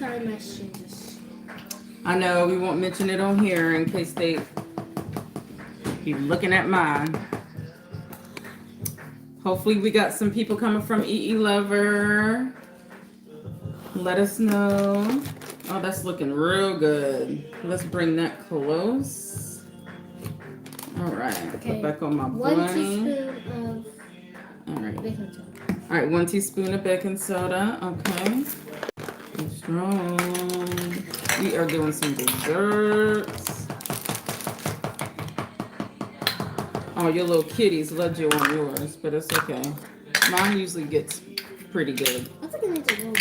Sorry, my strangers. I know we won't mention it on here in case they keep looking at mine. Hopefully we got some people coming from EE Lover. Let us know. Oh, that's looking real good. Let's bring that close. All right. Okay. Put back on my 1 bunny. teaspoon of All right. baking soda. All right, 1 teaspoon of baking soda. Okay. Be strong. We are doing some desserts. Oh, your little kitties led you on yours, but it's okay. Mine usually gets pretty good. I think it needs a little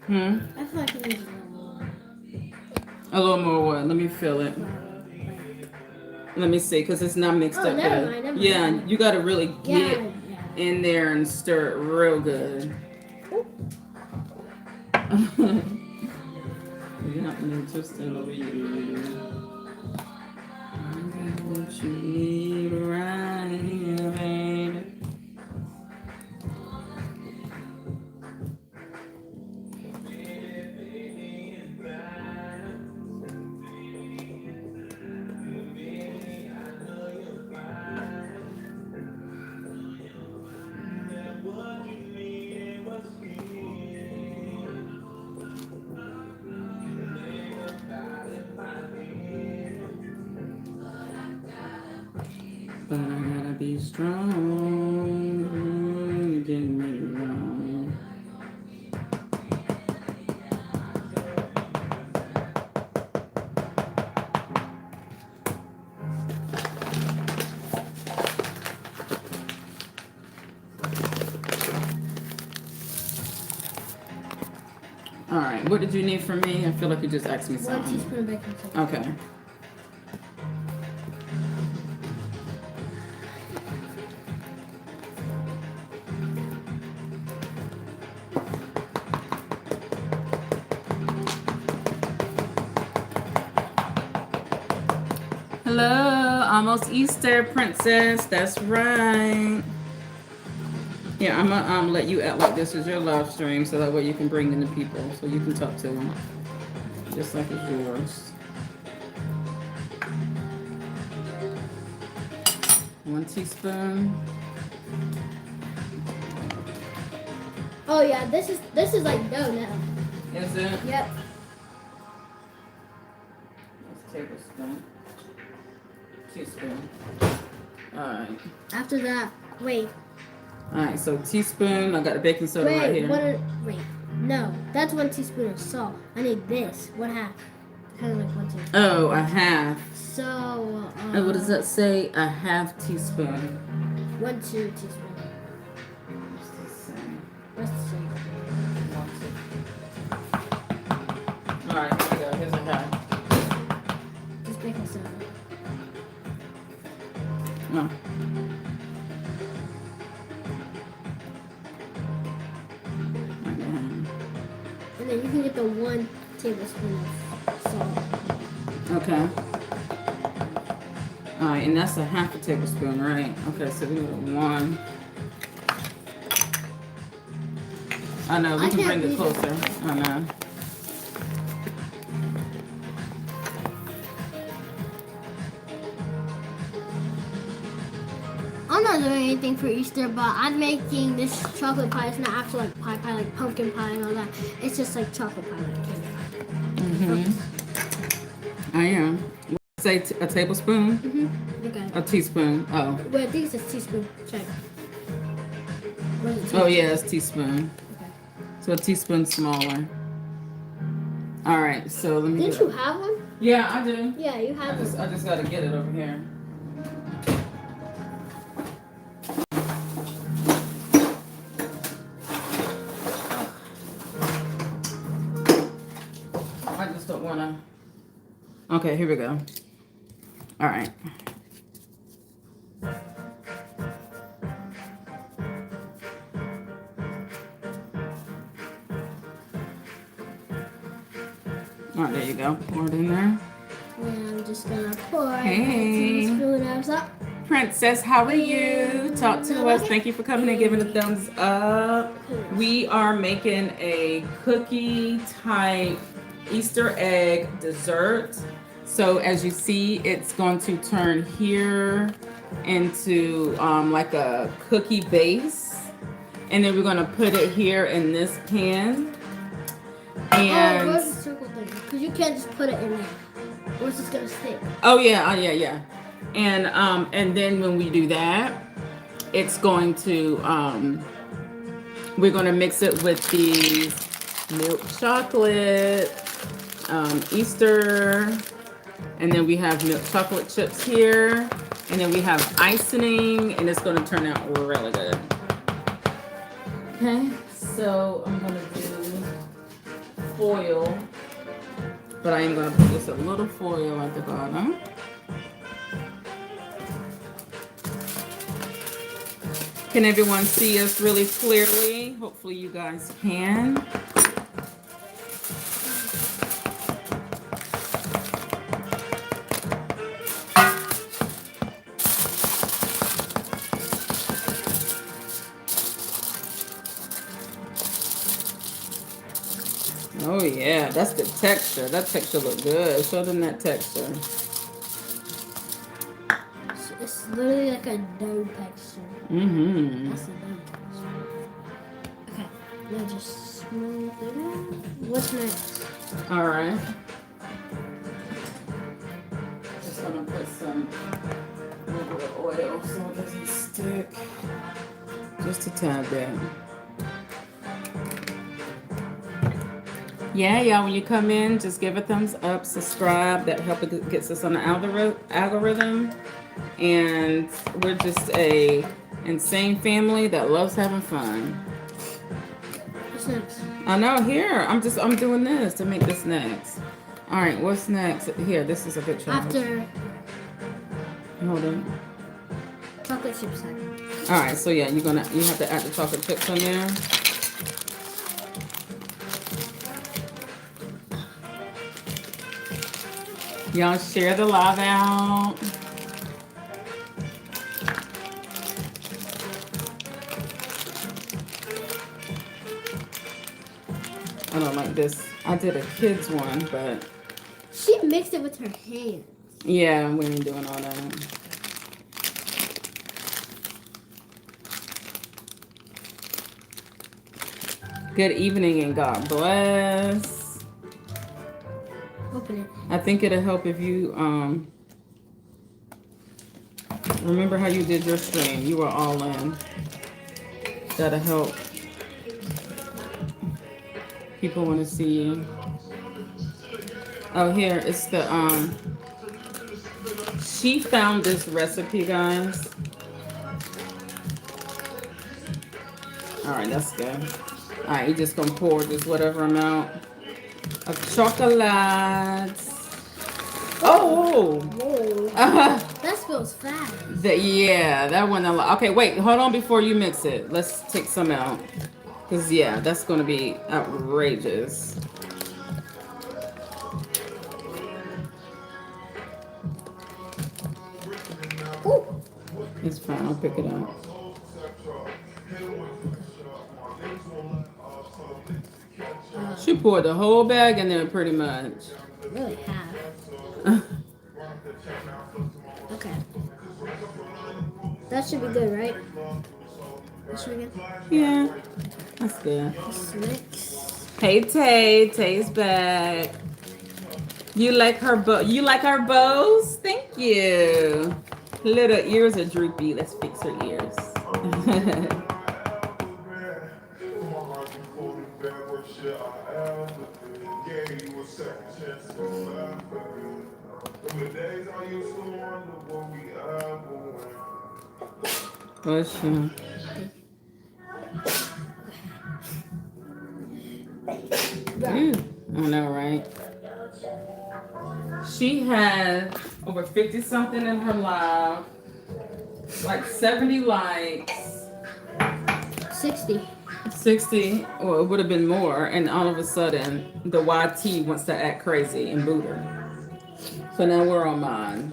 more. I feel like it needs a little more. A little more what? Let me feel it. Let me see, because it's not mixed up never good. mind. Yeah, you got to really get in there and stir it real good. You're not interested over you. I got what you need right here, baby. But I gotta be strong. You didn't make it wrong. All right, what did you need from me? I feel like you just asked me something. 1 teaspoon of baking soda. Okay. Hello, almost Easter, princess. That's right. Yeah, I'm gonna let you act like this is your live stream, so that way you can bring in the people, so you can talk to them, just like it's yours. 1 teaspoon. Oh yeah, this is like dough now. Is it? Yep. That's tablespoon. Teaspoon. All right. After that, wait. All right, so teaspoon. I got the baking soda right here. Wait, no, that's 1 teaspoon of salt. I need this. What half? Kind of like 1 teaspoon. Oh, a half. So. And what does that say? A half teaspoon. 1, 2 teaspoon. What's the same? What's the same? All right, here we go. Here's a half. Just baking soda. No. And then you can get the 1 tablespoon of salt. Okay. All right, and that's a half a tablespoon, right? Okay, so we need 1. I know, we can bring it closer. I know. I'm not doing anything for Easter, but I'm making this chocolate pie. It's not actually like pie, like pumpkin pie and all that. It's just like chocolate pie, like candy pie. I am. Say a tablespoon? Okay. A teaspoon. Oh. Wait, I think it's a teaspoon. Check. Oh, yeah, it's teaspoon. Okay. So a teaspoon smaller. All right, so let me. Didn't you have one? Yeah, I do. Yeah, you have one. I just gotta get it over here. I just don't wanna. Okay, here we go. All right. All right, there you go. Pour it in there. And I'm just gonna pour Hey. a teaspoon of salt. Princess, how are you? Talk to us. Thank you for coming and giving a thumbs up. We are making a cookie type Easter egg dessert. So as you see, it's going to turn here into like a cookie base. And then we're going to put it here in this pan. And where's the circle thing? Because you can't just put it in there. Or it's just going to stick. oh yeah. And then when we do that, it's going to we're going to mix it with these milk chocolate Easter, and then we have milk chocolate chips here, and then we have icing, and it's going to turn out really good. Okay, so I'm going to do foil, but I am going to put just a little foil at the bottom. Can everyone see us really clearly? Hopefully you guys can. Oh yeah, that's the texture. That texture look good. Show them that texture. It's literally like a dough texture. Mm-hmm. That's a dough texture. Okay, now just smooth it out. What's next? All right. Just gonna put some little bit of oil so it doesn't stick. Just a tad bit. Yeah, y'all, when you come in, just give a thumbs up, subscribe. That helps gets us on the algorithm. And we're just a insane family that loves having fun. What's next? I know, here. I'm doing this to make this next. All right, what's next? Here, this is a good challenge. After Hold on. chocolate chips time. All right, so yeah, you have to add the chocolate chips on there. Y'all share the live out. I don't like this. I did a kid's one, but She mixed it with her hands. yeah, we ain't doing all that. Good evening and God bless. Open it. I think it'll help if you remember how you did your stream. You were all in. That'll help. People want to see you. Oh, here it's the she found this recipe, guys. All right, that's good. All right, you're just gonna pour just whatever amount of chocolate. Oh, Whoa. That spills fast. yeah, that one. Okay, wait, hold on before you mix it. Let's take some out. Because, yeah, that's going to be outrageous. Ooh. It's fine. I'll pick it up. She poured the whole bag in there pretty much. Really half. Okay. That should be good, right? That should be good. Yeah, that's good. Just mix. Hey, Tay. Tay's back. You like her You like our bows? Thank you. Little ears are droopy. Let's fix her ears. Bless you. I know, right? She had over 50 something in her live, like 70 likes. 60. 60, or it would have been more, and all of a sudden the YT wants to act crazy and boot her. So now we're on mine.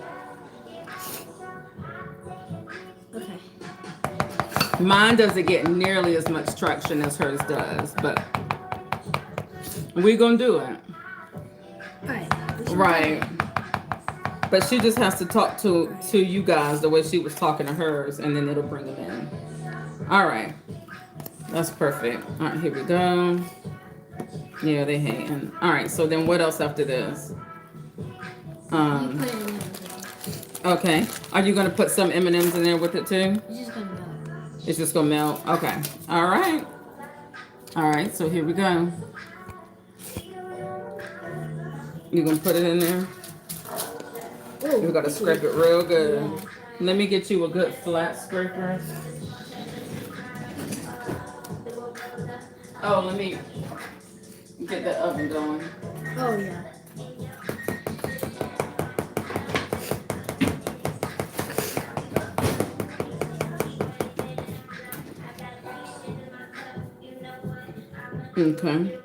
Okay. Mine doesn't get nearly as much traction as hers does, but we're gonna do it. Alright. Right. But she just has to talk to you guys the way she was talking to hers, and then it'll bring them in. All right. That's perfect. All right, here we go. Yeah, they hating. All right, so then what else after this? Okay. Are you gonna put some M&Ms in there with it too? It's just gonna melt. It's just gonna melt. Okay. All right. All right. So here we go. You gonna put it in there? Ooh, You gotta scrape it real good. Yeah. Let me get you a good flat scraper. Oh, let me get the oven going. Oh yeah. Okay.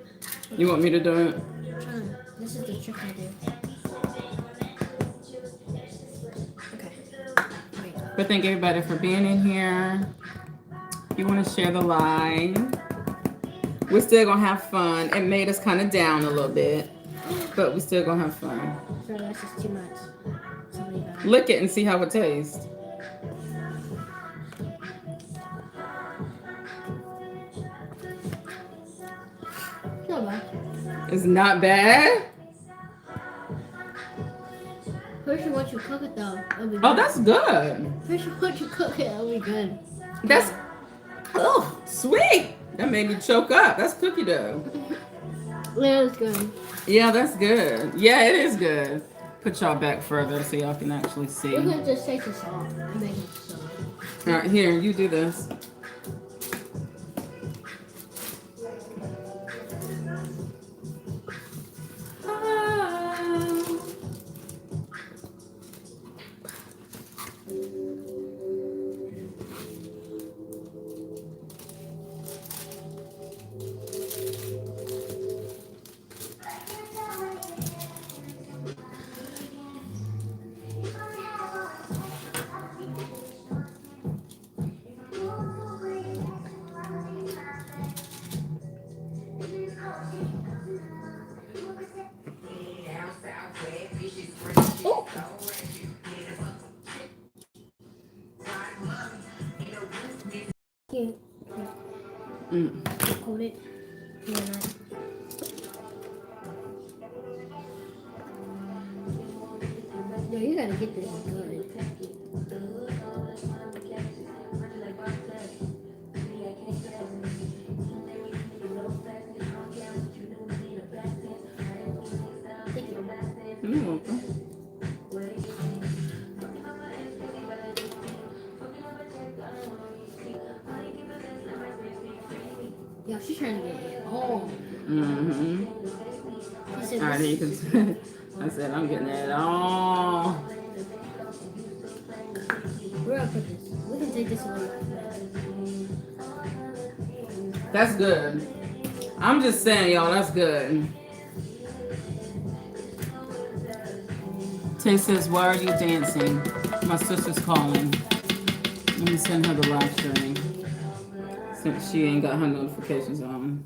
You want me to do it? This is the trick I do. Okay. Wait. But thank everybody for being in here. If you want to share the live, we're still gonna have fun. It made us kind of down a little bit, but we're still gonna have fun. Sorry, that's just too much. Somebody got it. Lick it and see how it tastes. No bad. It's not bad. First, once you cook it though, it'll be good. Oh, that's good. First, once you cook it, it'll be good. That's oh sweet. That made me choke up. That's cookie dough. Yeah, it's good. Yeah, that's good. Yeah, it is good. Put y'all back further so y'all can actually see. We're All gonna just take this off and make it so. right, here, you do this. Here. Hold it. Yeah, nice. No, you gotta get this good. You're welcome. Yo, she's trying to get it all. Mm-hmm. She said All right, this- you can. I said I'm getting it all. Where I put this? We can take this away. That's good. I'm just saying, y'all, that's good. Tay says, why are you dancing? My sister's calling. Let me send her the live stream since she ain't got her notifications on.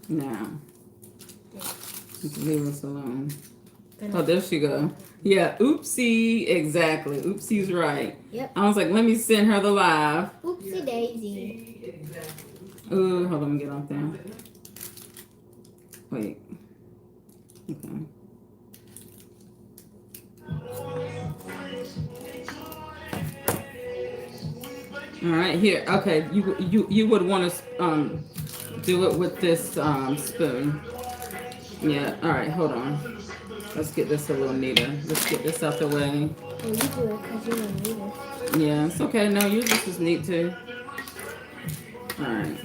Now, you can leave us alone. Oh, there she go. Yeah, oopsie, exactly. Oopsie's right. Yep. I was like, let me send her the live. Oopsie daisy. Ooh, hold on, let me get off there. Wait. Okay. All right, here. Okay, you would want to do it with this spoon. Yeah. All right, hold on. Let's get this a little neater. Let's get this out the way. Oh, you do it because you don't need it. Yeah, it's okay. No, yours just is neat too. All right.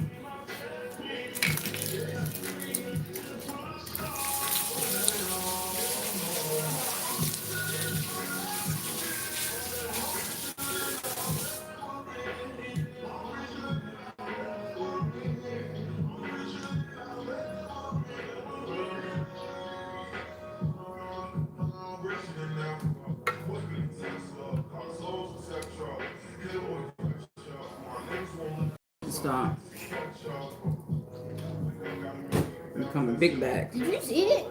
stop. They come in big bags. Did you just eat it?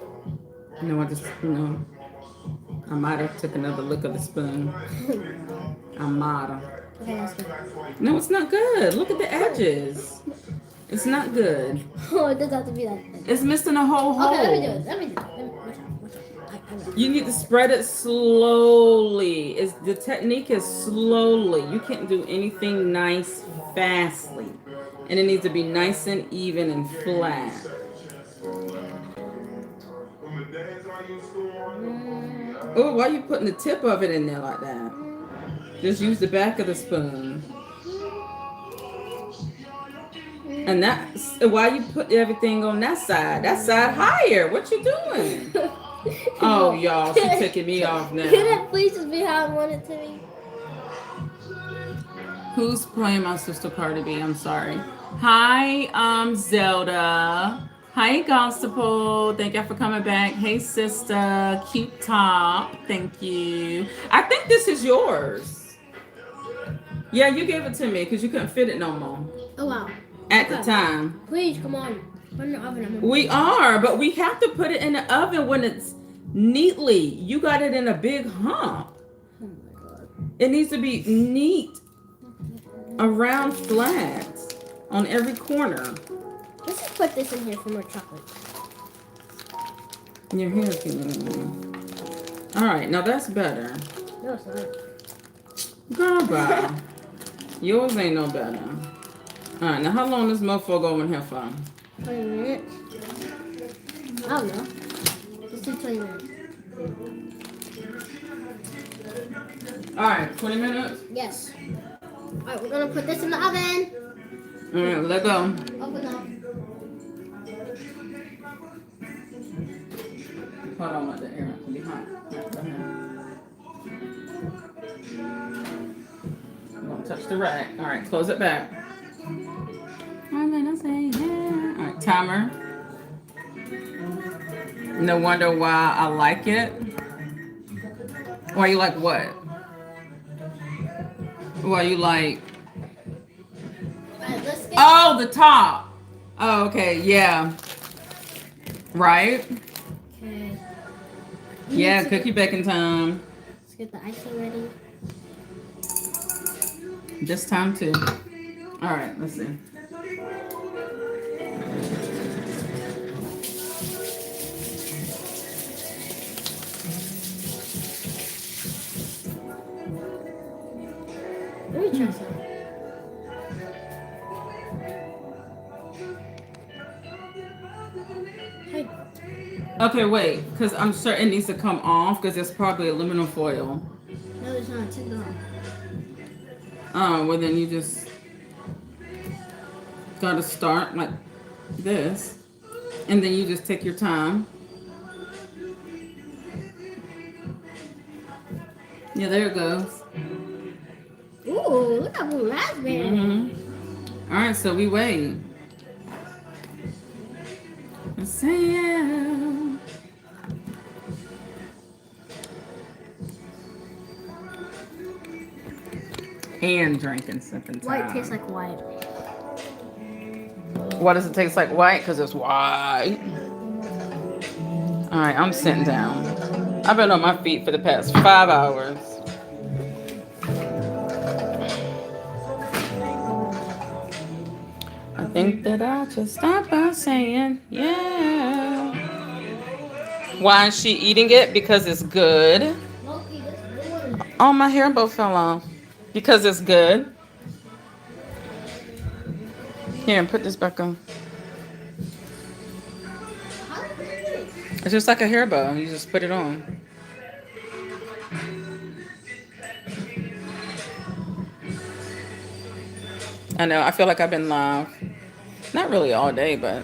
No, I just, I might have took another lick of the spoon. I might have. Okay, that's good. No, it's not good. Look at the edges. It's not good. Oh, it doesn't have to be that thin. It's missing a whole hole. Okay, let me do it. Let me do it. Watch out. I know. You need to spread it slowly. The technique is slowly. You can't do anything nice fastly. And it needs to be nice and even and flat. Oh, why are you putting the tip of it in there like that? Just use the back of the spoon. And that's why you put everything on that side. That side higher. What you doing? Oh, y'all, she's taking me off now. Could it please just be how I want it to be? Who's playing my sister Cardi B? I'm sorry. Hi, Zelda. Hi, Gospel. Thank you for coming back. Hey, sister. Cute top. Thank you. I think this is yours. Yeah, you gave it to me because you couldn't fit it no more. Oh, wow. At the time. Please, come on. Put it in the oven. We are, but we have to put it in the oven when it's neatly. You got it in a big hump. Oh, my God. It needs to be neat, around flat, on every corner. Let's just put this in here for more chocolate. Your hair all right, now that's better. No, it's not. Girl, bye. Yours ain't no better. All right, now how long this mofo going here for? 20 minutes. I don't know. Let's do 20 minutes. All right, 20 minutes? Yes. All right, we're going to put this in the oven. All right, let go. Open up. Hold on, let the air behind. Don't touch the rack. All right, close it back. I'm gonna say yeah. All right, timer. No wonder why I like it. Why you like what? Why you like? All right, let's get. Oh, the top. Oh, okay, yeah. Right. Okay. Yeah, cookie baking time. Let's get the icing ready. This time too. All right, let's see. Let me try some. Hey. Okay, wait, because I'm sure it needs to come off because it's probably aluminum foil. No, it's not. Take it off. Oh, well then you just gotta start like this. And then you just take your time. Yeah, there it goes. Ooh, look at blue raspberry. All right, so we wait. Let's see you. And drinking something. White tastes like white. Why does it taste like white? Because it's white. All right, I'm sitting down. I've been on my feet for the past 5 hours. I think that I just stopped by saying, yeah. Why is she eating it? Because it's good. Loki, this one. Oh, my hair bow fell off. Because it's good. Here, put this back on. How did you do it? It's just like a hair bow. You just put it on. I know. I feel like I've been live. Not really all day, but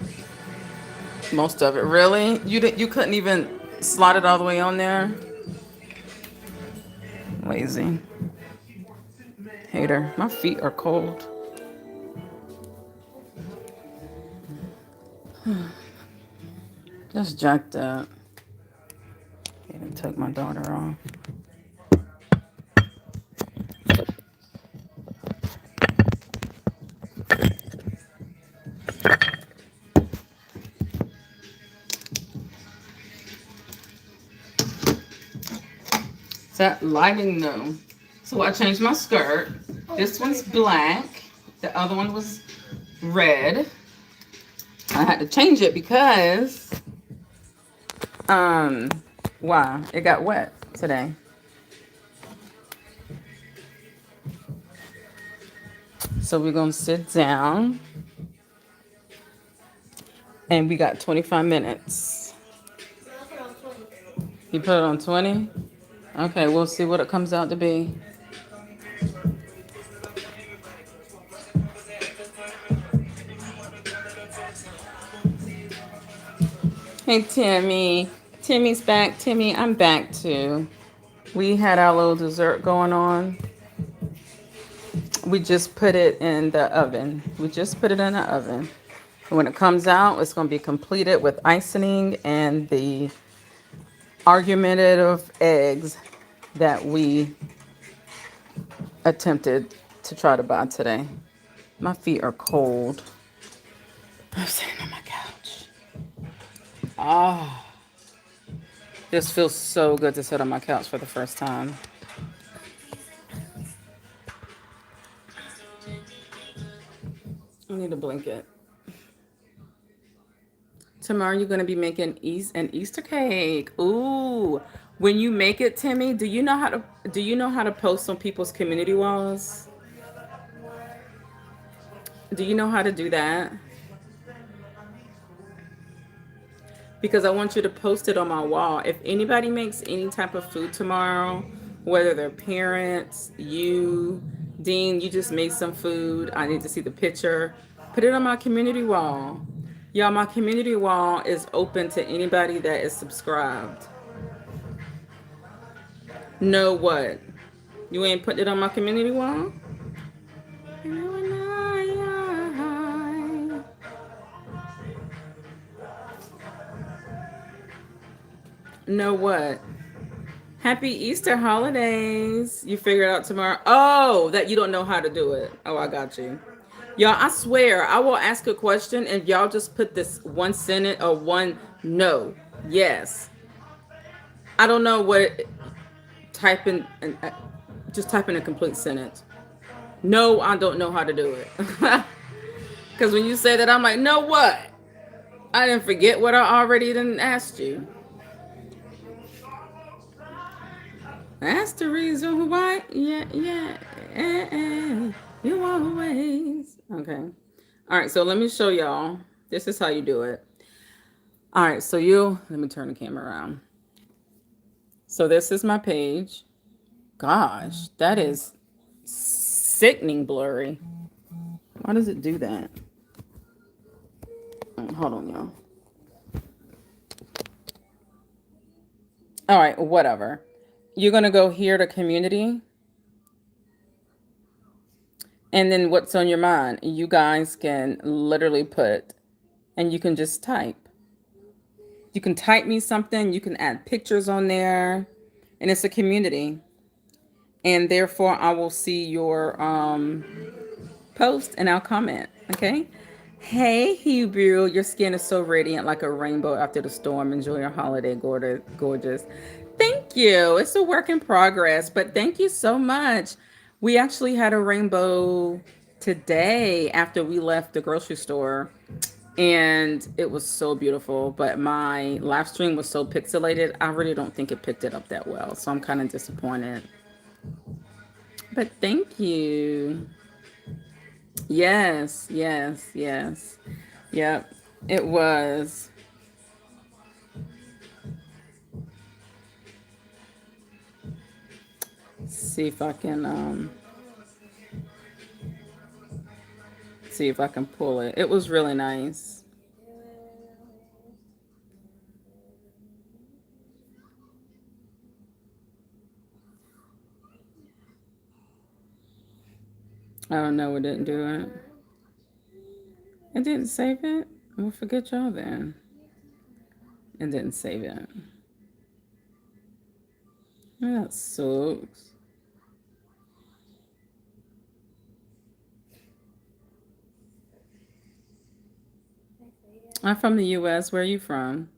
most of it. Really? You couldn't even slide it all the way on there? Lazy. Hater. My feet are cold. Just jacked up. Even took my daughter off. that lighting though? So I changed my skirt. This one's black. The other one was red. I had to change it because why? It got wet today. So we're gonna sit down and we got 25 minutes. You put it on 20? Okay, we'll see what it comes out to be. Hey, Timmy. Timmy's back. Timmy, I'm back too. We had our little dessert going on. We just put it in the oven. When it comes out, it's going to be completed with icing and the argumentative eggs that we attempted to try to buy today. My feet are cold. I'm sitting on my couch. Ah, this feels so good to sit on my couch for the first time. I need a blanket. Tomorrow you're going to be making an Easter cake. Ooh. When you make it, Timmy, do you know how to post on people's community walls? Do you know how to do that? Because I want you to post it on my wall. If anybody makes any type of food tomorrow, whether they're parents, you, Dean, you just made some food. I need to see the picture. Put it on my community wall. Y'all, my community wall is open to anybody that is subscribed. Know what? You ain't putting it on my community wall? Know what? Happy Easter holidays. You figure it out tomorrow. Oh, that you don't know how to do it. Oh, I got you. Y'all, I swear, I will ask a question and y'all just put this one sentence or one no, yes. I don't know what type in, just type in a complete sentence. No, I don't know how to do it. Because when you say that, I'm like, no what? I didn't forget what I already didn't asked you. That's the reason why. Yeah. You always. Okay. All right. So let me show y'all. This is how you do it. All right. So let me turn the camera around. So this is my page. Gosh, that is sickening blurry. Why does it do that? Hold on, y'all. All right. Whatever. You're going to go here to community. And then what's on your mind? You guys can literally put, and you can just type. You can type me something. You can add pictures on there. And it's a community. And therefore, I will see your post and I'll comment. Okay? Hey, Hebrew. Your skin is so radiant like a rainbow after the storm. Enjoy your holiday, gorgeous. Thank you. It's a work in progress, but thank you so much. We actually had a rainbow today after we left the grocery store, and it was so beautiful, but my live stream was so pixelated, I really don't think it picked it up that well, so I'm kind of disappointed. But thank you. Yes. Yep, it was. See if I can pull it. It was really nice. Oh no, it didn't do it. It didn't save it? Well, forget y'all then. It didn't save it. That sucks. I'm from the U.S. Where are you from?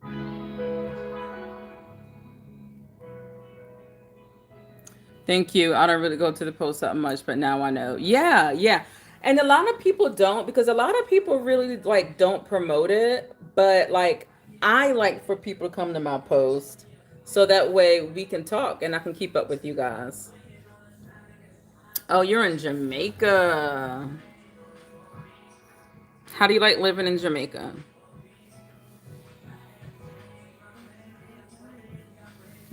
Thank you. I don't really go to the post that much, but now I know. Yeah, yeah. And a lot of people don't because a lot of people really like don't promote it, but like I like for people to come to my post so that way we can talk and I can keep up with you guys. Oh, you're in Jamaica. How do you like living in Jamaica?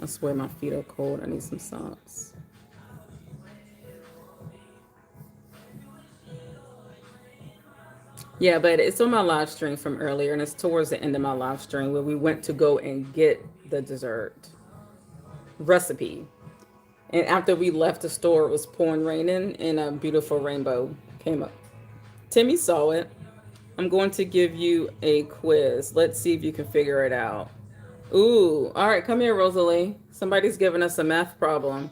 I swear my feet are cold. I need some socks. Yeah, but it's on my live stream from earlier, and it's towards the end of my live stream where we went to go and get the dessert recipe. And after we left the store, it was pouring raining, and a beautiful rainbow came up. Timmy saw it. I'm going to give you a quiz. Let's see if you can figure it out. Ooh, all right, come here, Rosalie. Somebody's giving us a math problem.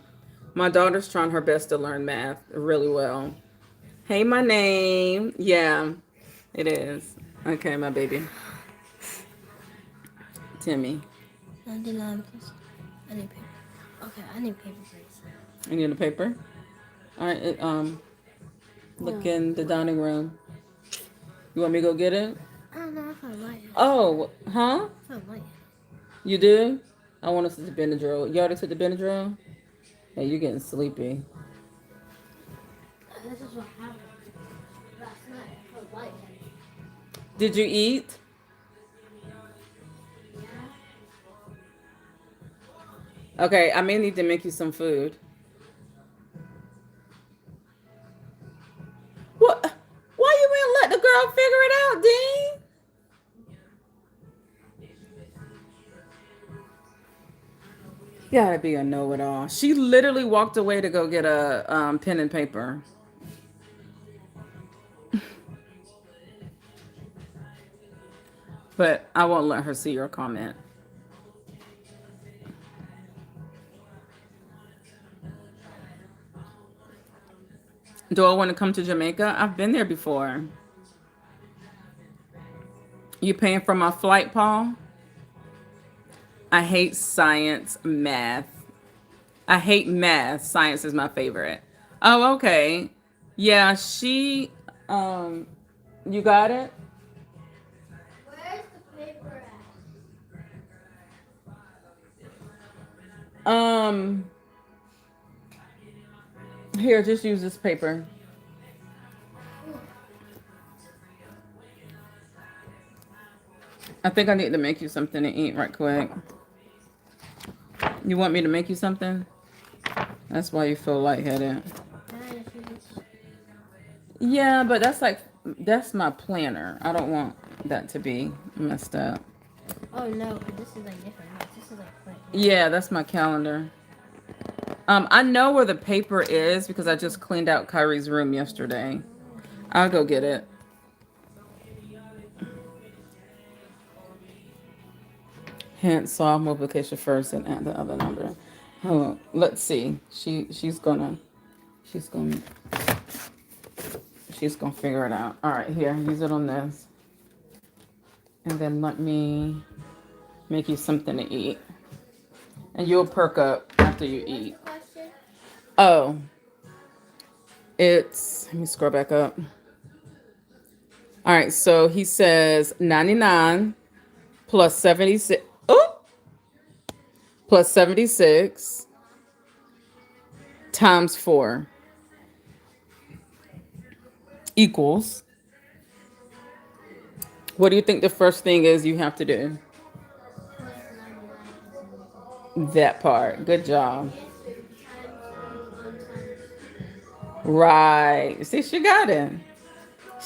My daughter's trying her best to learn math really well. Hey, my name. Yeah, it is. Okay, my baby. Timmy. 99 plus. I need paper. Okay, I need paper, please. You need a paper? All right, look in the dining room. You want me to go get it? I don't know if I like it. Oh, huh? If I like it. You do? I want us to the Benadryl. You already took the Benadryl? Hey, you're getting sleepy. This is what happened last night. If I like it. Did you eat? Okay, I may need to make you some food. What? Why you wouldn't let the girl figure it out, Dean? You gotta be a know-it-all. She literally walked away to go get a pen and paper. But I won't let her see your comment. Do I want to come to Jamaica? I've been there before. You paying for my flight, Paul? I hate science, math. I hate math. Science is my favorite. Oh, okay. Yeah, you got it? Where's the paper at? Here, just use this paper. I think I need to make you something to eat right quick. You want me to make you something? That's why you feel lightheaded. Yeah, but that's my planner. I don't want that to be messed up. Oh no, this is like different. This is like quick. Yeah, that's my calendar. I know where the paper is because I just cleaned out Kyrie's room yesterday. I'll go get it. Hence, solve multiplication first and add the other number. Hold on. Let's see. She's gonna figure it out. All right, here, use it on this, and then let me make you something to eat, and you'll perk up after you eat. Oh, let me scroll back up. All right, so he says 99 plus 76. Oh, plus 76 times 4 equals. What do you think the first thing is you have to do? That part. Good job. Right. See, she got it.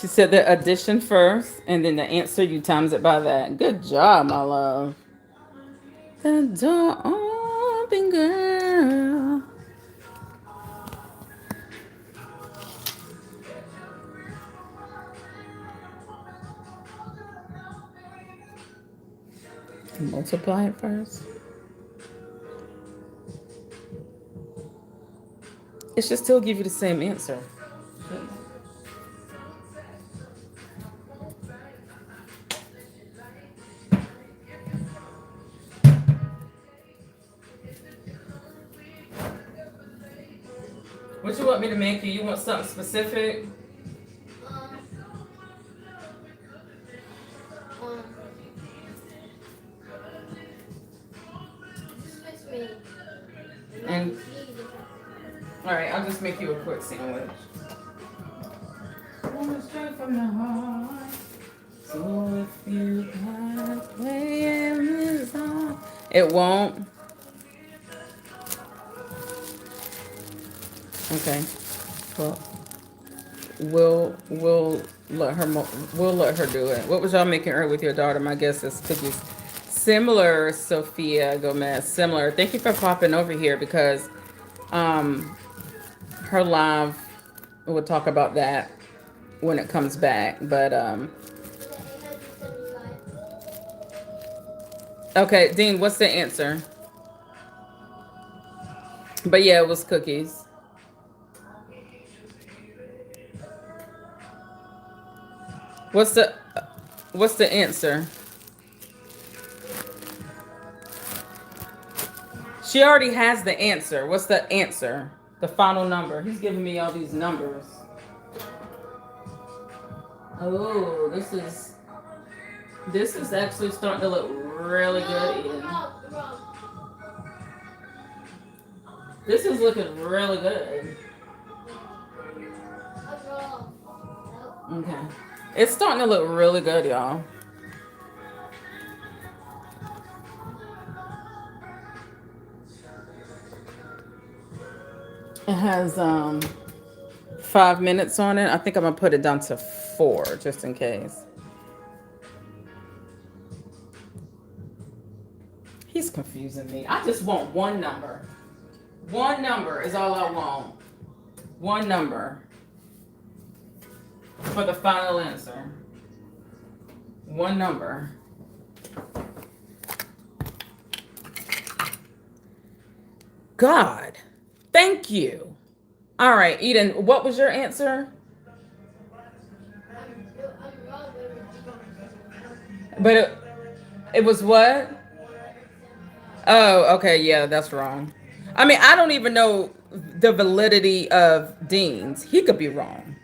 She said the addition first, and then the answer, you times it by that. Good job, my love. The door open, girl. Multiply it first. It should still give you the same answer. What you want me to make you? You want something specific? Um, um, just fix me. And all right, I'll just make you a quick sandwich. Coming straight from the heart. So if you got playing this song, it won't. Okay. Well, we'll let her we'll let her do it. What was y'all making earlier with your daughter? My guess is cookies. Similar, Sophia Gomez. Similar. Thank you for popping over here because her live we'll talk about that when it comes back. But okay, Dean, what's the answer? But yeah, it was cookies. What's the answer? She already has the answer. What's the answer? The final number. He's giving me all these numbers. Oh, this is actually starting to look really good, Eden. This is looking really good. Okay. It's starting to look really good, y'all. It has 5 minutes on it. I think I'm gonna put it down to 4 just in case. He's confusing me. I just want one number. One number is all I want. One number for the final answer. One number. God, thank you. All right, Eden, what was your answer? But it was what? Oh, okay, yeah, that's wrong. I mean, I don't even know the validity of Dean's. He could be wrong.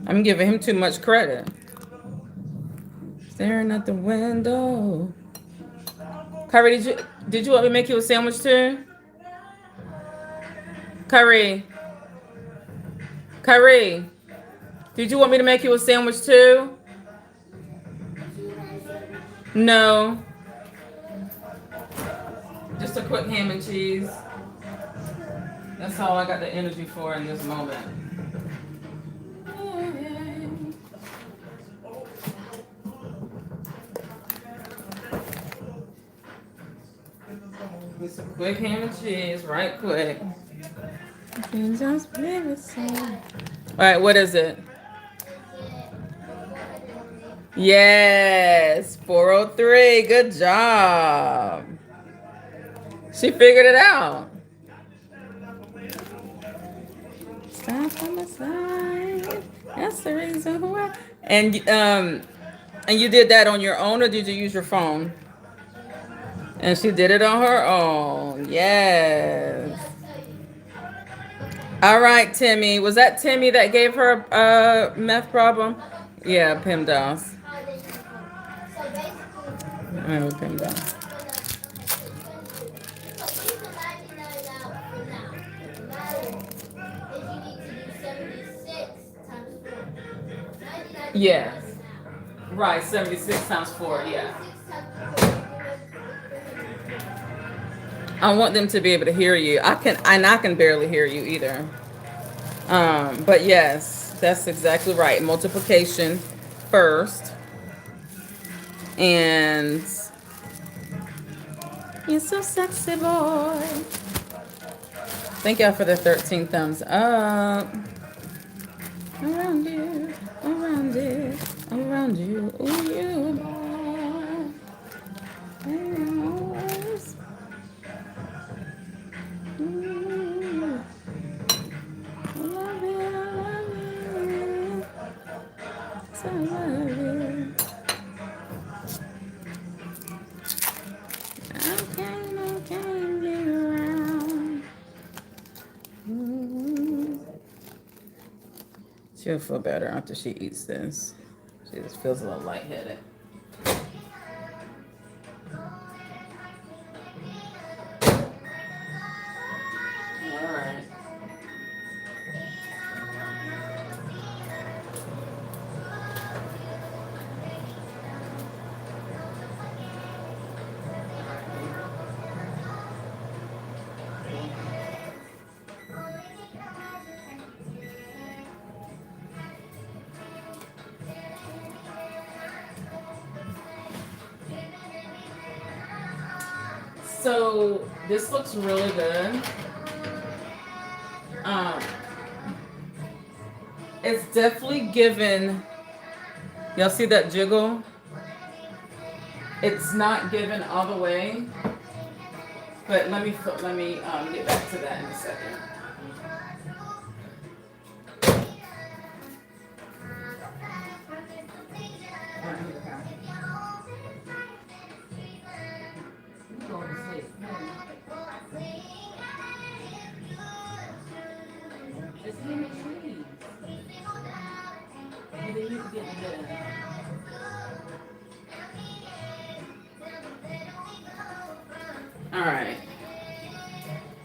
I'm giving him too much credit. Staring at the window. Kyrie, did you want me to make you a sandwich too? Kyrie, did you want me to make you a sandwich too? No. Just a quick ham and cheese. That's all I got the energy for in this moment. Just a quick ham and cheese, right quick. All right, what is it? Yes, 403. Good job. She figured it out. Stop on the side. That's the reason why. And you did that on your own, or did you use your phone? And she did it on her own. Yes. All right, Timmy. Was that Timmy that gave her a meth problem? Yeah, PEMDAS. Oh, PEMDAS. Yes. Right, 76 times 4, yeah. I want them to be able to hear you. I can barely hear you either. But yes, that's exactly right. Multiplication first. And you're so sexy, boy. Thank y'all for the 13 thumbs up. Around you, around you, around you, ooh, you, boy. Yes. I love you, I love you. So I love you. I can't get around. She'll feel better after she eats this. She just feels a little lightheaded. All right. So this looks really good. Um, it's definitely given. Y'all see that jiggle? It's not given all the way, but let me get back to that in a second.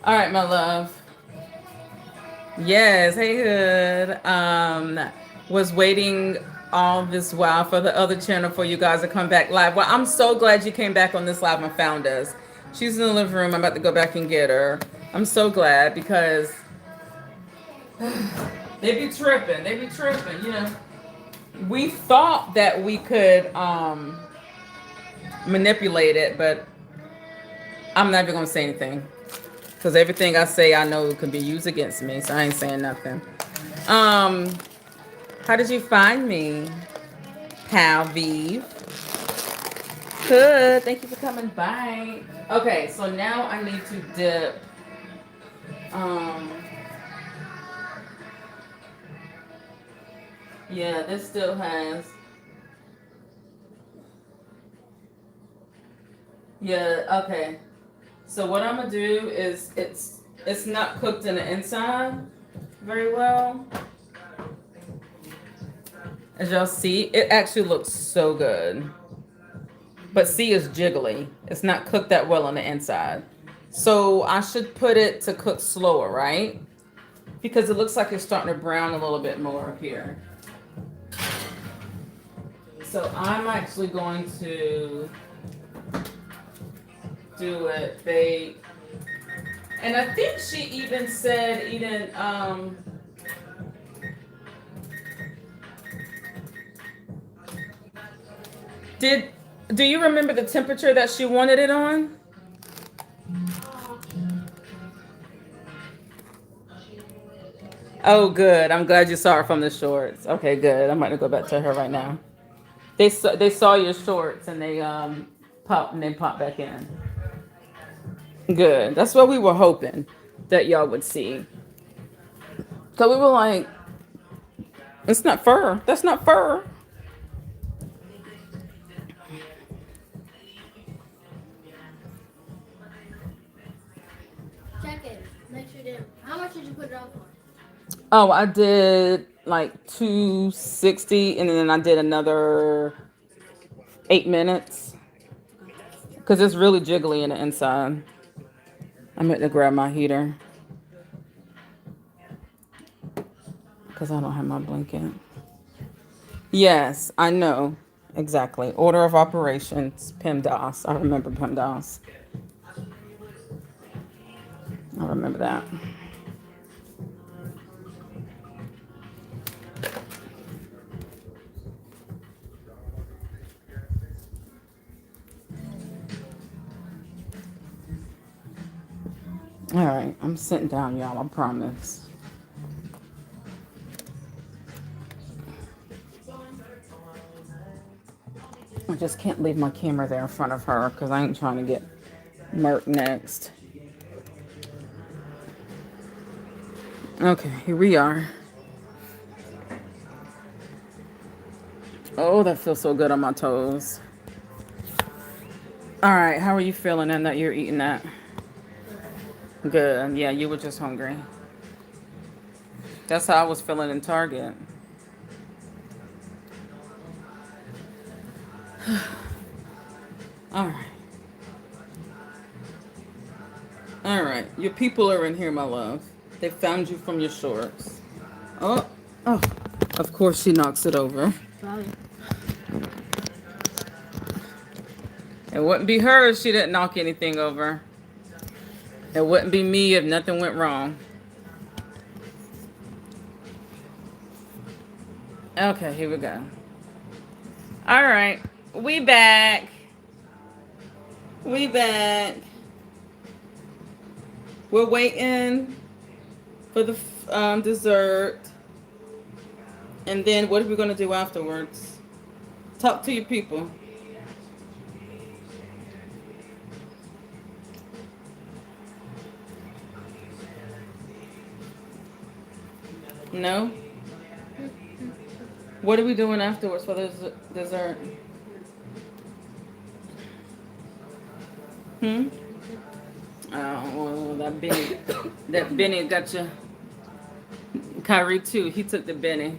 All right, my love. Yes, hey Hood. Was waiting all this while for the other channel for you guys to come back live. Well, I'm so glad you came back on this live and found us. She's in the living room. I'm about to go back and get her. I'm so glad because they be tripping. You know, we thought that we could manipulate it, but I'm not even gonna say anything because everything I say I know can be used against me, so I ain't saying nothing. How did you find me, Pal Vive? Good. Thank you for coming by. Okay, so now I need to dip. Yeah, this still has. Yeah. Okay. So what I'm gonna do is it's not cooked in the inside very well. As y'all see, it actually looks so good. But see, it's jiggly. It's not cooked that well on the inside. So I should put it to cook slower, right? Because it looks like it's starting to brown a little bit more up here. So I'm actually going to do it bake. And I think she even said do you remember the temperature that she wanted it on? Oh, good. I'm glad you saw her from the shorts. Okay, good. I'm about to go back to her right now. They saw your shorts and they popped back in. Good. That's what we were hoping that y'all would see. So we were like, it's not fur. That's not fur. Check it. Make sure you did. How much did you put it on for? Oh, I did like 260 and then I did another 8 minutes. Because it's really jiggly in the inside. I'm going to grab my heater. Because I don't have my blanket. Yes, I know. Exactly. Order of operations. PEMDAS. I remember PEMDAS. I remember that. All right. I'm sitting down, y'all. I promise. I just can't leave my camera there in front of her because I ain't trying to get murked next. Okay, here we are. Oh, that feels so good on my toes. All right, how are you feeling now that you're eating that? Good. Yeah, you were just hungry. That's how I was feeling in Target. All right. All right. Your people are in here, my love. They found you from your shorts. Oh, oh. Of course she knocks it over. Probably. It wouldn't be her if she didn't knock anything over. It wouldn't be me if nothing went wrong. Okay, here we go. All right. We back. We back. We're waiting for the dessert. And then what are we going to do afterwards? Talk to your people. No? What are we doing afterwards for the dessert? Hmm? Oh, well, that Benny got you. Kyrie too. He took the Benny.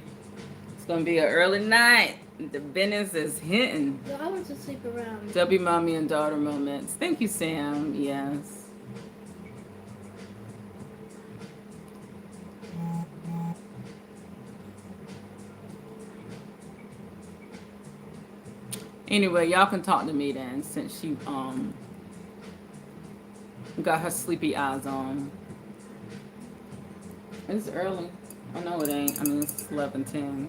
It's gonna be an early night. The Benny's is hitting. Well, I want to sleep around. W mommy and daughter moments. Thank you, Sam. Yes. Anyway, y'all can talk to me then, since she got her sleepy eyes on. It's early. I know it ain't. I mean, it's 11:10.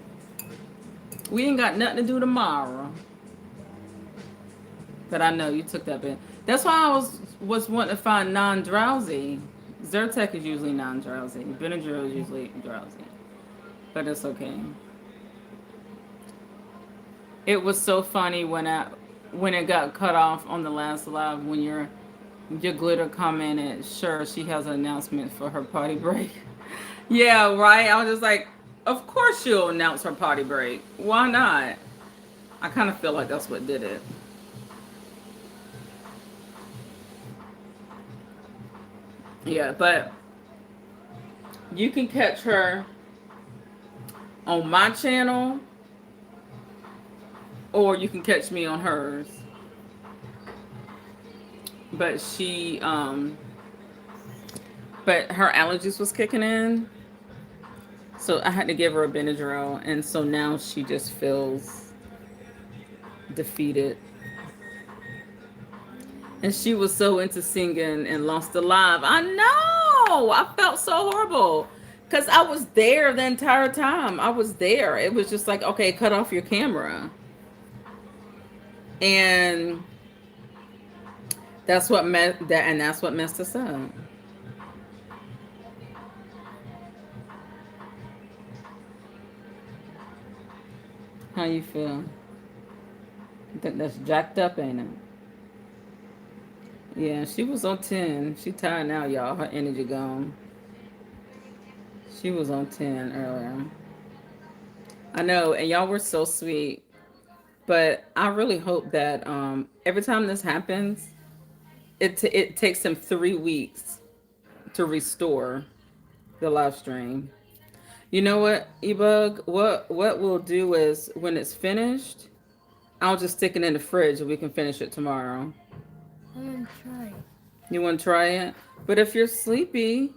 We ain't got nothing to do tomorrow. But I know you took that bit. That's why I was wanting to find non-drowsy. Zyrtec is usually non-drowsy. Benadryl is usually drowsy. But it's okay. It was so funny when it got cut off on the last live when your glitter commented, sure, she has an announcement for her party break. Yeah, right. I was just like, of course she'll announce her party break. Why not? I kind of feel like that's what did it. Yeah, but you can catch her on my channel or you can catch me on hers. But but her allergies was kicking in. So I had to give her a Benadryl, and so now she just feels defeated. And she was so into singing and lost the live. I know! I felt so horrible. Because I was there the entire time. I was there. It was just like, okay, cut off your camera. And that's what messed us up. How you feel? You think that's jacked up, ain't it? Yeah, she was on 10. She tired now, y'all. Her energy gone. She was on 10 earlier. I know, and y'all were so sweet. But I really hope that every time this happens, it takes them 3 weeks to restore the live stream. You know what, Ebug? What we'll do is when it's finished, I'll just stick it in the fridge and we can finish it tomorrow. I'm gonna try it. You want to try it? But if you're sleepy,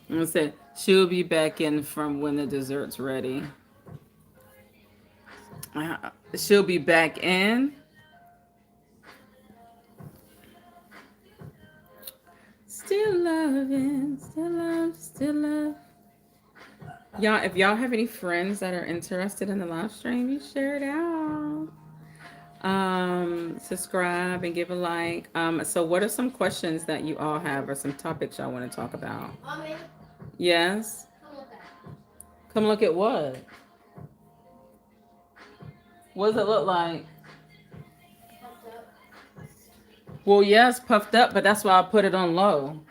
I'm gonna say she'll be back in from when the dessert's ready. She'll be back in. Still loving, still love, still love. Y'all, if y'all have any friends that are interested in the live stream, you share it out. Subscribe and give a like. So what are some questions that you all have or some topics y'all want to talk about? Mommy, Yes? come look at. Come look at what? What does it look like? Puffed up. Well, yes, puffed up, but that's why I put it on low.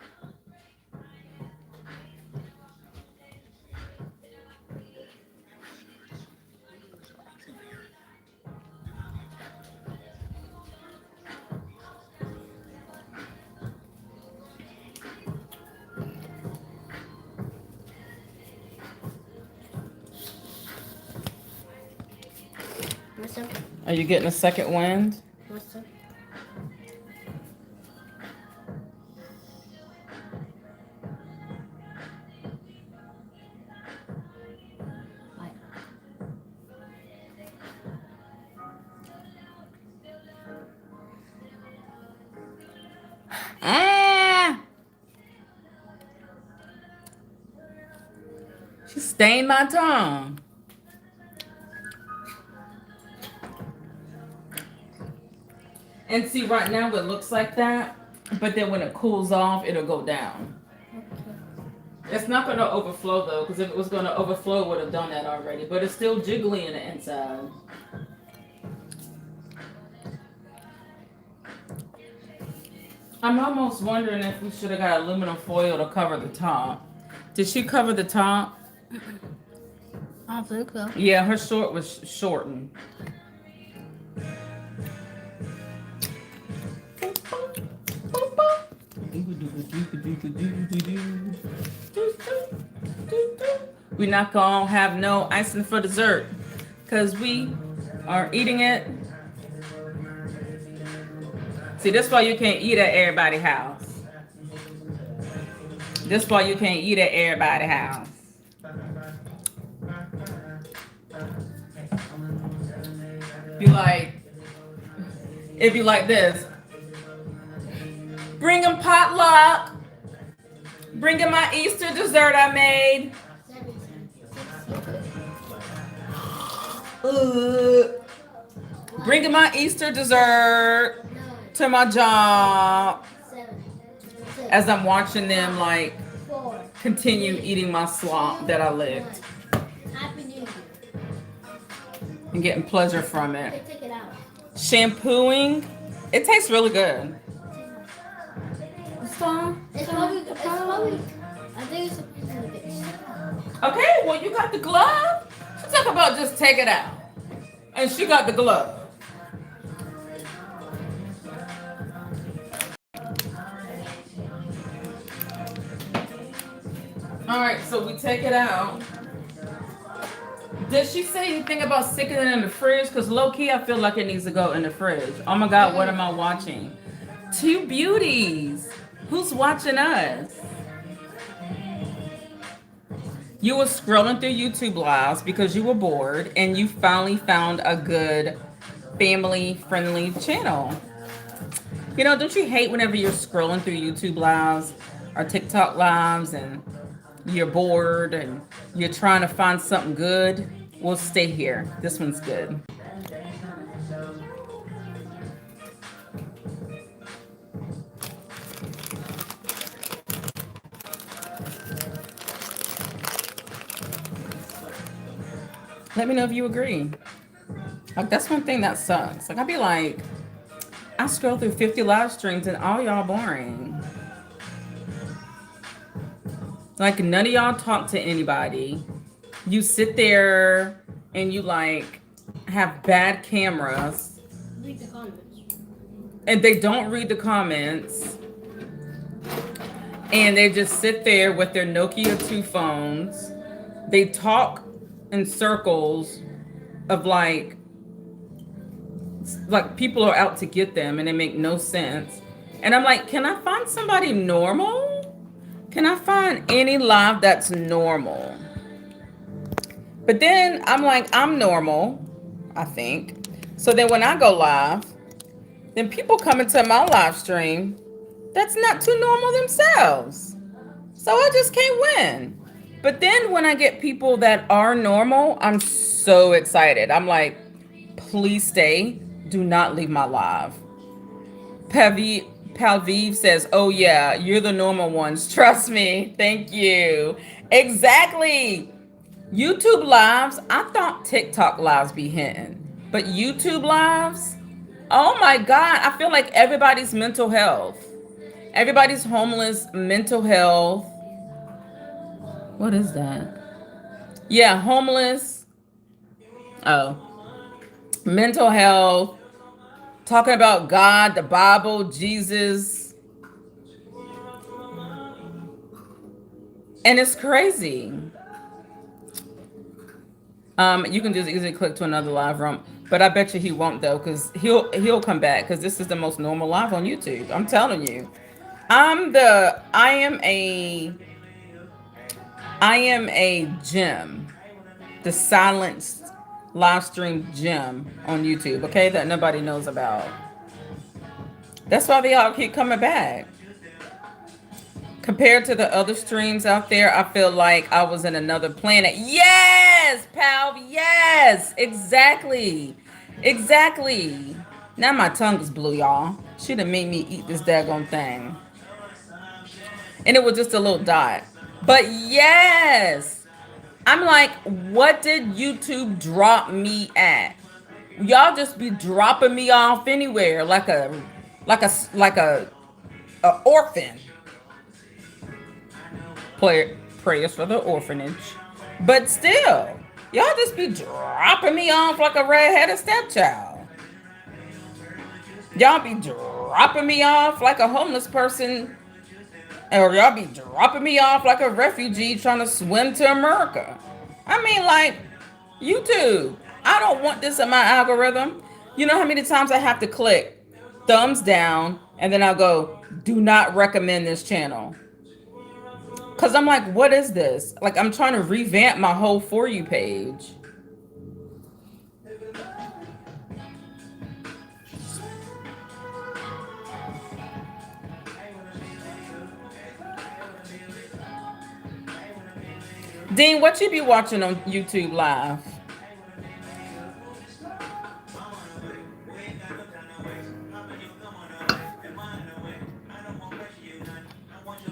Are you getting a second wind? What's that? Ah! She stained my tongue. And see, right now it looks like that, but then when it cools off, it'll go down. Okay. It's not going to overflow, though, because if it was going to overflow, it would have done that already. But it's still jiggly in the inside. I'm almost wondering if we should have got aluminum foil to cover the top. Did she cover the top? I don't think so. Yeah, her short was shortened. We're not gonna have no icing for dessert because we are eating it. See, that's why you can't eat at everybody's house. That's why you can't eat at everybody's house. It'd be like this. Bringing potluck. Bringing my Easter dessert I made. Bringing my Easter dessert to my job as I'm watching them like continue eating my slop that I licked and getting pleasure from it. Shampooing, it tastes really good. It's probably, I think it's supposed to be fixed. Okay, well you got the glove. She talk about just take it out, and she got the glove. All right, so we take it out. Did she say anything about sticking it in the fridge? Because low-key, I feel like it needs to go in the fridge. Oh my God, what am I watching? Two beauties. Who's watching us? You were scrolling through YouTube lives because you were bored and you finally found a good family-friendly channel. You know, don't you hate whenever you're scrolling through YouTube lives or TikTok lives and you're bored and you're trying to find something good? Well, stay here. This one's good. Let me know if you agree. Like, that's one thing that sucks. Like, I'd be like, I scroll through 50 live streams and all y'all boring. Like, none of y'all talk to anybody. You sit there and you, like, have bad cameras. Read the comments. And they don't read the comments. And they just sit there with their Nokia 2 phones. They talk in circles of, like people are out to get them and they make no sense. And I'm like, can I find somebody normal? Can I find any live that's normal? But then I'm like, I'm normal, I think. So then when I go live, then people come into my live stream that's not too normal themselves. So I just can't win. But then when I get people that are normal, I'm so excited. I'm like, please stay. Do not leave my live. Palviv says, oh yeah, you're the normal ones. Trust me. Thank you. Exactly. YouTube lives, I thought TikTok lives be hitting. But YouTube lives, oh my God, I feel like everybody's mental health. Everybody's homeless, mental health. What is that? Yeah, homeless. Oh. Mental health. Talking about God, the Bible, Jesus. And it's crazy. You can just easily click to another live room. But I bet you he won't though, because he'll come back because this is the most normal live on YouTube. I'm telling you. I am a gem. The silenced live stream gem on YouTube, okay, that nobody knows about. That's why they all keep coming back. Compared to the other streams out there, I feel like I was in another planet. Yes, pal. Yes, exactly. Exactly. Now my tongue is blue, y'all. She done made me eat this daggone thing. And it was just a little dot. But yes, I'm like, what did YouTube drop me at? Y'all just be dropping me off anywhere like a orphan. Prayers for the orphanage. But still, y'all just be dropping me off like a red-headed stepchild. Y'all be dropping me off like a homeless person. Or y'all be dropping me off like a refugee trying to swim to America. I mean, like, YouTube, I don't want this in my algorithm. You know how many times I have to click thumbs down and then I'll go, do not recommend this channel. Because I'm like, what is this? Like, I'm trying to revamp my whole For You page. Dean, what you be watching on YouTube Live?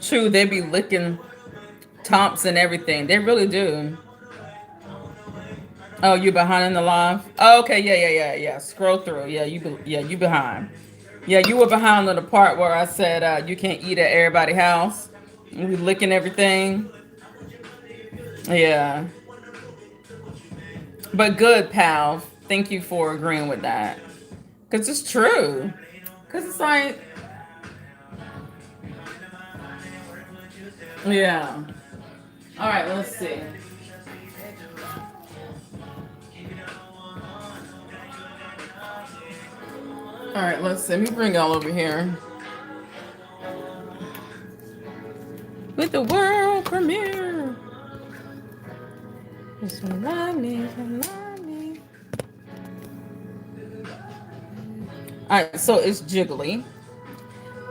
True, they be licking Tomps and everything. They really do. Oh, you behind in the live? Oh, okay, yeah. Scroll through. Yeah, you behind. Yeah, you were behind on the part where I said you can't eat at everybody's house. We licking everything. Yeah. But good, pal. Thank you for agreeing with that. Because it's true. Because it's like, yeah. All right, let's see. All right, let's see. Let me bring y'all over here. With the world premiere. Just remind me. All right, so it's jiggly.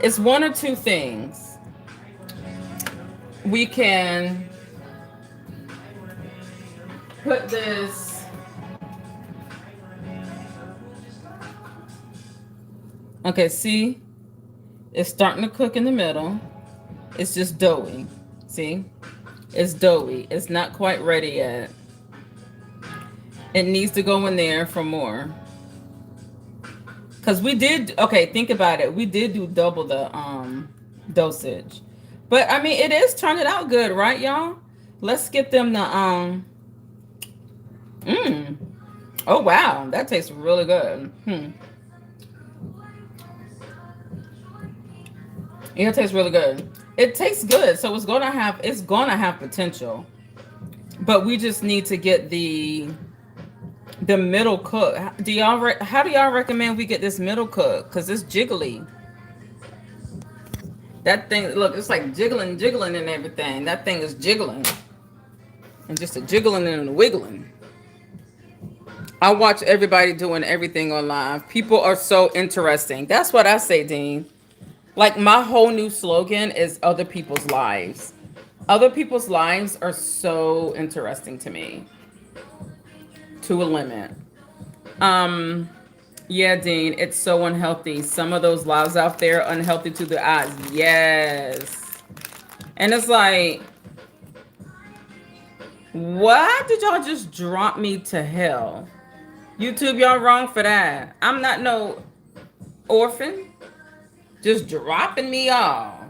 It's one or two things. We can put this. Okay, see? It's starting to cook in the middle. It's just doughy. See? It's doughy. It's not quite ready yet. It needs to go in there for more. Because we did, okay, think about it. We did do double the dosage. But, I mean, it is turning out good, right, y'all? Let's get them the, oh, wow. That tastes really good. Yeah, it tastes really good. It tastes good, so it's gonna have potential. But we just need to get the middle cook. How do y'all recommend we get this middle cook? Because it's jiggly. That thing, look, it's like jiggling and everything. That thing is jiggling. And just a jiggling and a wiggling. I watch everybody doing everything on live. People are so interesting. That's what I say, Dean. Like, my whole new slogan is other people's lives. Other people's lives are so interesting to me. To a limit. Yeah, Dean, it's so unhealthy. Some of those lives out there are unhealthy to the eyes. Yes. And it's like, why did y'all just drop me to hell? YouTube, y'all wrong for that. I'm not no orphan. Just dropping me off.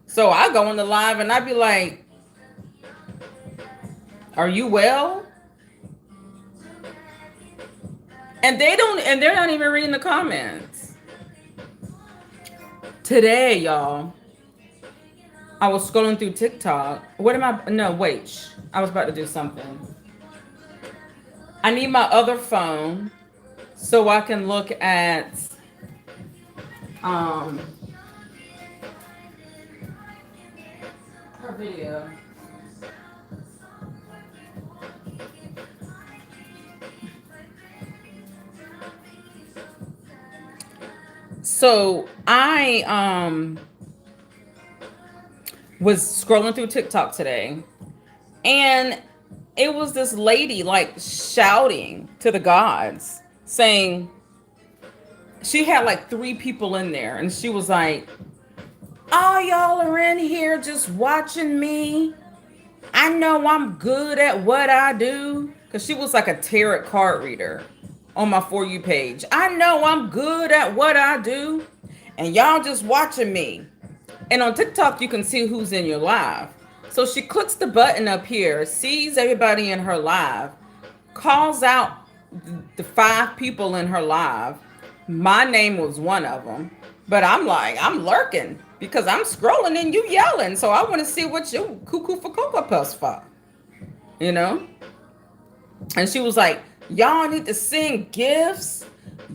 So I go on the live and I be like, are you well? And they're not even reading the comments. Today, y'all, I was scrolling through TikTok. I was about to do something. I need my other phone so I can look at um her video. So I was scrolling through TikTok today, and it was this lady like shouting to the gods, saying she had like 3 people in there, and she was like, all y'all are in here just watching me. I know I'm good at what I do. Because she was like a tarot card reader on my For You page. I know I'm good at what I do. And y'all just watching me. And on TikTok, you can see who's in your live. So she clicks the button up here, sees everybody in her live, calls out the 5 people in her live. My name was one of them. But I'm like, I'm lurking because I'm scrolling and you yelling. So I want to see what you cuckoo for Cocoa Puffs for. You know? And she was like, y'all need to send gifts.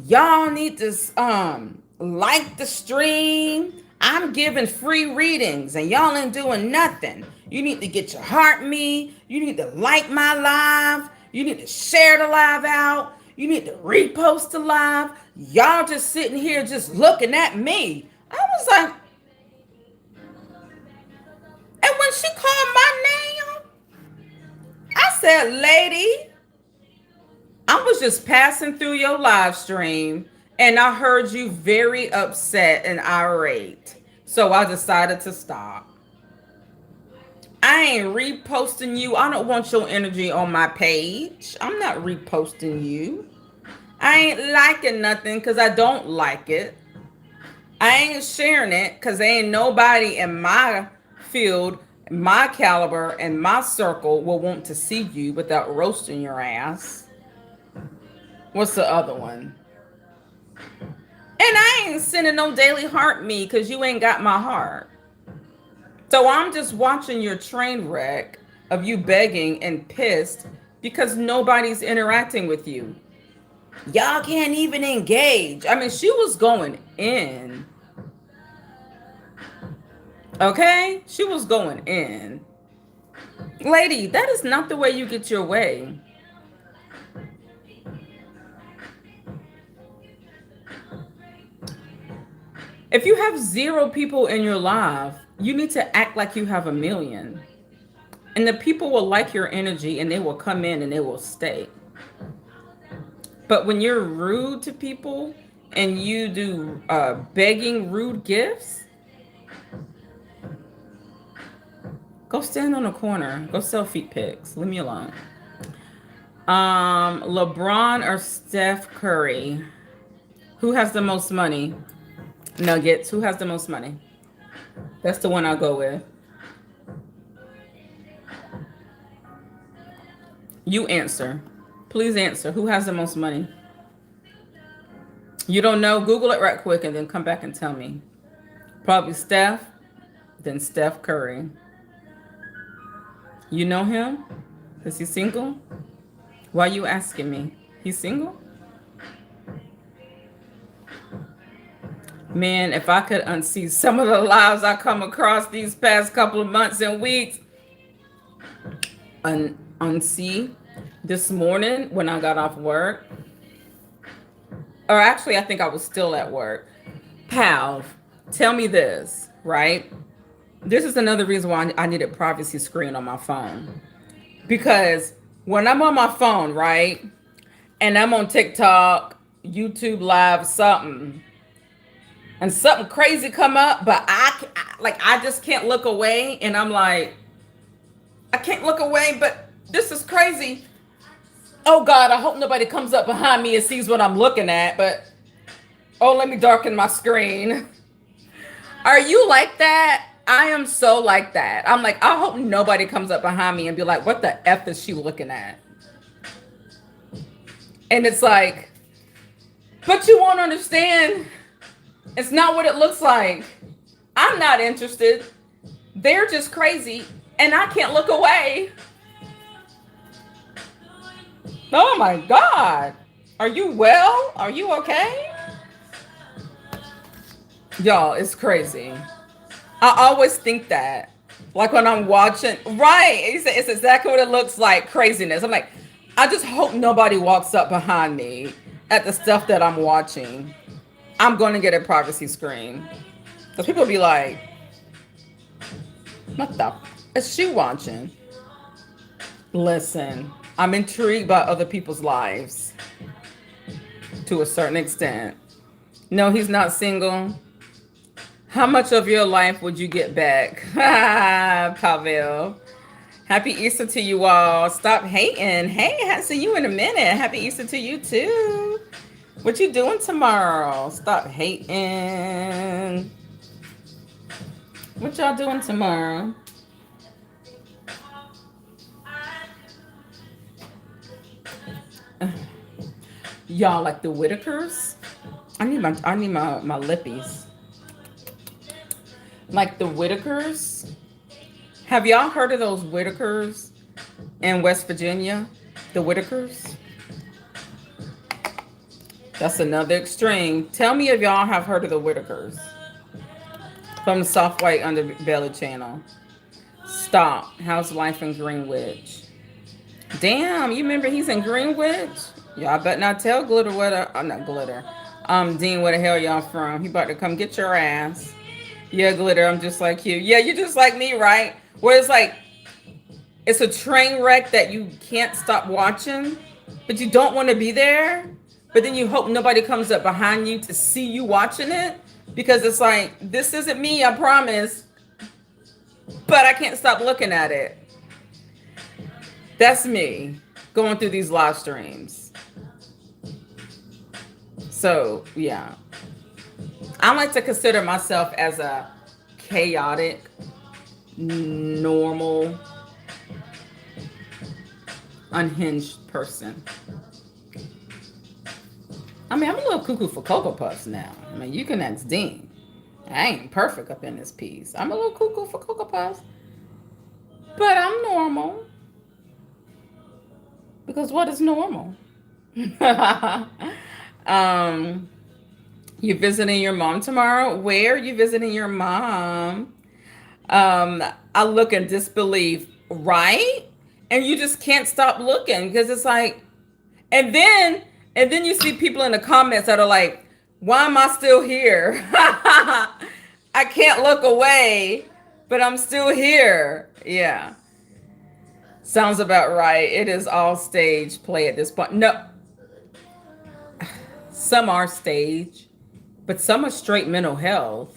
Y'all need to like the stream. I'm giving free readings and y'all ain't doing nothing. You need to get your heart me. You need to like my live. You need to share the live out. You need to repost the live. Y'all just sitting here just looking at me. I was like, and when she called my name, I said, lady, I was just passing through your live stream and I heard you very upset and irate. So I decided to stop. I ain't reposting you. I don't want your energy on my page. I'm not reposting you. I ain't liking nothing because I don't like it. I ain't sharing it because ain't nobody in my field, my caliber, and my circle will want to see you without roasting your ass. What's the other one? And I ain't sending no daily heart me because you ain't got my heart. So I'm just watching your train wreck of you begging and pissed because nobody's interacting with you. Y'all can't even engage. I mean, she was going in. Okay? She was going in. Lady, that is not the way you get your way. If you have 0 people in your live, you need to act like you have 1,000,000. And the people will like your energy and they will come in and they will stay. But when you're rude to people and you do begging rude gifts, go stand on a corner. Go sell feet pics. Leave me alone. LeBron or Steph Curry? Who has the most money? Nuggets. Who has the most money? That's the one I'll go with. You answer. Please answer. Who has the most money? You don't know? Google it right quick and then come back and tell me. Probably Steph, then Steph Curry. You know him? Is he single? Why are you asking me? He's single? Man, if I could unsee some of the lives I come across these past couple of months and weeks. Unsee this morning when I got off work. Or actually, I think I was still at work. Pal, tell me this, right? This is another reason why I needed privacy screen on my phone. Because when I'm on my phone, right, and I'm on TikTok, YouTube Live, something, and something crazy come up, but I just can't look away, and I'm like, I can't look away, but this is crazy. Oh God, I hope nobody comes up behind me and sees what I'm looking at, but oh, let me darken my screen. Are you like that? I am so like that. I'm like, I hope nobody comes up behind me and be like, what the F is she looking at? And it's like, but you won't understand. It's not what it looks like. I'm not interested. They're just crazy and I can't look away. Oh my God. Are you well? Are you okay? Y'all, it's crazy. I always think that. Like when I'm watching, right? It's exactly what it looks like, craziness. I'm like, I just hope nobody walks up behind me at the stuff that I'm watching. I'm going to get a privacy screen. Because people be like, what the is she watching? Listen, I'm intrigued by other people's lives to a certain extent. No, he's not single. How much of your life would you get back? Pavel. Happy Easter to you all. Stop hating. Hey, I haven't seen you in a minute. Happy Easter to you too. What you doing tomorrow? Stop hating. What y'all doing tomorrow? Y'all like the Whitakers? I need my lippies. Like the Whitakers? Have y'all heard of those Whitakers in West Virginia? The Whitakers? That's another extreme. Tell me if y'all have heard of the Whitakers from the Soft White Underbelly channel. Stop. How's life in Greenwich? Damn, you remember he's in Greenwich? Y'all better not tell Glitter where I'm not Glitter. Dean, where the hell y'all from? He about to come get your ass. Yeah, Glitter, I'm just like you. Yeah, you're just like me, right? Where it's like, it's a train wreck that you can't stop watching, but you don't want to be there. But then you hope nobody comes up behind you to see you watching it. Because it's like, this isn't me, I promise. But I can't stop looking at it. That's me going through these live streams. So, yeah. I like to consider myself as a chaotic, normal, unhinged person. I mean, I'm a little cuckoo for Cocoa Puffs now. I mean, you can ask Dean. I ain't perfect up in this piece. I'm a little cuckoo for Cocoa Puffs. But I'm normal. Because what is normal? You visiting your mom tomorrow? Where are you visiting your mom? I look in disbelief, right? And you just can't stop looking because it's like, and then you see people in the comments that are like, why am I still here? I can't look away, but I'm still here. Yeah. Sounds about right. It is all stage play at this point. No, some are stage, but some are straight mental health.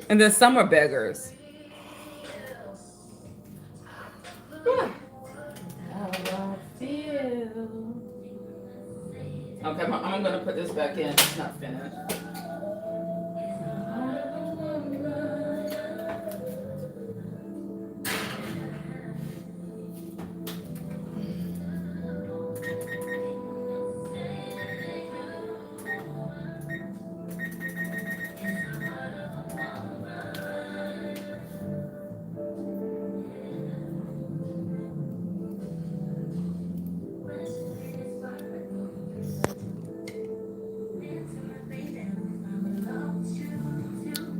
And then some are beggars. How I feel. Okay, I'm going to put this back in. It's not finished.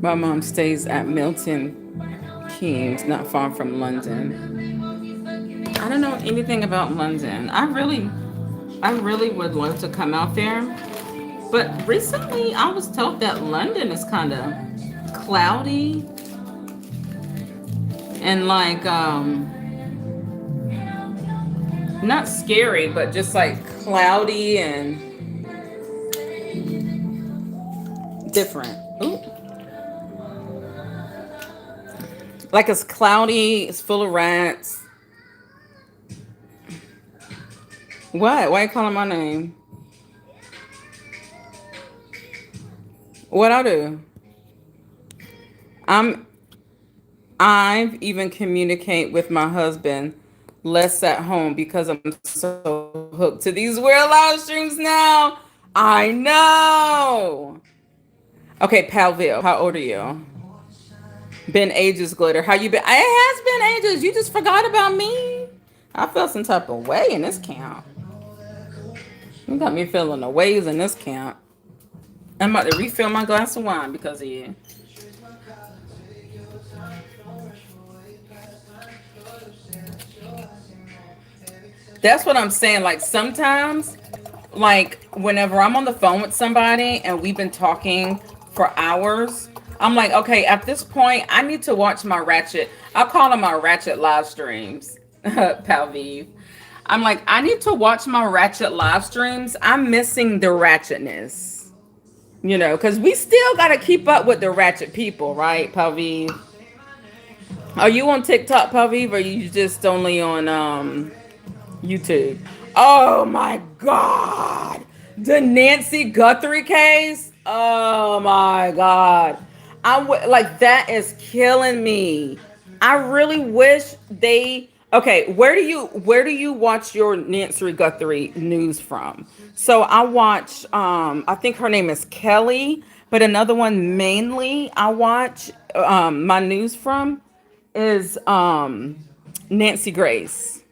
My mom stays at Milton Keynes, not far from London. I don't know anything about London. I really would love to come out there. But recently I was told that London is kind of cloudy and like not scary, but just like cloudy and different. Ooh. Like it's cloudy, it's full of rats. What? Why are you calling my name? What I do? I've even communicate with my husband less at home because I'm so hooked to these weird live streams now. I know. Okay, Palville, how old are you? Been ages, Glitter. How you been? It has been ages. You just forgot about me. I felt some type of way in this count. You got me feeling the waves in this camp. I'm about to refill my glass of wine because of you. That's what I'm saying. Like sometimes, like whenever I'm on the phone with somebody and we've been talking for hours, I'm like, okay, at this point, I need to watch my Ratchet. I call them my Ratchet live streams, Palviv. I'm like, I need to watch my Ratchet live streams. I'm missing the ratchetness, you know, because we still got to keep up with the ratchet people, right, Palviv? Are you on TikTok, Palviv, or are you just only on YouTube? Oh my God. The Nancy Guthrie case. Oh my God. Like that is killing me. I really wish they okay, where do you watch your Nancy Guthrie news from? So I watch I think her name is Kelly, but another one mainly I watch my news from is Nancy Grace.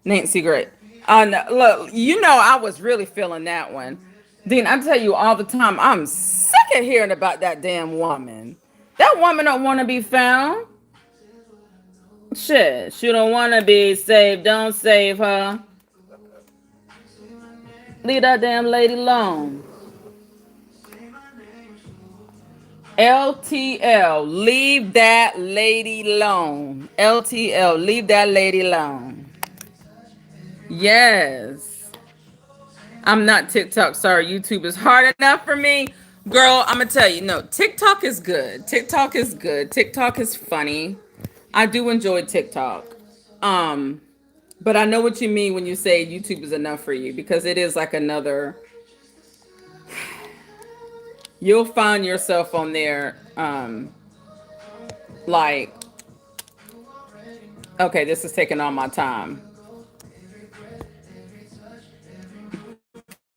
Nancy Grace. No, look, you know I was really feeling that one. Dean, I tell you all the time, I'm sick of hearing about that damn woman. That woman don't want to be found. Shit, she don't want to be saved. Don't save her. Leave that damn lady alone. LTL, leave that lady alone. LTL, leave that lady alone. Yes. I'm not TikTok. Sorry, YouTube is hard enough for me. Girl, I'm going to tell you, no, TikTok is good. TikTok is good. TikTok is funny. I do enjoy TikTok. Um, but I know what you mean when you say YouTube is enough for you because it is like another. You'll find yourself on there like, okay, this is taking all my time.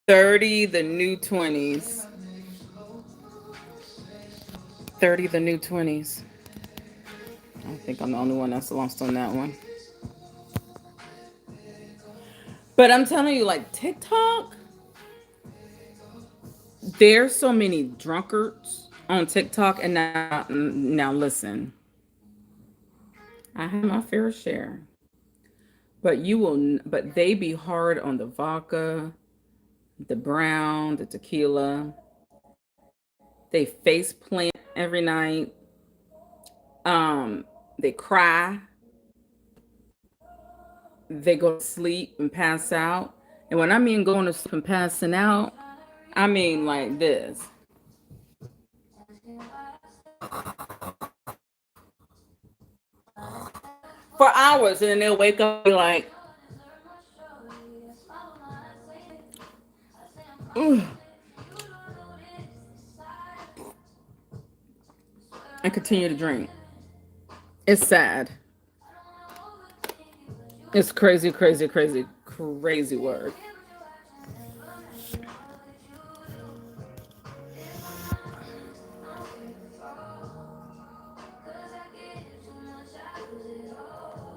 30 the new 20s. 30 the new 20s. I think I'm the only one that's lost on that one. But I'm telling you, like TikTok, there's so many drunkards on TikTok, and now listen, I have my fair share, but but they be hard on the vodka, the brown, the tequila. They face plant every night. They cry. They go to sleep and pass out. And when I mean going to sleep and passing out, I mean like this. For hours, and then they'll wake up and be like, "Ugh," and continue to drink. It's sad. It's crazy, crazy, crazy, crazy word.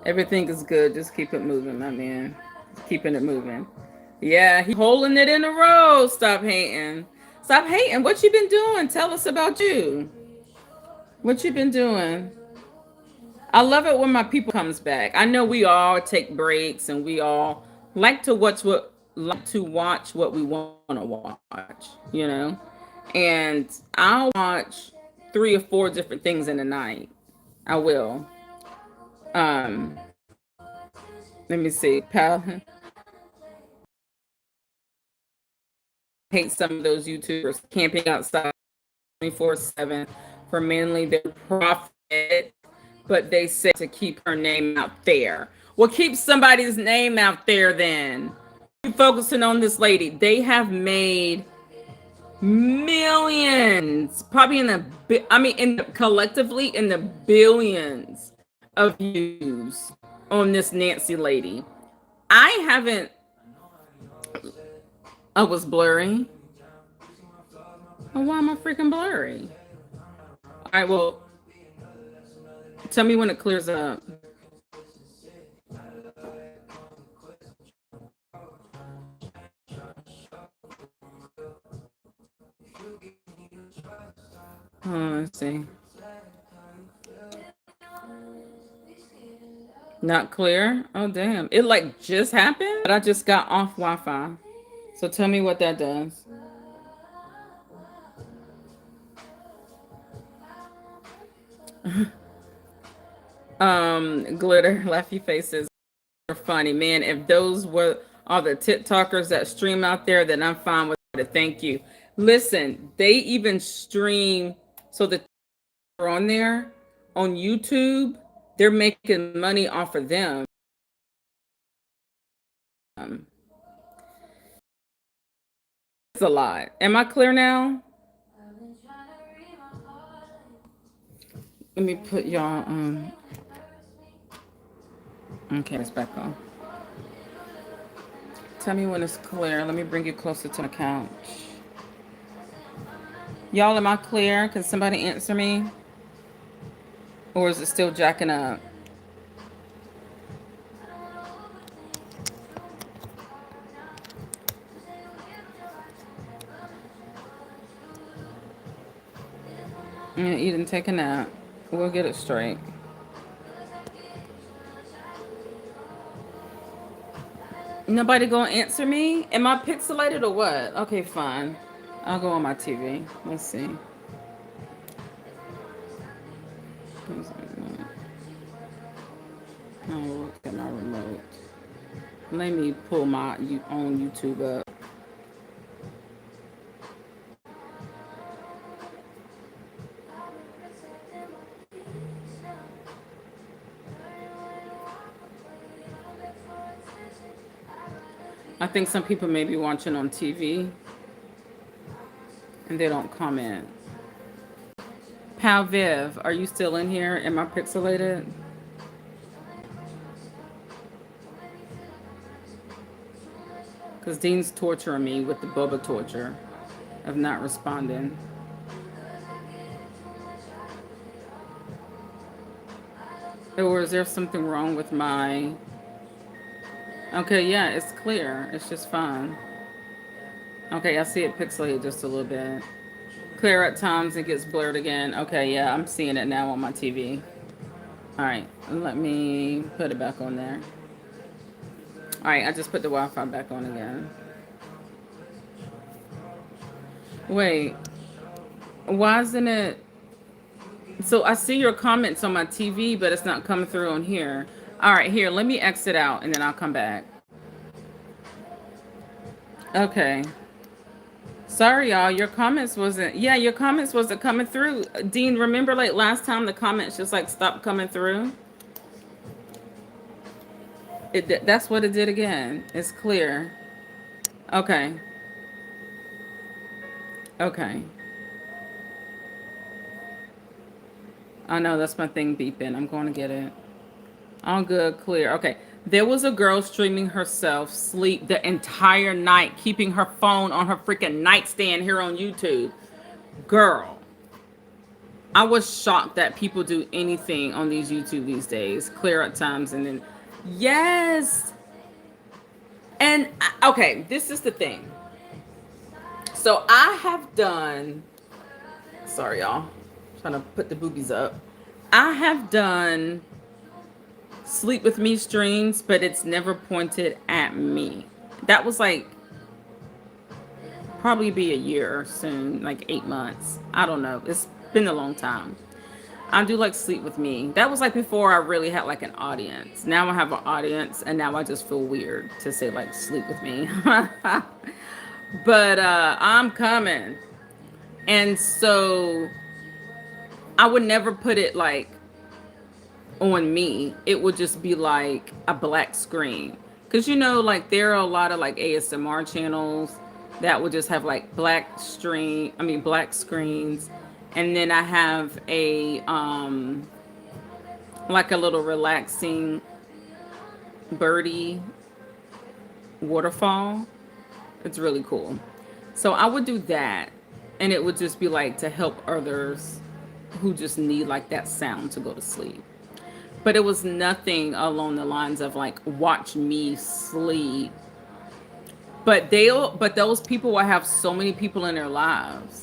Everything is good. Just keep it moving, my man. Keeping it moving. Yeah, he holding it in a row. Stop hating. Stop hating. What you been doing? Tell us about you. What you been doing? I love it when my people comes back. I know we all take breaks and we all like to watch what we want to watch, you know? And I'll watch 3 or 4 different things in a night. I will. Um, Let me see. Pal hate some of those YouTubers camping outside 24/7 for mainly their profit, but they say to keep her name out there. Well, keep somebody's name out there then. You focusing on this lady. They have made millions, probably collectively in the billions of views on this Nancy lady. I haven't. I was blurry. Well, why am I freaking blurry? All right, well, tell me when it clears up. Let's see. Not clear? Oh, damn. It like just happened, but I just got off Wi-Fi. So tell me what that does. Glitter, laughy faces are funny. Man, if those were all the TikTokers that stream out there, then I'm fine with it. Thank you. Listen, they even stream so that they're on there on YouTube. They're making money off of them. It's a lot. Am I clear now? Let me put y'all okay, it's back on. Tell me when it's clear. Let me bring you closer to the couch. Y'all, am I clear? Can somebody answer me? Or is it still jacking up? Yeah, eat and take a nap. We'll get it straight. Nobody gonna answer me? Am I pixelated or what? Okay, fine. I'll go on my TV. Let's see. Oh, look at my remote. Let me pull my own YouTube up. I think some people may be watching on TV and they don't comment. Pal Viv, are you still in here? Am I pixelated? Because Dean's torturing me with the Bubba torture of not responding. Or is there something wrong with my... Okay, yeah, it's clear. It's just fine. Okay, I see it pixelated just a little bit. Clear at times, it gets blurred again. Okay, yeah, I'm seeing it now on my TV. All right, let me put it back on there. All right, I just put the Wi-Fi back on again. Wait, why isn't it... So I see your comments on my TV, but it's not coming through on here. All right, here, let me exit out and then I'll come back. Okay. Sorry, y'all. Your comments wasn't... Yeah, your comments wasn't coming through. Dean, remember like last time the comments just like stopped coming through? That's what it did again. It's clear. Okay. Okay. I know that's my thing beeping. I'm going to get it. All good, clear. Okay. There was a girl streaming herself sleep the entire night, keeping her phone on her freaking nightstand here on YouTube. Girl, I was shocked that people do anything on these YouTube these days. Clear at times and then... Yes. And, okay, this is the thing. So I have done... Sorry, y'all. Trying to put the boobies up. I have done sleep with me streams, but it's never pointed at me. That was like probably be a year soon, like 8 months. I don't know. It's been a long time. I do like sleep with me. That was like before I really had like an audience. Now I have an audience and now I just feel weird to say like sleep with me. But I'm coming. And so I would never put it like on me. It would just be like a black screen. Because you know, like there are a lot of like ASMR channels that would just have like black screens. And then I have a like a little relaxing birdie waterfall. It's really cool. So I would do that. And it would just be like to help others who just need like that sound to go to sleep. But it was nothing along the lines of like watch me sleep. But those people will have so many people in their lives.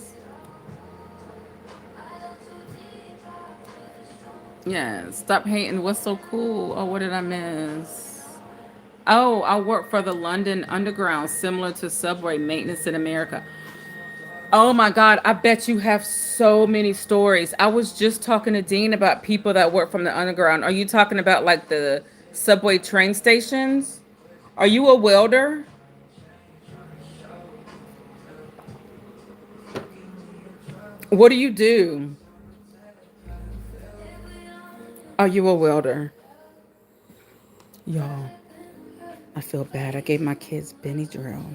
Yeah, stop hating. What's so cool? Oh, what did I miss? Oh, I work for the London Underground, similar to subway maintenance in America. Oh my God, I bet you have so many stories. I was just talking to Dean about people that work from the underground. Are you talking about like the subway train stations? Are you a welder? What do you do? Are you a welder? Y'all, I feel bad. I gave my kids Benny drill.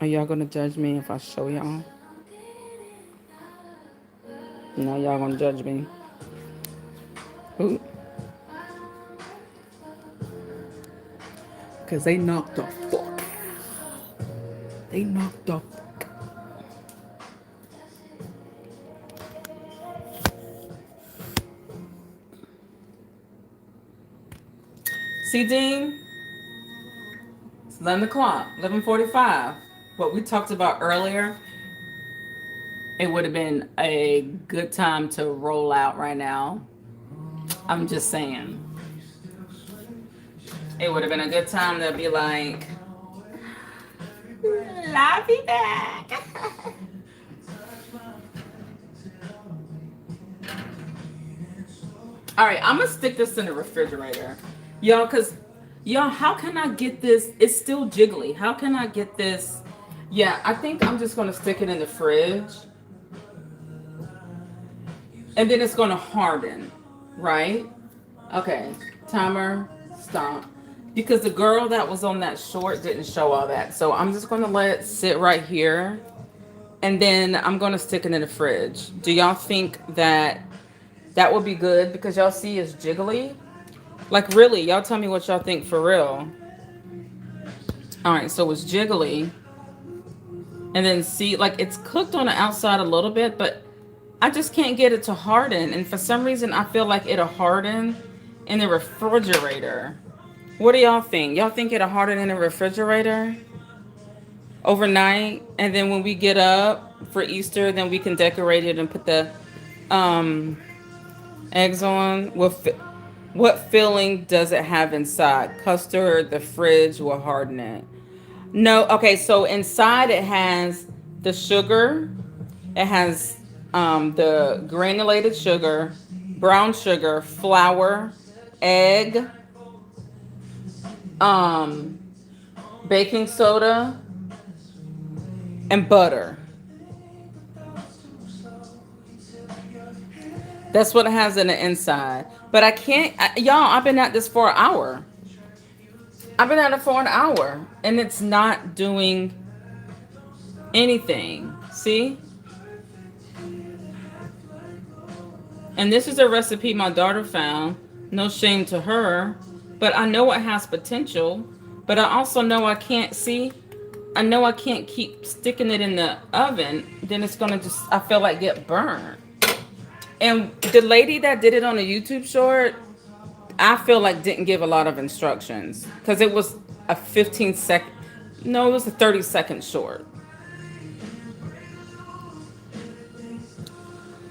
Are y'all gonna judge me if I show y'all? No, y'all gonna judge me. Ooh. Cause they knocked off. They knocked off. See, Dean? It's 11 o'clock, 11:45. What we talked about earlier, it would have been a good time to roll out right now. I'm just saying. It would have been a good time to be like, I'll be back. All right, I'm gonna stick this in the refrigerator, y'all. Cause y'all, how can I get this? It's still jiggly. How can I get this? Yeah, I think I'm just gonna stick it in the fridge, and then it's gonna harden, right? Okay, timer, stop. Because the girl that was on that short didn't show all that, so I'm just gonna let it sit right here, and then I'm gonna stick it in the fridge. Do y'all think that that would be good? Because y'all see it's jiggly. Like, really, y'all tell me what y'all think for real. All right, so it's jiggly. And then see, like, it's cooked on the outside a little bit, but I just can't get it to harden. And for some reason, I feel like it'll harden in the refrigerator. What do y'all think? Y'all think it'll harden in the refrigerator overnight? And then when we get up for Easter, then we can decorate it and put the eggs on? What filling does it have inside? Custard, the fridge will harden it. No, okay, so inside it has the sugar, it has the granulated sugar, brown sugar, flour, egg, um, baking soda, and butter. That's what it has in the inside. But I can't, y'all, I've been at this for an hour. I've been at it for an hour and it's not doing anything. See? And this is a recipe my daughter found. No shame to her. But I know it has potential. But I also know I can't see. I know I can't keep sticking it in the oven. Then it's going to just, I feel like, get burned. And the lady that did it on the YouTube short, I feel like didn't give a lot of instructions. Because it was a 15-second, no, it was a 30-second short.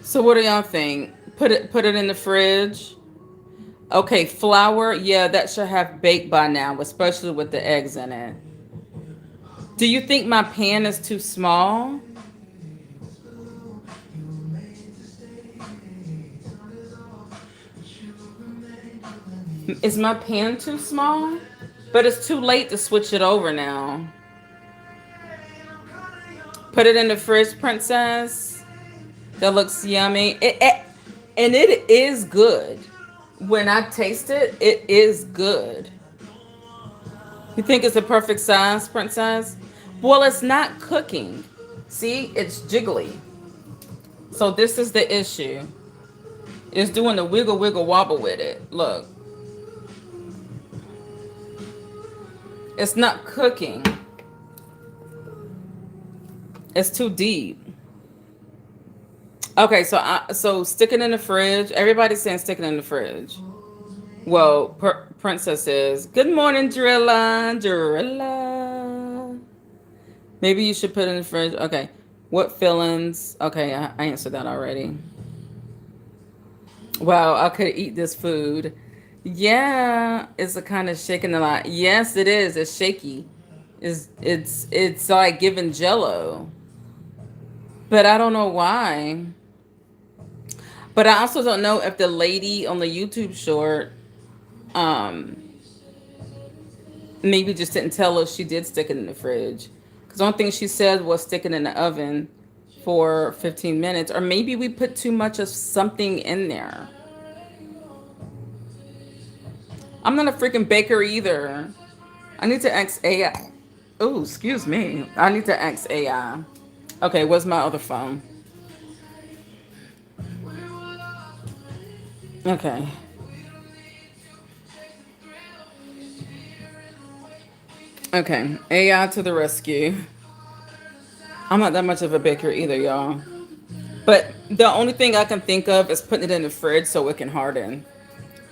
So what do y'all think? Put it in the fridge. Okay, flour, yeah, that should have baked by now, especially with the eggs in it. Do you think my pan is too small? Is my pan too small? But it's too late to switch it over now. Put it in the fridge, princess. That looks yummy. And it is good. When I taste it, it is good. You think it's the perfect size, princess? Well, it's not cooking. See, it's jiggly. So this is the issue. It's doing the wiggle, wiggle, wobble with it. Look. It's not cooking. It's too deep. Okay, so stick it in the fridge. Everybody's saying stick it in the fridge. Well, Princess says, good morning, Drilla. Maybe you should put it in the fridge. Okay. What fillings? Okay, I answered that already. Wow, I could eat this food. Yeah, it's a kind of shaking a lot. Yes, it is. It's shaky. It's like giving jello. But I don't know why. But I also don't know if the lady on the YouTube short um maybe just didn't tell us she did stick it in the fridge. Because the only thing she said was stick it in the oven for 15 minutes. Or maybe we put too much of something in there. I'm not a freaking baker either. I need to ask AI. Oh, excuse me. I need to ask AI. Okay, where's my other phone? Okay. Okay. AI to the rescue. I'm not that much of a baker either, y'all. But the only thing I can think of is putting it in the fridge so it can harden.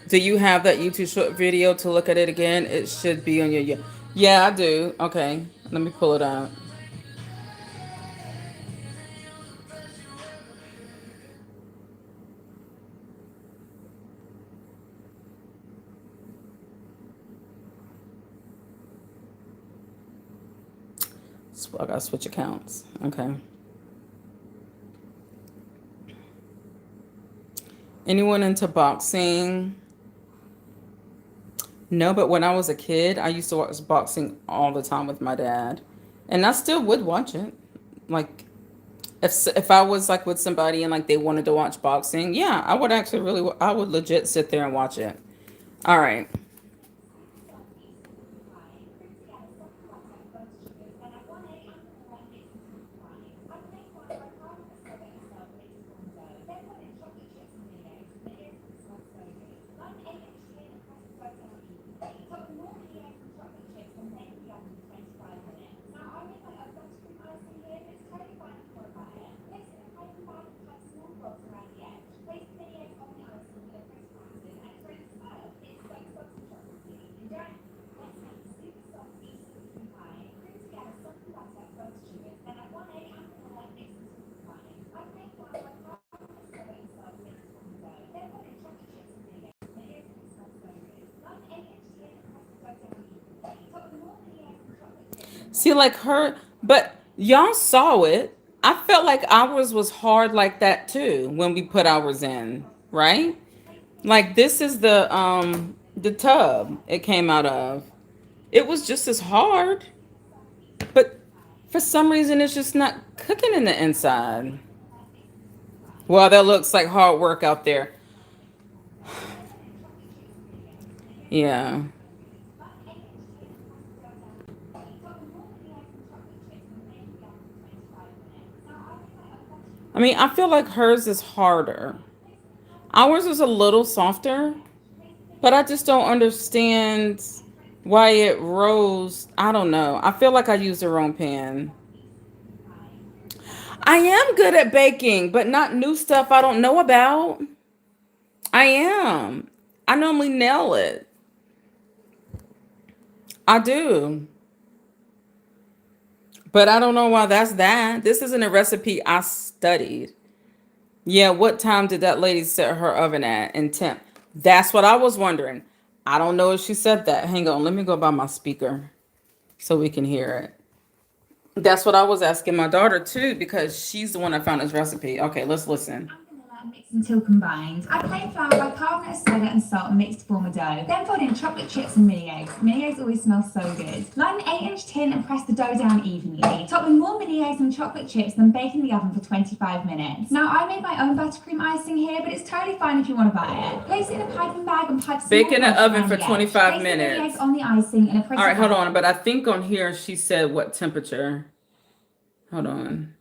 Do you have that YouTube short video to look at it again? It should be on your. Yeah, I do. Okay. Let me pull it out. I gotta switch accounts. Okay. Anyone into boxing? No, but when I was a kid, I used to watch boxing all the time with my dad, and I still would watch it. Like if I was like with somebody and like they wanted to watch boxing, yeah, I would actually I would legit sit there and watch it. All right. See, like her, but y'all saw it. I felt like ours was hard like that too when we put ours in, right? Like this is the tub it came out of. It was just as hard, but for some reason it's just not cooking in the inside. Well, that looks like hard work out there. Yeah. I mean, I feel like hers is harder. Ours is a little softer, but I just don't understand why it rose. I don't know. I feel like I used the wrong pan. I am good at baking, but not new stuff I don't know about. I am. I normally nail it. I do. But I don't know why that's that. This isn't a recipe I studied. Yeah, what time did that lady set her oven at in temp? That's what I was wondering. I don't know if she said that. Hang on, let me go by my speaker so we can hear it. That's what I was asking my daughter too, because she's the one that found this recipe. Okay, let's listen. Mix until combined. Add plain flour by carving a soda and salt and mix to form a dough. Then fold in chocolate chips and mini eggs. Mini eggs always smell so good. Line an 8-inch tin and press the dough down evenly. Top with more mini eggs and chocolate chips, then bake in the oven for 25 minutes. Now I made my own buttercream icing here, but it's totally fine if you want to buy it. Place it in a piping bag and pipe Bake in the oven for 25 Place minutes. the mini eggs on the icing in a All right, hold on. But I think on here she said what temperature. Hold on.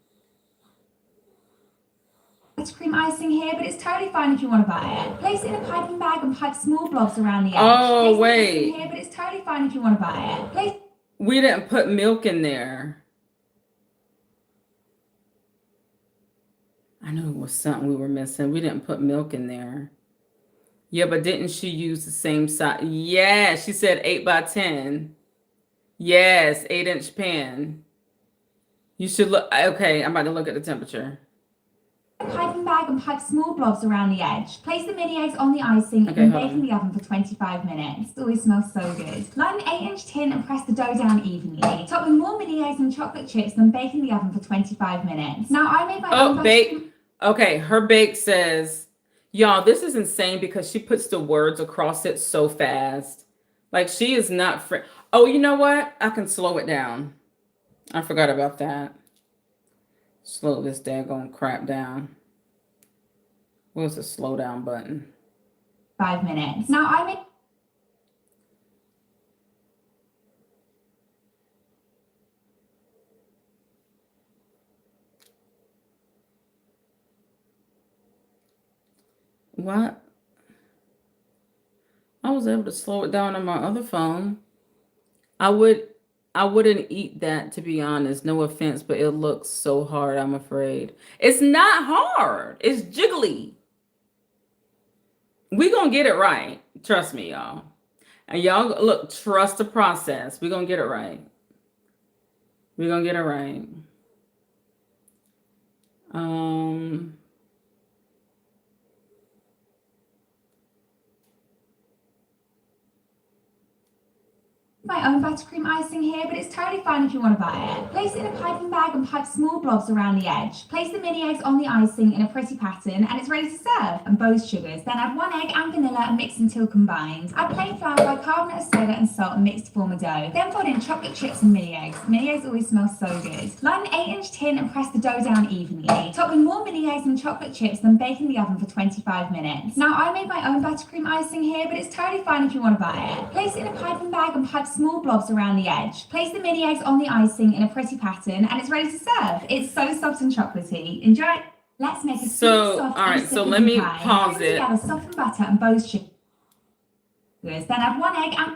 Cream icing here, but it's totally fine if you want to buy it. Place it in a piping bag and pipe small blobs around the edge. Oh, wait. Here, but it's totally fine if you want to buy it. We didn't put milk in there. I knew it was something we were missing. We didn't put milk in there. Yeah, but didn't she use the same size? Yeah, she said 8 by 10. Yes, 8-inch pan. You should look. Okay, I'm about to look at the temperature. Piping bag and and pipe small blobs around the edge. Place the mini eggs on the icing and then bake in the oven for 25 minutes. It always smells so good. Line an 8-inch tin and press the dough down evenly. Top with more mini eggs and chocolate chips, then bake in the oven for 25 minutes. Now I made my own bake. Okay, her bake says, y'all, this is insane because she puts the words across it so fast. Like she is not oh, you know what? I can slow it down. I forgot about that. Slow this daggone crap down. Where's the slow down button? 5 minutes. Now I made What? I was able to slow it down on my other phone. I wouldn't eat that, to be honest. No offense, but it looks so hard, I'm afraid. It's not hard. It's jiggly. We're going to get it right. Trust me, y'all. And y'all, look, trust the process. We're going to get it right. We're going to get it right. my own buttercream icing here, but it's totally fine if you want to buy it. Place it in a piping bag and pipe small blobs around the edge. Place the mini eggs on the icing in a pretty pattern and it's ready to serve. And both sugars. Then add 1 egg and vanilla and mix until combined. Add plain flour, bicarbonate of soda and salt and mix to form a dough. Then fold in chocolate chips and mini eggs. Mini eggs always smell so good. Line an 8-inch tin and press the dough down evenly. Top with more mini eggs and chocolate chips, then bake in the oven for 25 minutes. Now I made my own buttercream icing here, but it's totally fine if you want to buy it. Place it in a piping bag and pipe small blobs around the edge. Place the mini eggs on the icing in a pretty pattern and it's ready to serve. It's so soft and chocolatey. Enjoy it. Let's make a So, soft all right, so let me pause it. Together softened butter and both sugars. Then add 1 egg and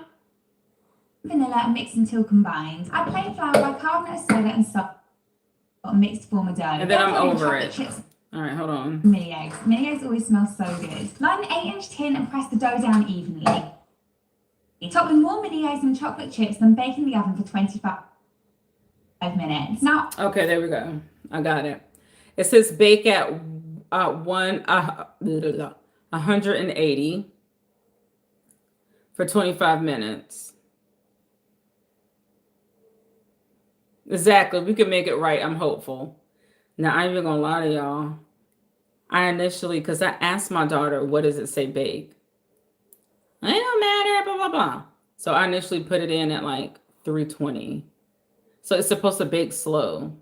vanilla and mix until combined. Add plain flour, bicarbonate of soda and salt and mix to form a dough. And then I'm over it. Chips. All right, hold on. Mini eggs. Mini eggs always smell so good. Line an 8-inch tin and press the dough down evenly. Top with more mini eggs and chocolate chips, then bake in the oven for 25 minutes. Now, okay, there we go. I got it. It says bake at 180 for 25 minutes. Exactly. We can make it right. I'm hopeful. Now, I ain't even gonna lie to y'all. I initially, because I asked my daughter, what does it say bake? It don't matter, blah, blah, blah. So I initially put it in at like 320. So it's supposed to bake slow.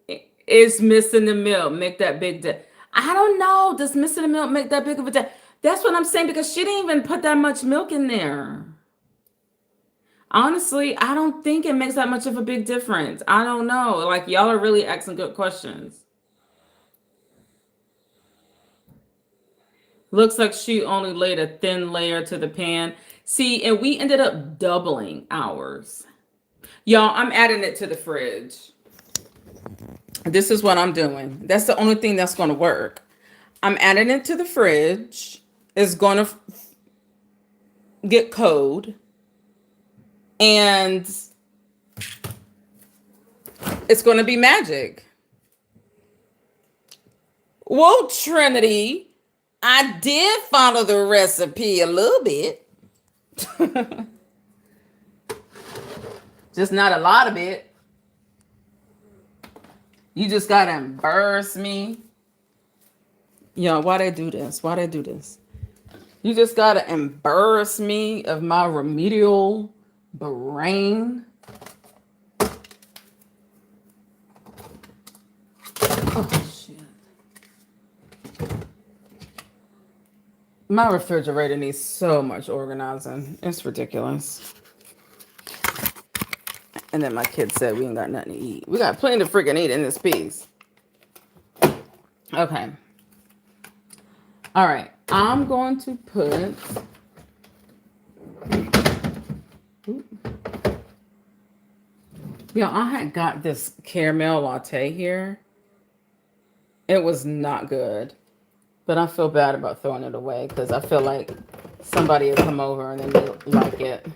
It's missing the milk. Make that big. I don't know. Does missing the milk make that big of a That's what I'm saying, because she didn't even put that much milk in there. Honestly, I don't think it makes that much of a big difference. I don't know. Like, y'all are really asking good questions. Looks like she only laid a thin layer to the pan. See, and we ended up doubling ours. Y'all, I'm adding it to the fridge. This is what I'm doing. That's the only thing that's going to work. I'm adding it to the fridge. It's going to get cold. And it's going to be magic. Whoa, Trinity. I did follow the recipe a little bit. Just not a lot of it. You just gotta embarrass me. Yo, why they do this? Why they do this? You just gotta embarrass me of my remedial brain. Oh, shit. My refrigerator needs so much organizing. It's ridiculous. And then my kid said we ain't got nothing to eat. We got plenty to freaking eat in this piece. Okay. All right. I'm going to put... Yeah, I had got this caramel latte here. It was not good. But I feel bad about throwing it away because I feel like somebody will come over and then they'll like it.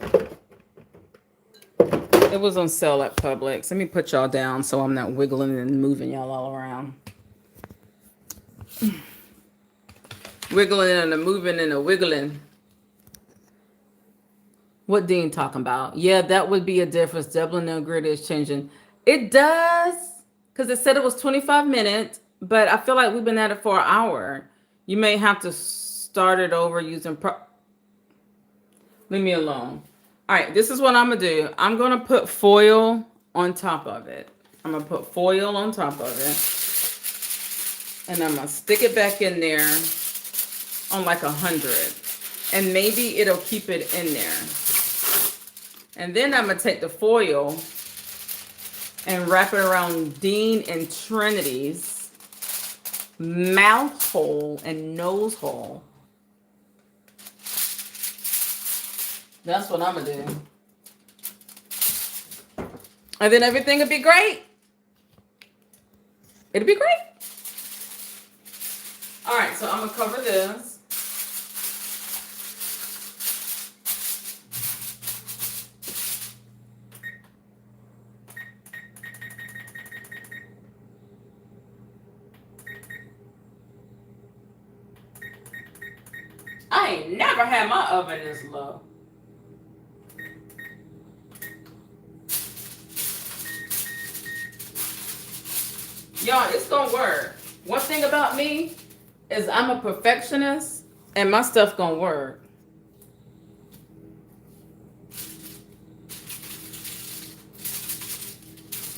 It was on sale at Publix. Let me put y'all down so I'm not wiggling and moving y'all all around. Wiggling and a moving and a wiggling. What Dean talking about? Yeah, that would be a difference. Doubling the grid is changing. It does, because it said it was 25 minutes, but I feel like we've been at it for an hour. You may have to start it over using leave me alone. All right, this is what I'm gonna do. I'm gonna put foil on top of it. I'm gonna put foil on top of it, and I'm gonna stick it back in there on like 100, and maybe it'll keep it in there. And then I'm gonna take the foil and wrap it around Dean and Trinity's mouth hole and nose hole. That's what I'm gonna do. And then everything will be great. It'll be great. All right, so I'm gonna cover this. I ain't never had my oven this low. Y'all, it's gonna work. One thing about me is I'm a perfectionist and my stuff gonna work.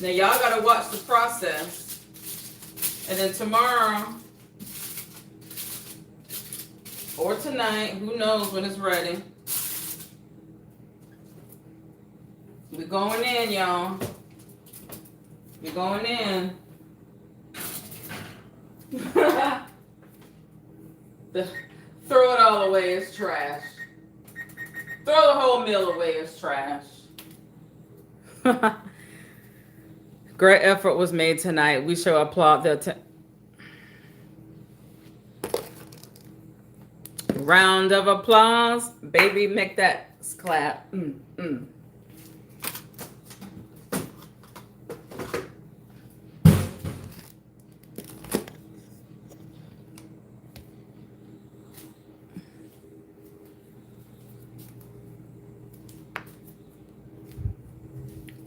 Now y'all gotta watch the process. And then tomorrow or tonight, who knows when it's ready. We're going in, y'all. We're going in. Throw it all away, it's trash. Throw the whole meal away, it's trash. Great effort was made tonight. We shall applaud the round of applause. Baby, make that clap.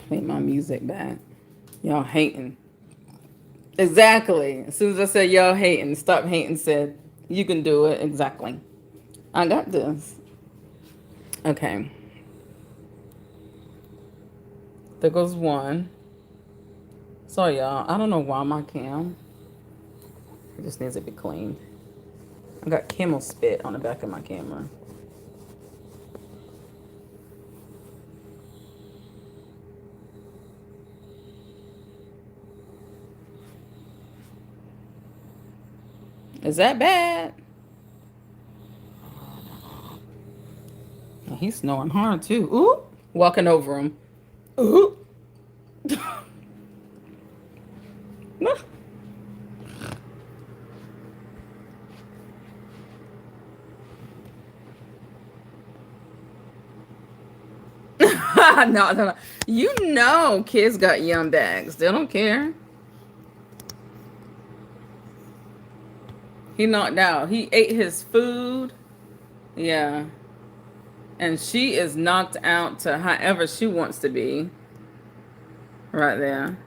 Play my music back. Y'all hating. Exactly. As soon as I said y'all hating, stop hating said, you can do it. Exactly. I got this. Okay. There goes one. So y'all, I don't know why my cam. It just needs to be cleaned. I got camel spit on the back of my camera. Is that bad? He's snoring hard too. Ooh, walking over him. Ooh. No. You know kids got yum bags. They don't care. He knocked out. He ate his food. Yeah. And she is knocked out to however she wants to be. Right there.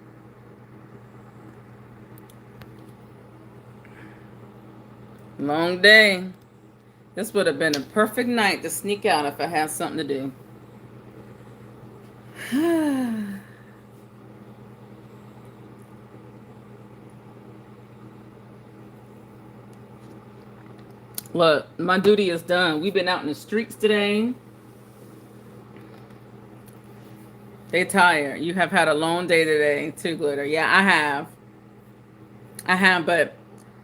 Long day. This would have been a perfect night to sneak out if I had something to do. Look, my duty is done. We've been out in the streets today. They tired. You have had a long day today too, Glitter. Yeah, I have, but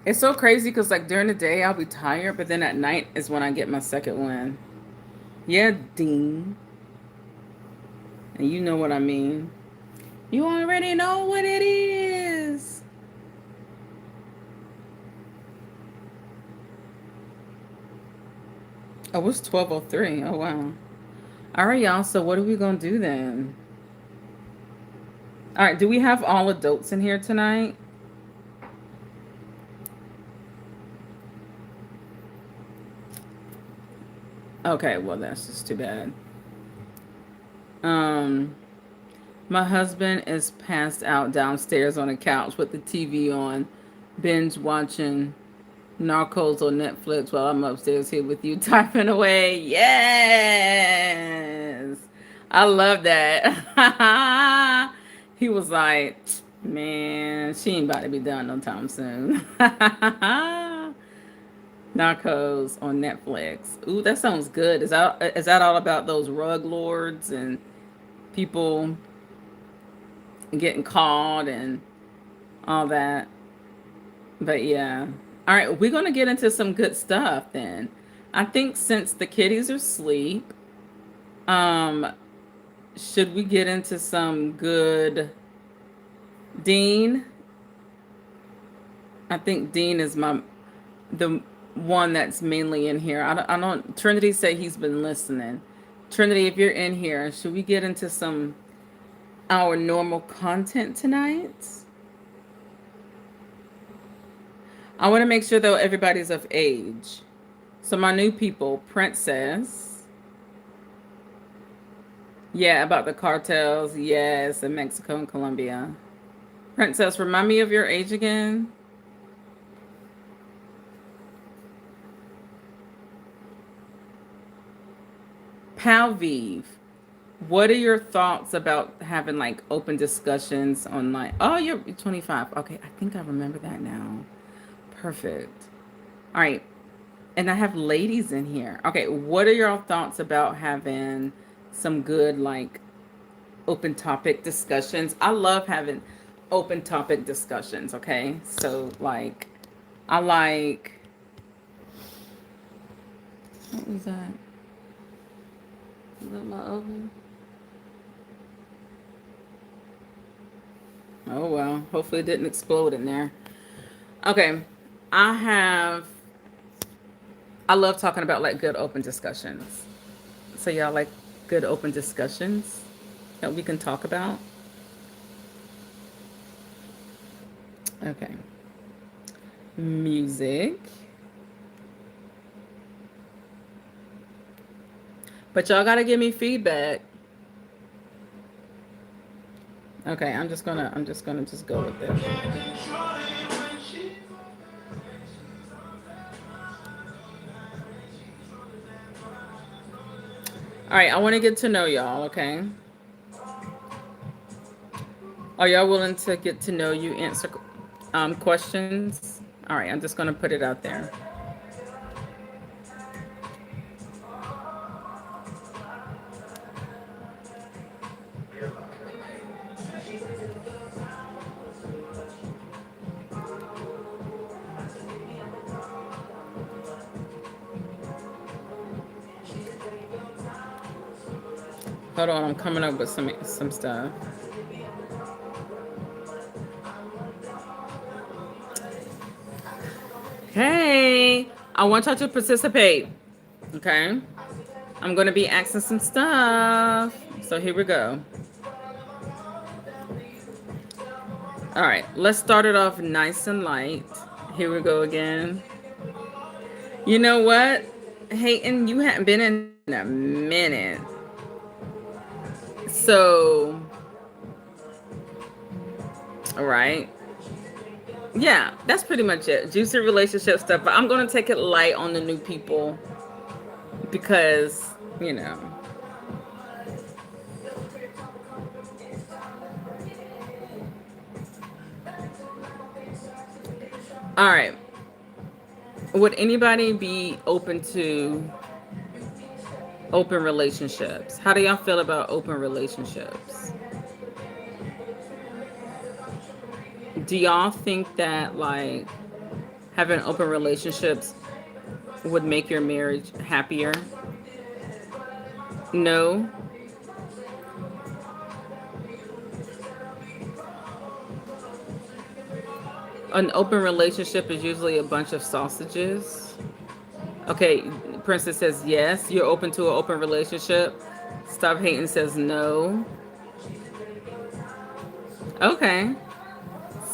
it's so crazy because like during the day I'll be tired, but then at night is when I get my second win. Yeah, Dean. And you know what I mean. You already know what it is. Oh, it's 12:03. Oh, wow. All right, y'all. So what are we going to do then? All right, do we have all adults in here tonight? Okay, well that's just too bad. Um, my husband is passed out downstairs on the couch with the TV on, binge watching Narcos on Netflix while I'm upstairs here with you typing away. Yes. I love that. He was like, man, she ain't about to be done no time soon. Narcos on Netflix. Ooh, that sounds good. Is that all about those rug lords and people getting caught and all that? But yeah. All right, we're going to get into some good stuff then. I think since the kitties are asleep, um should we get into some good Dean? I think Dean is the one that's mainly in here. I don't Trinity say he's been listening. Trinity, if you're in here, should we get into some our normal content tonight? I want to make sure though everybody's of age. So my new people, Princess. Yeah, about the cartels. Yes, in Mexico and Colombia. Princess, remind me of your age again. Palviv, what are your thoughts about having like open discussions on like, oh, you're 25. Okay, I think I remember that now. Perfect. All right. And I have ladies in here. Okay, what are your thoughts about having some good like open topic discussions? I love having open topic discussions, okay? So like I like what was that? Is that my oven? Oh well, hopefully it didn't explode in there. Okay, I love talking about like good open discussions. So y'all like good open discussions that we can talk about? Okay. Music. But y'all gotta give me feedback. Okay, I'm just gonna just go with this. All right, I want to get to know y'all, okay? Are y'all willing to get to know you, answer questions? All right, I'm just gonna put it out there. Hold on, I'm coming up with some stuff. Hey, I want y'all to participate. Okay? I'm going to be asking some stuff. So here we go. All right, let's start it off nice and light. Here we go again. You know what? Hayden, you hadn't been in a minute. So, all right. Yeah, that's pretty much it. Juicy relationship stuff. But I'm going to take it light on the new people because, you know. All right. Would anybody be open to open relationships? How do y'all feel about open relationships? Do y'all think that like having open relationships would make your marriage happier? No. An open relationship is usually a bunch of sausages. Okay, Princess says yes. You're open to an open relationship. Stop Hating says no. Okay.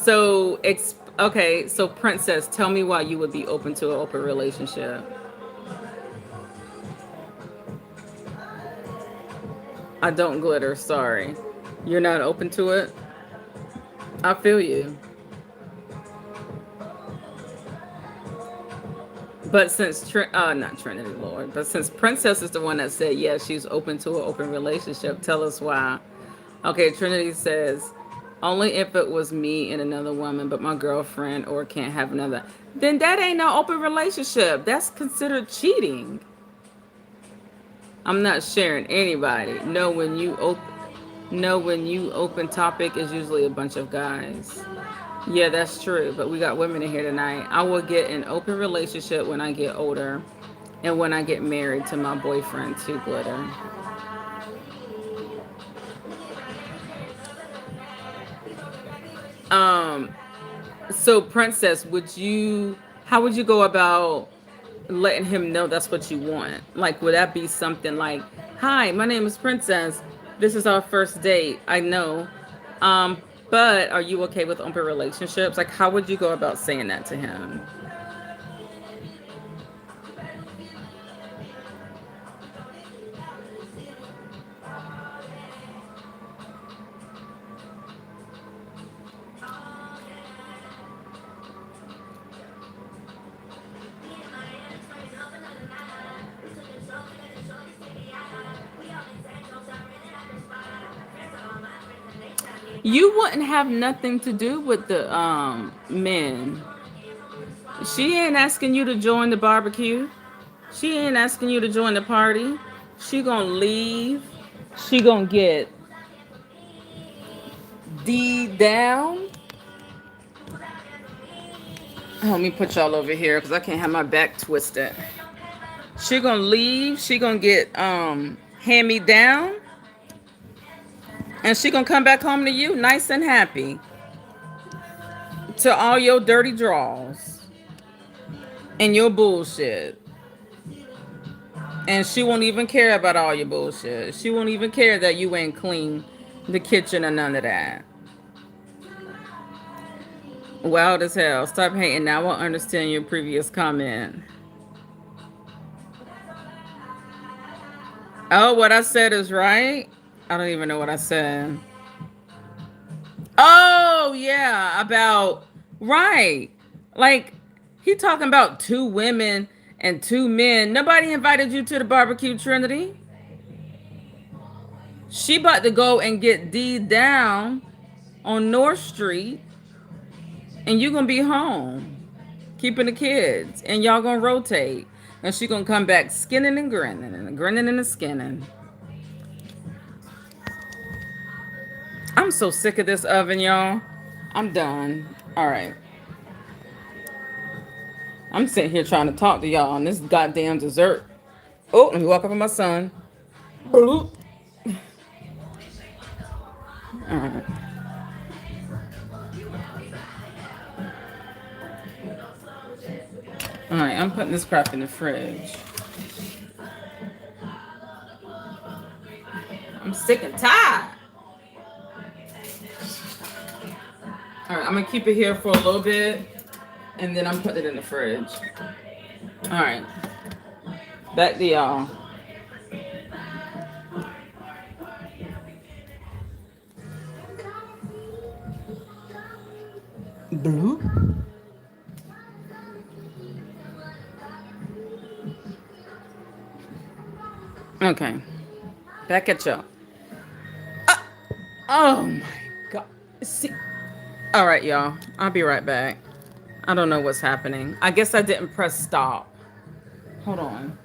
So, okay. So, Princess, tell me why you would be open to an open relationship. I don't glitter. Sorry. You're not open to it? I feel you. But since not Trinity Lord, but since Princess is the one that said yes, she's open to an open relationship. Tell us why. Okay, Trinity says only if it was me and another woman, but my girlfriend or can't have another. Then that ain't no open relationship. That's considered cheating. I'm not sharing anybody. No, when you open topic is usually a bunch of guys. Yeah, that's true. But we got women in here tonight. I will get an open relationship when I get older and when I get married to my boyfriend too, glitter. Um, so Princess, how would you go about letting him know that's what you want? Like, would that be something like, "Hi, my name is Princess. This is our first date. I know. Um, but are you okay with open relationships?" Like, how would you go about saying that to him? You wouldn't have nothing to do with the men. She ain't asking you to join the barbecue. She ain't asking you to join the party. She gonna leave. She gonna get D down. Let me put y'all over here because I can't have my back twisted. She gonna leave. She gonna get hand me down, and she gonna come back home to you nice and happy to all your dirty draws and your bullshit. And she won't even care about all your bullshit. She won't even care that you ain't clean the kitchen or none of that. Wild as hell. Stop hating. Now I understand your previous comment. Oh, what I said is right? I don't even know what I said. Oh, yeah, about right. Like he talking about two women and two men. Nobody invited you to the barbecue, Trinity. She about to go and get D down on North Street, and you gonna be home keeping the kids, and y'all gonna rotate, and she gonna come back skinning and grinning and skinning. I'm so sick of this oven, y'all. I'm done. All right. I'm sitting here trying to talk to y'all on this goddamn dessert. Oh, let me walk up on my son. Bloop. All right. All right, I'm putting this crap in the fridge. I'm sick and tired. All right, I'm gonna keep it here for a little bit, and then I'm putting it in the fridge. All right, back to y'all. Bloop. Okay, back at y'all. Oh my god. See. All right, y'all. I'll be right back. I don't know what's happening. I guess I didn't press stop. Hold on.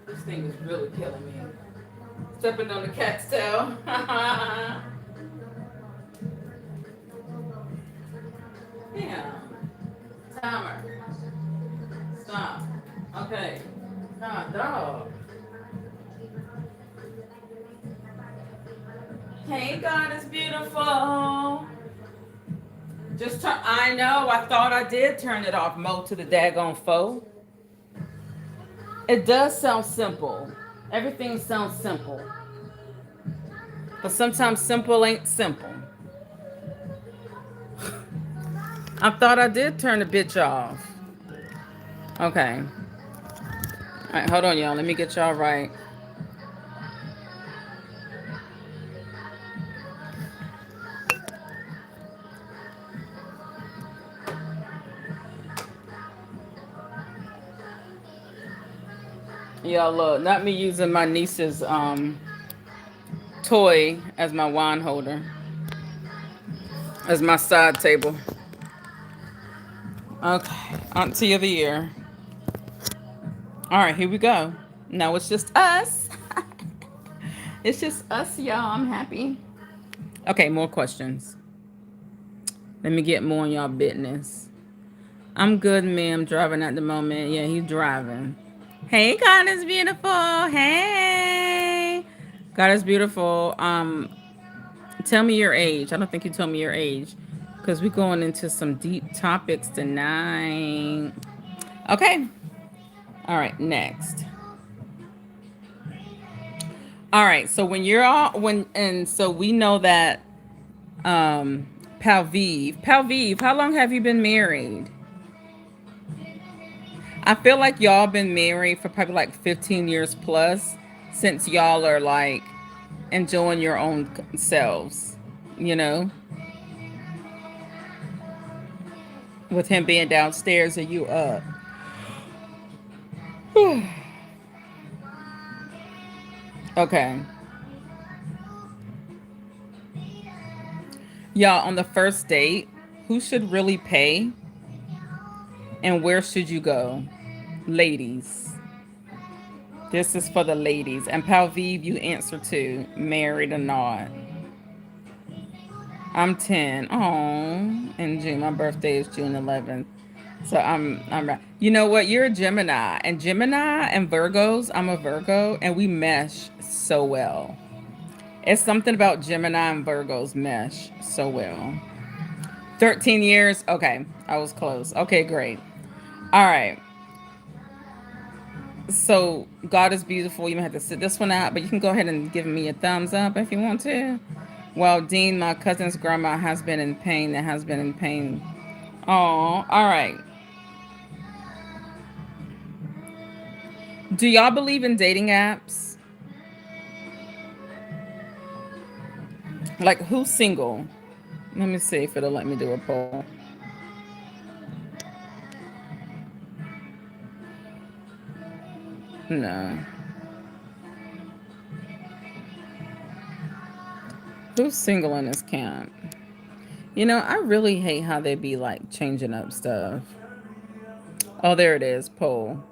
This thing is really killing me. Stepping on the cat's tail. Yeah. Timer. Stop. Okay. Stop, dog. Hey, God is beautiful. Just turn. I know. I thought I did turn it off. Mo to the daggone foe. It does sound simple. Everything sounds simple. But sometimes simple ain't simple. I thought I did turn the bitch off. Okay. All right, hold on, y'all. Let me get y'all right. Y'all look, not me using my niece's toy as my wine holder, as my side table. Okay, Auntie of the Year. All right, here we go. Now it's just us. It's just us, y'all. I'm happy. Okay, more questions. Let me get more on y'all business. I'm good, ma'am. Driving at the moment. Yeah, he's driving. Hey, God is beautiful. Hey, God is beautiful. Tell me your age. I don't think you told me your age, because we're going into some deep topics tonight. Okay. All right. Next. All right. So when you're all and so we know that um Palviv, how long have you been married? I feel like y'all been married for probably like 15 years plus, since y'all are like enjoying your own selves, you know, with him being downstairs and you up. Okay. Y'all, on the first date, who should really pay and where should you go? Ladies. This is for the ladies. And Palviv, you answer too, married or not. I'm 10. Oh, in June. My birthday is June 11th. So I'm right. You know what? You're a Gemini. And Gemini and Virgos, I'm a Virgo, and we mesh so well. It's something about Gemini and Virgos mesh so well. 13 years. Okay. I was close. Okay, great. All right. So God is beautiful. You might have to sit this one out, but you can go ahead and give me a thumbs up if you want to. Well, Dean, my cousin's grandma has been in pain. That has been in pain. Oh, all right. Do y'all believe in dating apps? Like, who's single? Let me see if it'll let me do a poll. No. Who's single in this camp? You know, I really hate how they be like changing up stuff. Oh, there it is. Poll.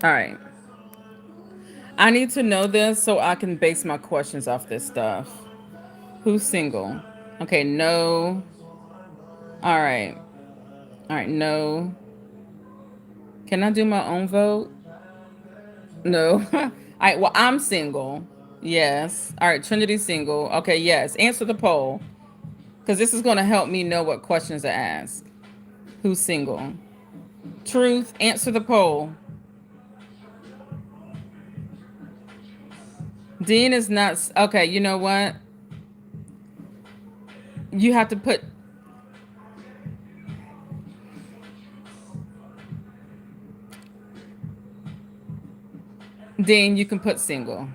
All right. I need to know this so I can base my questions off this stuff. Who's single? Okay, no. All right. All right, no. Can I do my own vote? No. All right, well, I'm single. Yes. All right, Trinity's single. Okay, yes. Answer the poll, because this is going to help me know what questions to ask. Who's single? Truth, answer the poll. Dean is not. Okay, you know what? You have to put. Dean, you can put single.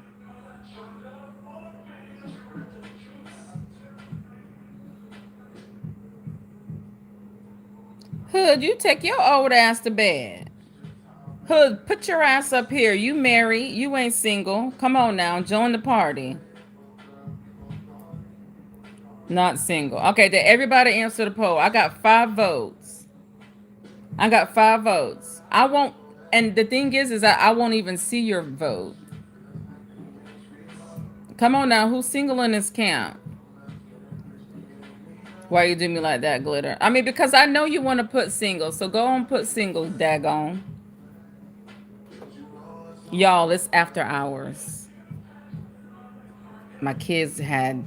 Hood, you take your old ass to bed. Hood, put your ass up here. You married. You ain't single. Come on now. Join the party. Not single. Okay, did everybody answer the poll? I got 5 votes. I got 5 votes. I won't, and the thing is that I won't even see your vote. Come on now. Who's single in this camp? Why you do me like that, Glitter? I mean, because I know you want to put single. So go on, put single, daggone. Y'all, it's after hours. My kids had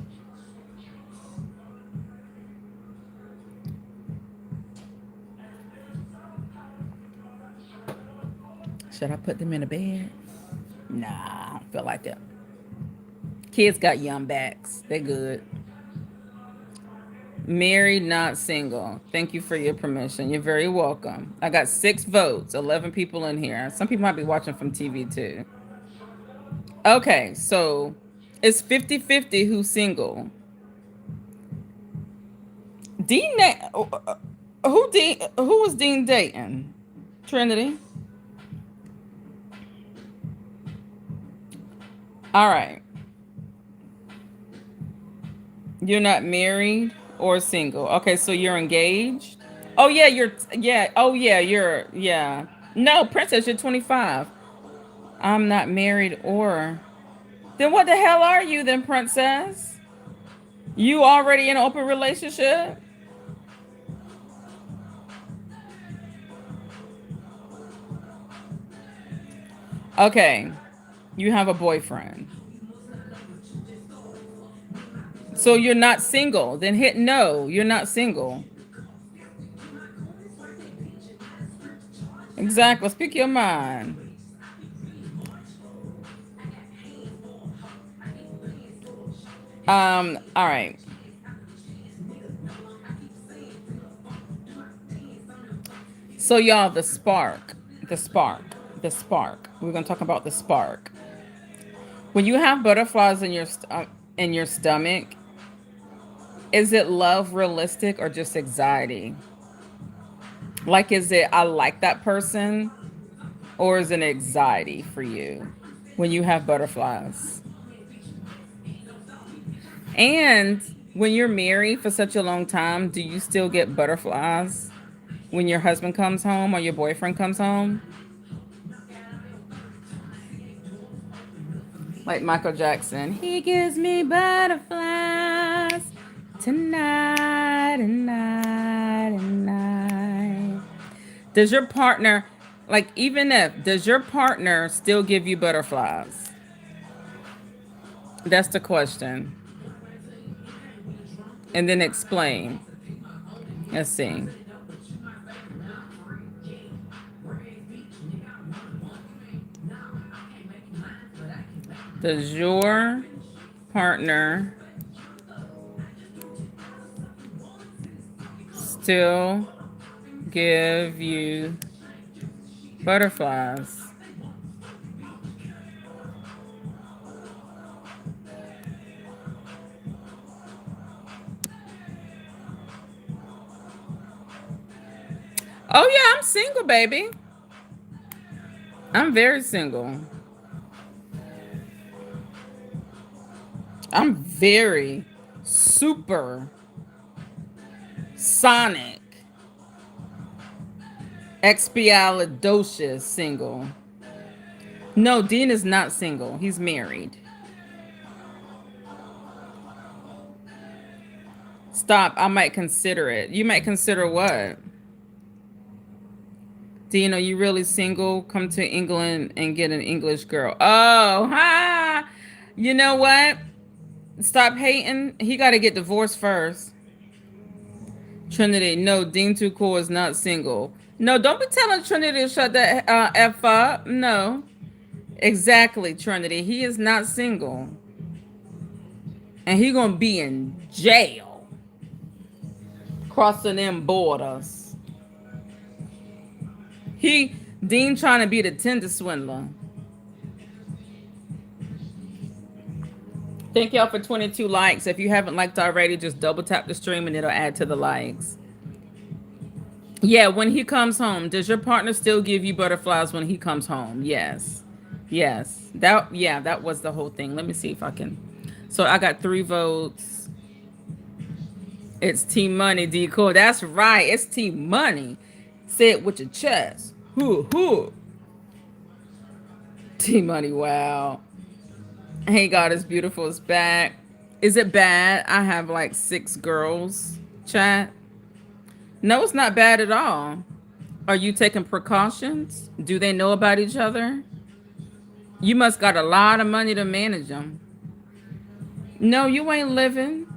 Should I put them in a bed? Nah, I don't feel like that. Kids got young backs. They're good. Married, not single. Thank you for your permission. You're very welcome. I got 6 votes, 11 people in here. Some people might be watching from TV too. Okay, so it's 50-50 who's single. Dean, who was Dean dating? Trinity. All right. You're not married or single. Okay, so you're engaged. Oh yeah, yeah. No, Princess, you're 25. I'm not married or. Then what the hell are you then, Princess? You already in an open relationship? Okay. You have a boyfriend. So you're not single. Then hit no. You're not single. Exactly. Speak your mind. All right. So y'all, the spark. We're gonna talk about the spark. When you have butterflies in your stomach, is it love realistic or just anxiety? Like, is it I like that person, or is it anxiety for you when you have butterflies? And when you're married for such a long time, do you still get butterflies when your husband comes home or your boyfriend comes home? Like Michael Jackson, he gives me butterflies tonight and night and night. Does your partner, does your partner still give you butterflies? That's the question. And then explain. Let's see. Does your partner still give you butterflies? Oh yeah, I'm single, baby. I'm very single. I'm very super sonic expialidocious single. No, Dean is not single. He's married. Stop. I might consider it. You might consider what? Dean, are you really single? Come to England and get an English girl. Oh, ha! You know what? Stop hating. He got to get divorced first. Trinity, no, Dean Too Cool is not single. No, don't be telling Trinity to shut that F up. No. Exactly, Trinity. He is not single. And he going to be in jail. Crossing them borders. Dean trying to be the Tinder swindler. Thank y'all for 22 likes. If you haven't liked already, just double tap the stream and it'll add to the likes. Yeah, when he comes home, does your partner still give you butterflies when he comes home? Yes. Yes. That was the whole thing. Let me see if I can. So I got 3 votes. It's Team Money, D. Cool. That's right. It's Team Money. Say it with your chest. Hoo. Team Money, wow. Hey, God is beautiful is back. Is it bad? I have like 6 girls chat. No, it's not bad at all. Are you taking precautions? Do they know about each other? You must got a lot of money to manage them. No, you ain't living.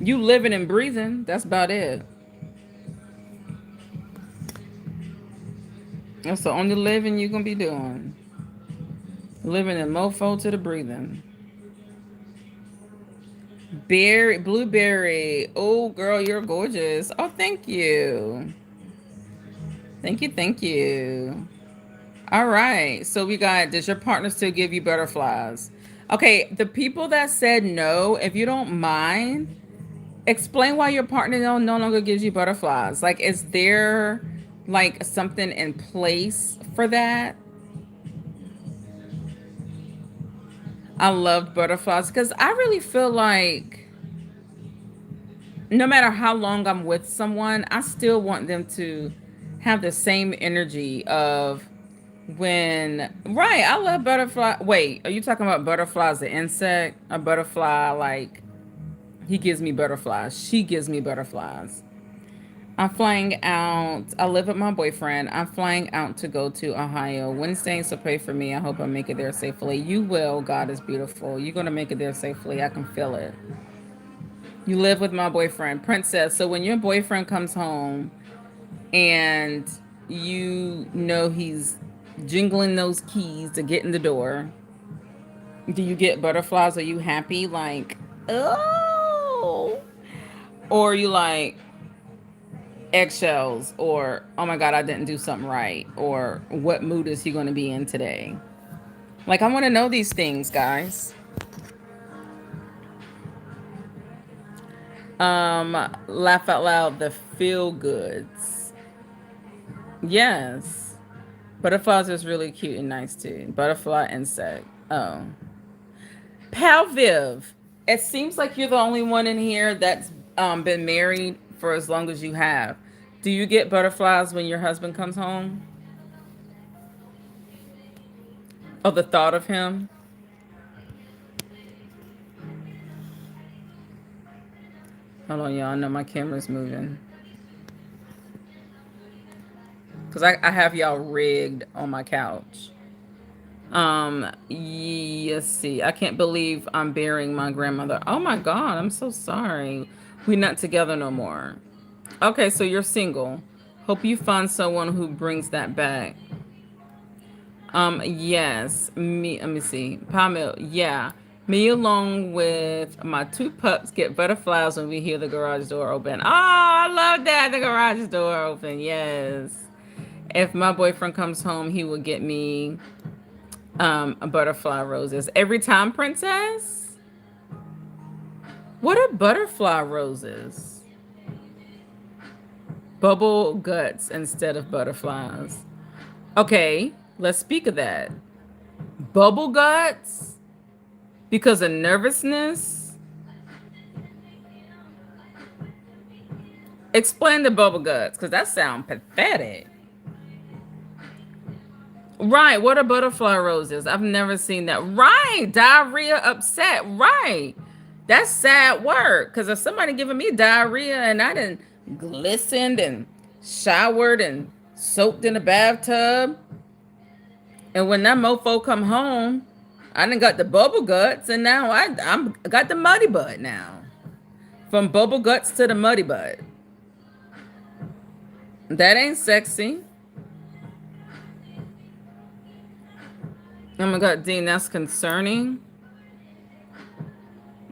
You living and breathing. That's about it. That's the only living you're gonna be doing. Living in mofo to the breathing. Blueberry. Oh, girl, you're gorgeous. Oh, thank you. Thank you, thank you. All right. So we got, does your partner still give you butterflies? Okay, the people that said no, if you don't mind, explain why your partner no longer gives you butterflies. Like, is there like something in place for that? I loved butterflies because I really feel like no matter how long I'm with someone, I still want them to have the same energy of when, right, I love butterfly. Wait, are you talking about butterflies, the insect? A butterfly, like, he gives me butterflies. She gives me butterflies. I'm flying out. I live with my boyfriend. I'm flying out to go to Ohio Wednesday, so pray for me. I hope I make it there safely. You will. God is beautiful. You're going to make it there safely. I can feel it. You live with my boyfriend, Princess. So when your boyfriend comes home and you know he's jingling those keys to get in the door, do you get butterflies? Are you happy? Like, oh. Or are you like eggshells? Or, oh my God, I didn't do something right. Or what mood is he going to be in today? Like, I want to know these things, guys. Laugh out loud, the feel goods. Yes. Butterflies is really cute and nice too. Butterfly insect. Oh. Palviv. It seems like you're the only one in here that's been married for as long as you have. Do you get butterflies when your husband comes home? Oh, the thought of him? Hold on, y'all. I know my camera's moving. Because I have y'all rigged on my couch. Let's see. I can't believe I'm burying my grandmother. Oh my God, I'm so sorry. We're not together no more. Okay, so you're single. Hope you find someone who brings that back. Yes. Let me see. Pamela, yeah. Me along with my two pups get butterflies when we hear the garage door open. Oh, I love that. The garage door open. Yes. If my boyfriend comes home, he will get me butterfly roses. Every time, Princess? What are butterfly roses? Bubble guts instead of butterflies. Okay, let's speak of that. Bubble guts because of nervousness. Explain the bubble guts because that sounds pathetic. Right, what are butterfly roses? I've never seen that. Right, diarrhea, upset. Right, that's sad work because if somebody giving me diarrhea and I done glistened and showered and soaked in a bathtub, and when that mofo come home, I done got the bubble guts, and now I got the muddy butt now. From bubble guts to the muddy butt. That ain't sexy. Oh my God, Dean, that's concerning.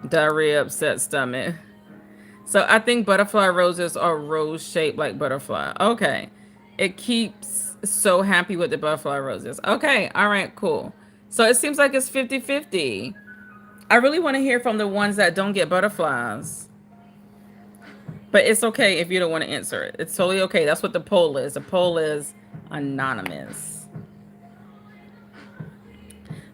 Diarrhea, upset stomach. So I think butterfly roses are rose shaped like butterfly. Okay. It keeps so happy with the butterfly roses. Okay. All right, cool. So it seems like it's 50-50. I really want to hear from the ones that don't get butterflies. But it's okay if you don't want to answer it. It's totally okay. That's what the poll is. The poll is anonymous.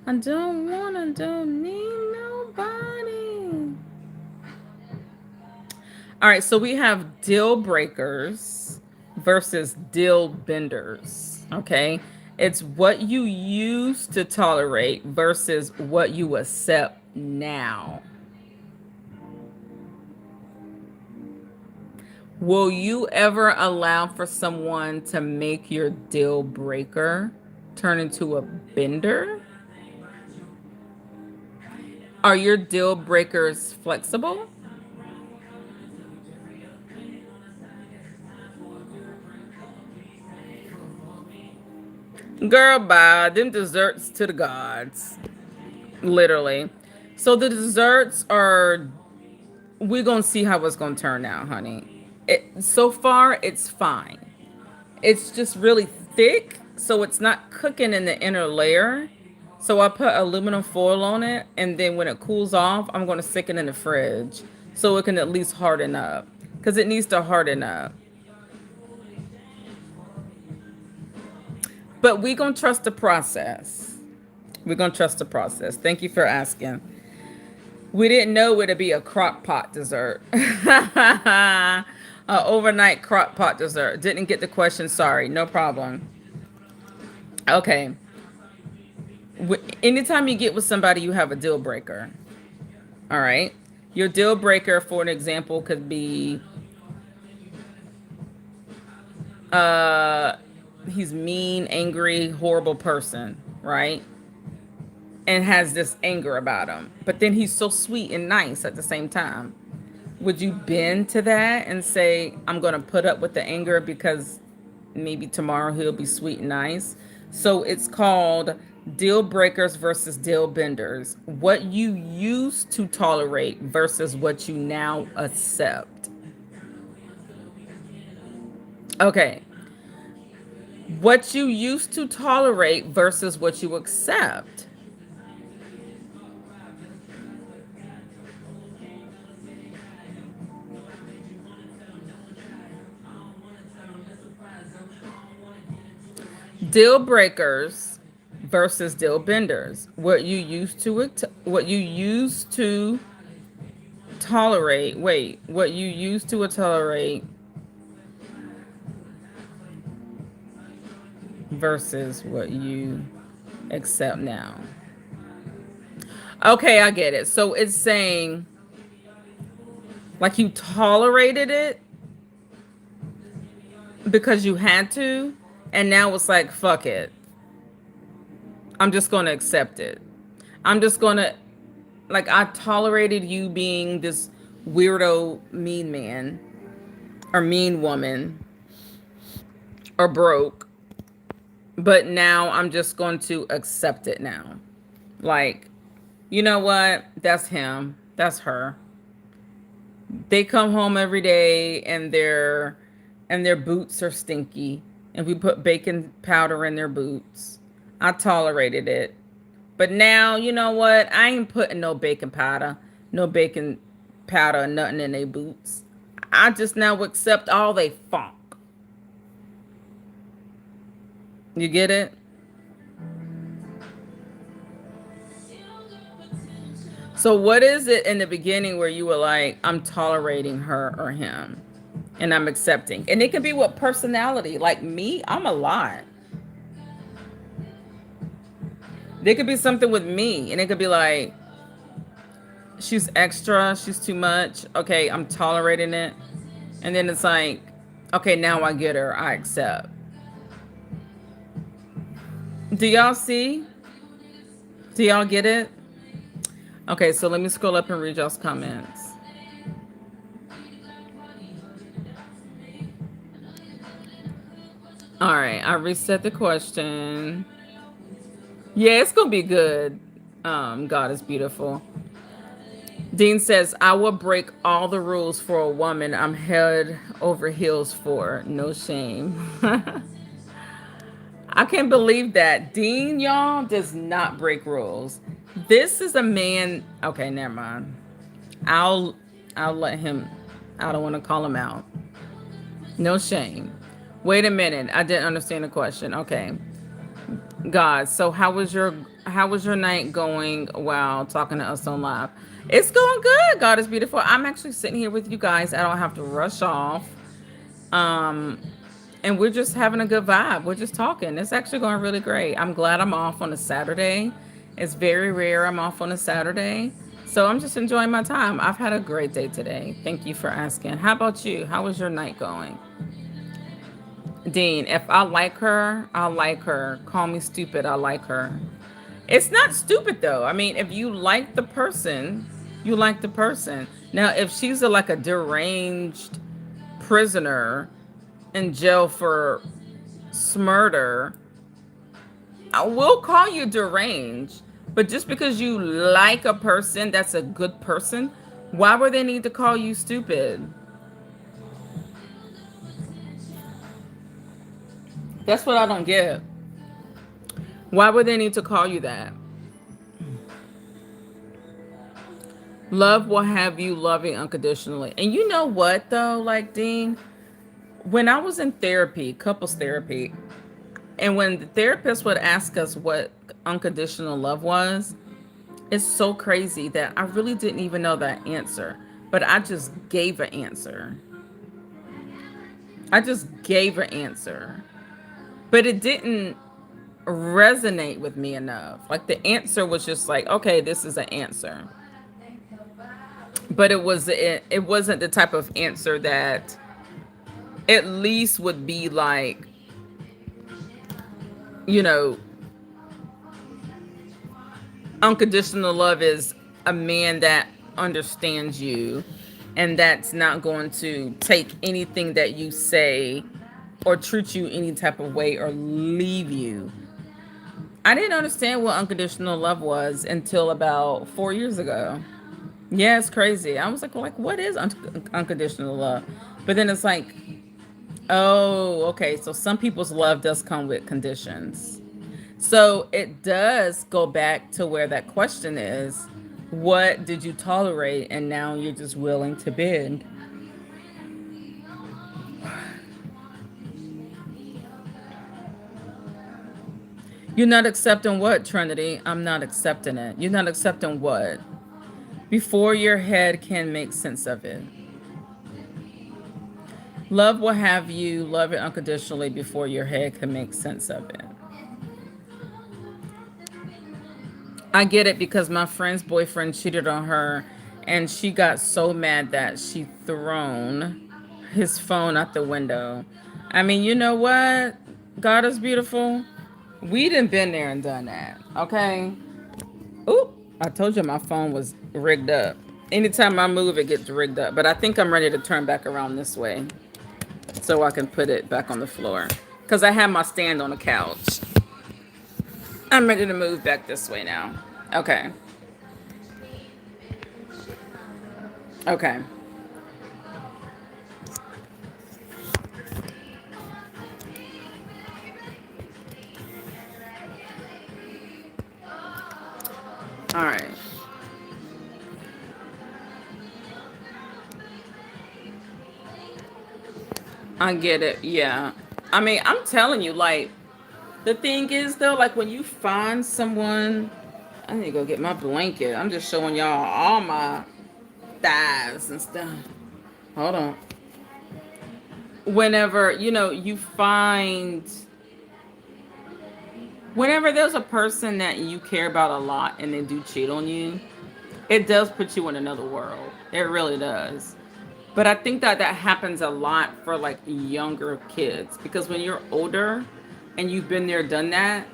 I don't need nobody. All right, so we have deal breakers versus deal benders, okay? It's what you used to tolerate versus what you accept now. Will you ever allow for someone to make your deal breaker turn into a bender? Are your deal breakers flexible? Girl, bye. Them desserts to the gods. Literally. So the desserts are, we're going to see how it's going to turn out, honey. So far, it's fine. It's just really thick, so it's not cooking in the inner layer. So I put aluminum foil on it, and then when it cools off, I'm going to stick it in the fridge so it can at least harden up, because it needs to harden up. But we're going to trust the process. We're going to trust the process. Thank you for asking. We didn't know it'd be a crock pot dessert. An overnight crock pot dessert. Didn't get the question. Sorry. No problem. Okay. Anytime you get with somebody, you have a deal breaker. All right. Your deal breaker, for an example, could be he's mean, angry, horrible person, right? And has this anger about him. But then he's so sweet and nice at the same time. Would you bend to that and say, I'm going to put up with the anger because maybe tomorrow he'll be sweet and nice? So it's called deal breakers versus deal benders. What you used to tolerate versus what you now accept. Okay. What you used to tolerate versus what you accept. Deal breakers versus deal benders. What you used to tolerate. Wait, what you used to tolerate versus what you accept now. Okay, I get it. So it's saying like you tolerated it because you had to, and now it's like, fuck it. I'm just going to accept it. I'm just going to, like, I tolerated you being this weirdo mean man or mean woman or broke, but now I'm just going to accept it now. Like, you know what? That's him. That's her. They come home every day and their boots are stinky, and we put baking powder in their boots. I tolerated it. But now, you know what? I ain't putting no baking powder, nothing in their boots. I just now accept all they funk. You get it? So what is it in the beginning where you were like, I'm tolerating her or him and I'm accepting? And it can be what personality. Like me, I'm a lot. There could be something with me, and it could be like, she's extra, she's too much. Okay, I'm tolerating it. And then it's like, okay, now I get her, I accept. Do y'all see? Do y'all get it? Okay, so let me scroll up and read y'all's comments. All right, I reset the question. Yeah, it's going to be good. God is beautiful. Dean says, I will break all the rules for a woman I'm head over heels for. No shame. I can't believe that. Dean, y'all, does not break rules. This is a man. Okay, never mind. I'll let him. I don't want to call him out. No shame. Wait a minute. I didn't understand the question. Okay. God, so how was your night going while talking to us on live? It's going good. God is beautiful. I'm actually sitting here with you guys. I don't have to rush off. And we're just having a good vibe. We're just talking. It's actually going really great. I'm glad I'm off on a Saturday. It's very rare I'm off on a Saturday. So I'm just enjoying my time. I've had a great day today. Thank you for asking. How about you? How was your night going? Dean, if I like her, I like her. Call me stupid, I like her. It's not stupid though. I mean, if you like the person, you like the person. Now, if she's like a deranged prisoner in jail for murder, I will call you deranged, but just because you like a person that's a good person, why would they need to call you stupid? That's what I don't get. Why would they need to call you that? Love will have you loving unconditionally. And you know what though, like Dean, when I was in therapy, couples therapy, and when the therapist would ask us what unconditional love was, it's so crazy that I really didn't even know that answer, but I just gave an answer. I just gave an answer, but it didn't resonate with me enough. Like the answer was just like, okay, this is an answer, but it wasn't the type of answer that at least would be like, you know, unconditional love is a man that understands you and that's not going to take anything that you say or treat you any type of way or leave you. I didn't understand what unconditional love was until about 4 years ago. Yeah, it's crazy. I was like, what is unconditional love? But then it's like, oh, okay. So some people's love does come with conditions. So it does go back to where that question is, what did you tolerate and now you're just willing to bend? You're not accepting what, Trinity? I'm not accepting it. You're not accepting what? Before your head can make sense of it. Love will have you love it unconditionally before your head can make sense of it. I get it because my friend's boyfriend cheated on her and she got so mad that she thrown his phone out the window. I mean, you know what? God is beautiful. We done been there and done that. Okay. Oop. I told you my phone was rigged up. Anytime I move, it gets rigged up. But I think I'm ready to turn back around this way so I can put it back on the floor. Because I have my stand on the couch. I'm ready to move back this way now. Okay. Okay. All right. I get it. Yeah. I mean, I'm telling you, like, the thing is, though, like, when you find someone, I need to go get my blanket. I'm just showing y'all all my thighs and stuff. Hold on. Whenever, you find, whenever there's a person that you care about a lot and they do cheat on you, it does put you in another world. It really does. But I think that happens a lot for like younger kids because when you're older and you've been there, done that,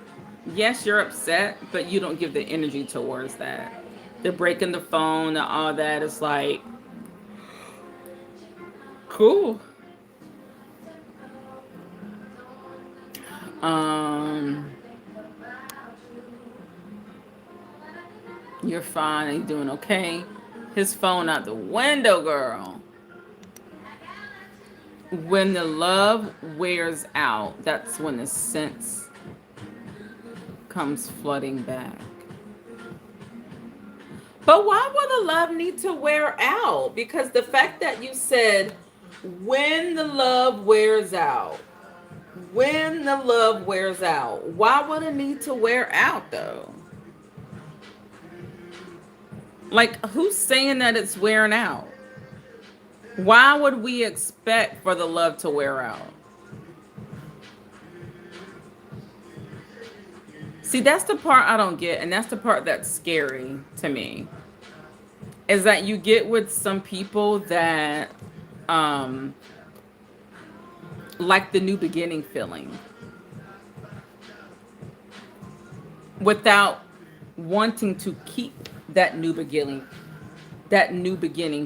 yes, you're upset, but you don't give the energy towards that. The breaking the phone and all that is like, cool. You're fine. You're doing okay. His phone out the window, girl. When the love wears out, that's when the sense comes flooding back. But why would the love need to wear out? Because the fact that you said, when the love wears out, when the love wears out, why would it need to wear out though? Like, who's saying that it's wearing out? Why would we expect for the love to wear out? See, that's the part I don't get, and that's the part that's scary to me. Is that you get with some people that like the new beginning feeling without wanting to keep that new beginning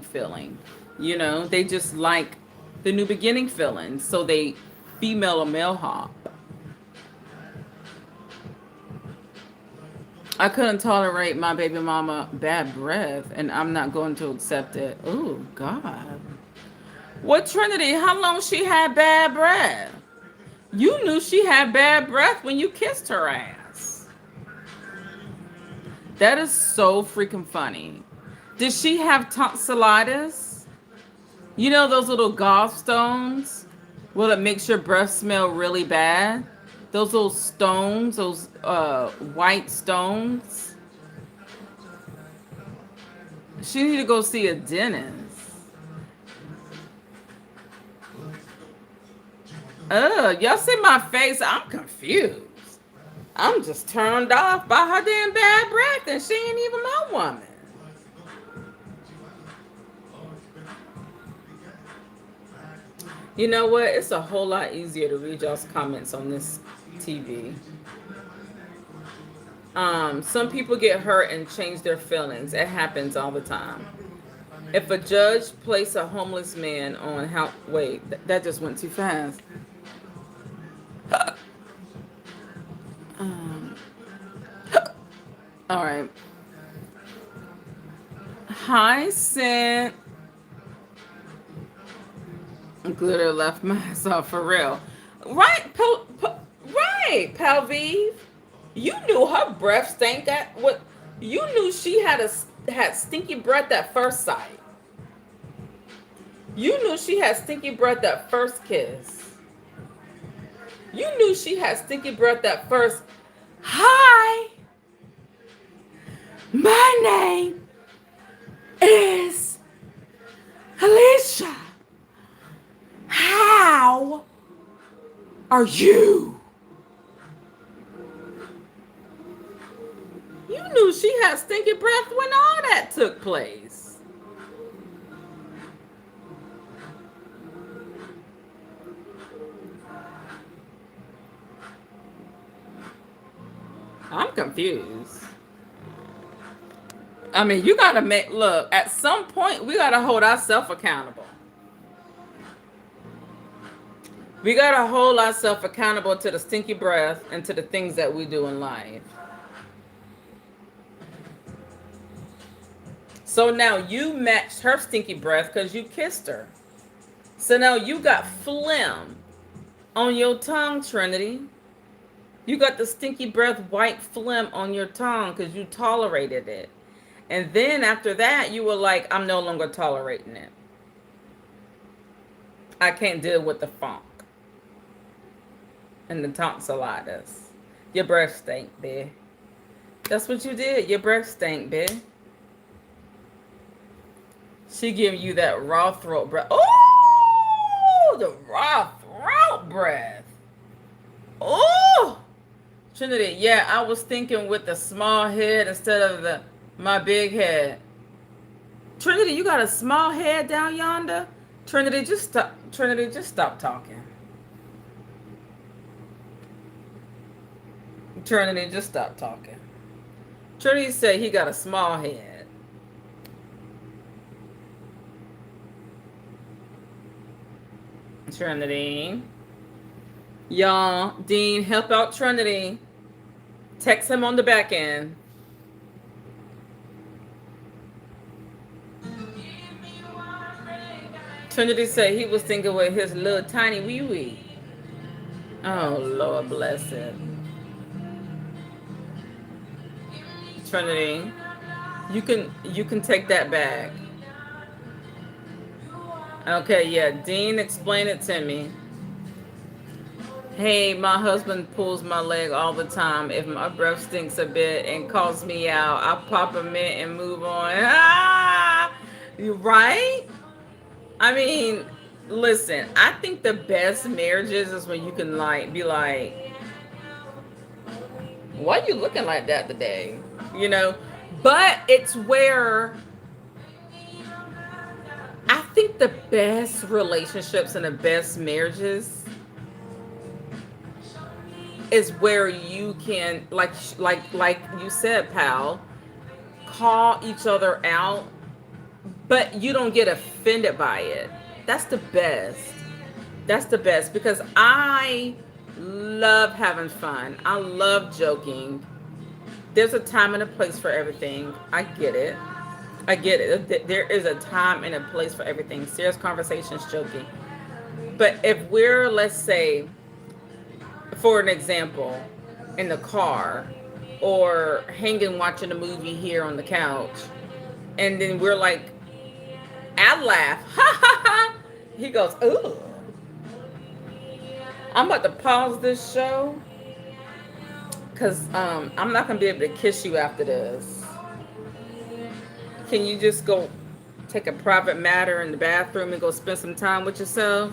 feeling. They just like the new beginning feeling. So they female or male hop. I couldn't tolerate my baby mama bad breath, and I'm not going to accept it. Oh, God. What, Trinity? How long she had bad breath? You knew she had bad breath when you kissed her ass. That is so freaking funny. Did she have tonsillitis? You know those little gallstones? Will it makes your breath smell really bad? Those little stones, those white stones. She need to go see a dentist. Y'all see my face? I'm confused. I'm just turned off by her damn bad breath, and she ain't even my woman. You know what? It's a whole lot easier to read y'all's comments on this TV. Some people get hurt and change their feelings. It happens all the time. If a judge placed a homeless man on wait, that just went too fast. All right. Hi, Scent. Glitter left myself for real. Right, right, Palviv. You knew her breath stank at what? You knew she had stinky breath at first sight. You knew she had stinky breath at first kiss. You knew she had stinky breath at first. Hi, my name is Alicia. How are you? You knew she had stinky breath when all that took place. I'm confused. I mean, you gotta look, at some point, we gotta hold ourselves accountable. We gotta hold ourselves accountable to the stinky breath and to the things that we do in life. So now you matched her stinky breath because you kissed her. So now you got phlegm on your tongue, Trinity. You got the stinky breath white phlegm on your tongue because you tolerated it. And then after that, you were like, I'm no longer tolerating it. I can't deal with the funk and the tonsillitis. Your breath stank, babe. That's what you did. Your breath stank, babe. She giving you that raw throat breath. Oh, the raw throat breath. Oh, Trinity. Yeah, I was thinking with the small head instead of my big head. Trinity, you got a small head down yonder? Trinity, just stop. Trinity, just stop talking. Trinity, just stop talking. Trinity said he got a small head. Trinity. Y'all, Dean, help out Trinity. Text him on the back end. Trinity said he was thinking with his little tiny wee wee. Oh, Lord bless it. Trinity, you can take that back. Okay, yeah, Dean, explain it to me. Hey, my husband pulls my leg all the time. If my breath stinks a bit and calls me out, I pop a mint and move on. Ah, you right? I mean, listen, I think the best marriages is when you can be like, why are you looking like that today? You know, but it's where I think the best relationships and the best marriages is where you can, like you said, pal, call each other out, but you don't get offended by it. That's the best. That's the best, because I love having fun. I love joking. there's a time and a place for everything. I get it. I get it. There is a time and a place for everything. Serious conversations, joking. But if we're, let's say, for an example, in the car or hanging watching a movie here on the couch, and then we're like, I laugh, ha ha ha. He goes, ooh. I'm about to pause this show because I'm not gonna be able to kiss you after this. Can you just go take a private matter in the bathroom and go spend some time with yourself?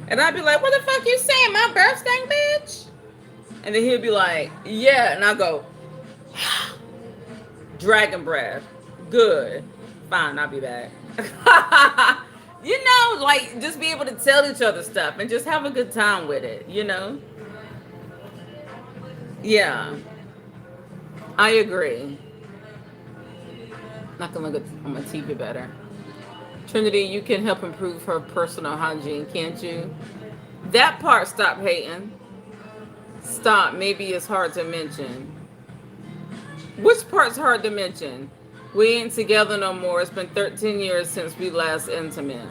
And I'd be like, what the fuck you saying? My birthday, bitch? And then he'd be like, yeah. And I go, dragon breath. Good. Fine, I'll be back. You know, like, just be able to tell each other stuff and just have a good time with it, you know? Yeah. I agree. I can look on my TV better. Trinity, you can help improve her personal hygiene, can't you? That part, stop hating. Stop, maybe it's hard to mention. Which part's hard to mention? We ain't together no more. It's been 13 years since we last intimate.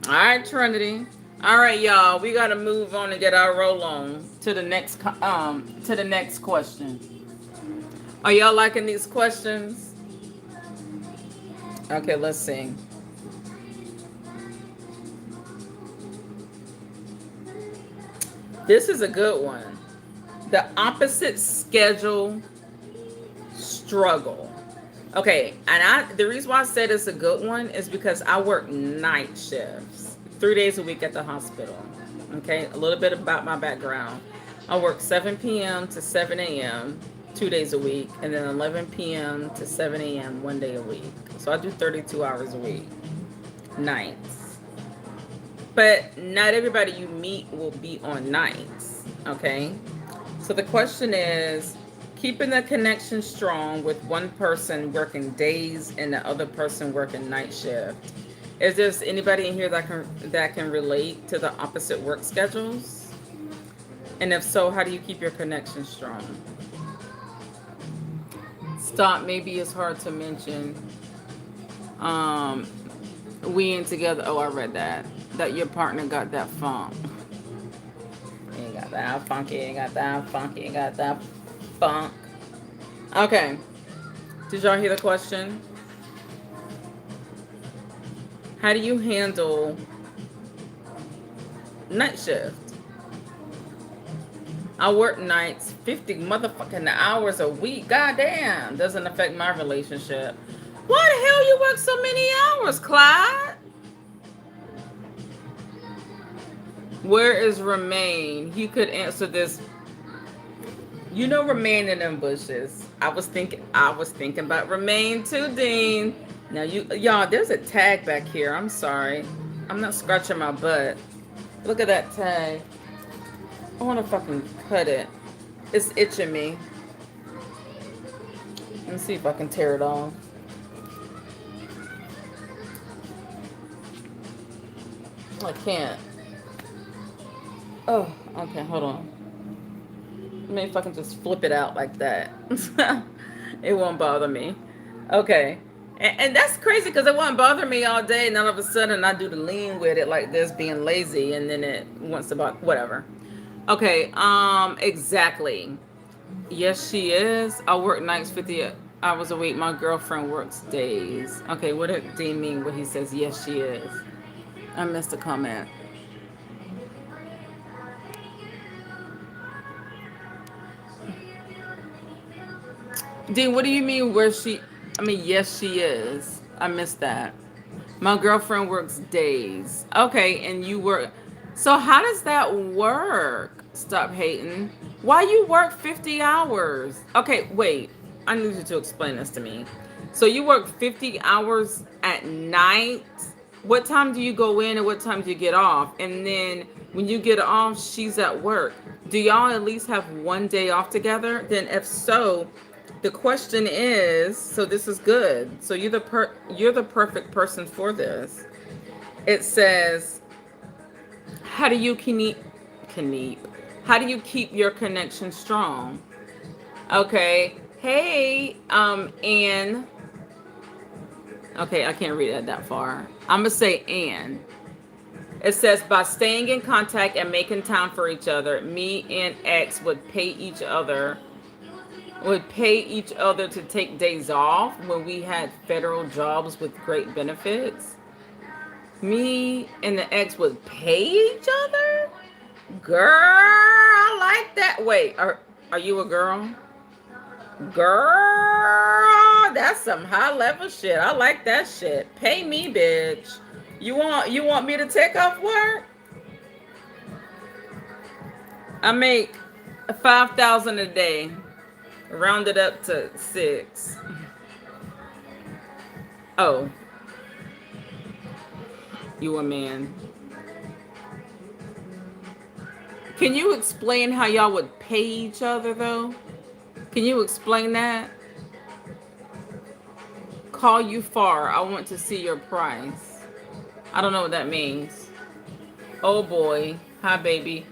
All right, Trinity. All right, y'all. We gotta move on and get our roll on to the next question. Are y'all liking these questions? Okay, let's see. This is a good one. The opposite schedule struggle. Okay, and the reason why I said it's a good one is because I work night shifts 3 days a week at the hospital. Okay, a little bit about my background. I work 7 p.m. to 7 a.m. 2 days a week, and then 11 p.m. to 7 a.m. 1 day a week. So I do 32 hours a week, nights. But not everybody you meet will be on nights, okay? So the question is, keeping the connection strong with one person working days and the other person working night shift. Is there anybody in here that can relate to the opposite work schedules? And if so, how do you keep your connection strong? Stop, maybe it's hard to mention. We ain't together. Oh, I read that. That your partner got that funk. Ain't got that funky, ain't got that funky, ain't got that funk. Okay. Did y'all hear the question? How do you handle night shift? I work nights 50 motherfucking hours a week. Goddamn. Doesn't affect my relationship. Why the hell you work so many hours, Clyde? Where is Remain? He could answer this. You know Remain in them bushes. I was thinking about Remain too, Dean. Now y'all, there's a tag back here. I'm sorry. I'm not scratching my butt. Look at that tag. I want to fucking cut it. It's itching me. Let me see if I can tear it off. I can't. Oh, okay, hold on. Maybe if I can just flip it out like that. It won't bother me. Okay. And that's crazy because it won't bother me all day. And all of a sudden I do the lean with it like this, being lazy. And then it wants to bother, whatever. Okay, exactly. Yes, she is. I work nights 50 hours a week. My girlfriend works days. Okay, what did Dean mean when he says yes, she is? I missed a comment. Dean, what do you mean yes, she is. I missed that. My girlfriend works days. Okay, and you work. So how does that work? Stop hating. Why you work 50 hours? Okay, wait. I need you to explain this to me. So you work 50 hours at night. What time do you go in and what time do you get off? And then when you get off, she's at work. Do y'all at least have one day off together? Then if so, the question is, so this is good. So you're the perfect person for this. It says, how do you keep How do you keep your connection strong? Okay. Hey, Ann. Okay, I can't read it that far. I'm gonna say Ann. It says by staying in contact and making time for each other, me and X would pay each other to take days off when we had federal jobs with great benefits. Me and the ex would pay each other? Girl, I like that. Wait, are you a girl? Girl, that's some high level shit. I like that shit. Pay me, bitch. You want me to take off work? I make 5,000 a day. Rounded up to 6. Oh, you a man. Can you explain how y'all would pay each other though? Can you explain that? Call you far. I want to see your price. I don't know what that means. Oh boy. Hi, baby.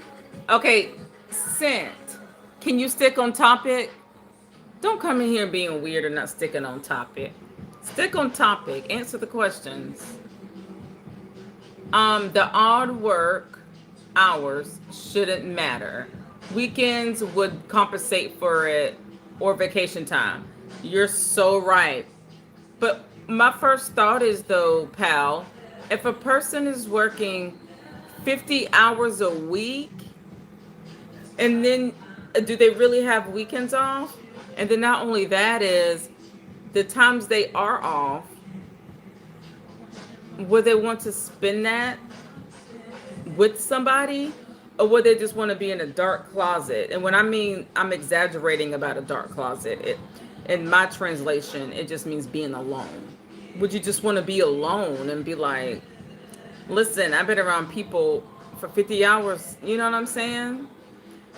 Okay, Scent. Can you stick on topic? Don't come in here being weird and not sticking on topic. Stick on topic. Answer the questions. The odd work hours shouldn't matter. Weekends would compensate for it or vacation time. You're so right. But my first thought is though, pal, if a person is working 50 hours a week and then do they really have weekends off? And then not only that is the times they are off, would they want to spend that with somebody, or would they just want to be in a dark closet? And when I mean I'm exaggerating about a dark closet, in my translation it just means being alone. Would you just want to be alone and be like, listen, I've been around people for 50 hours, you know what I'm saying?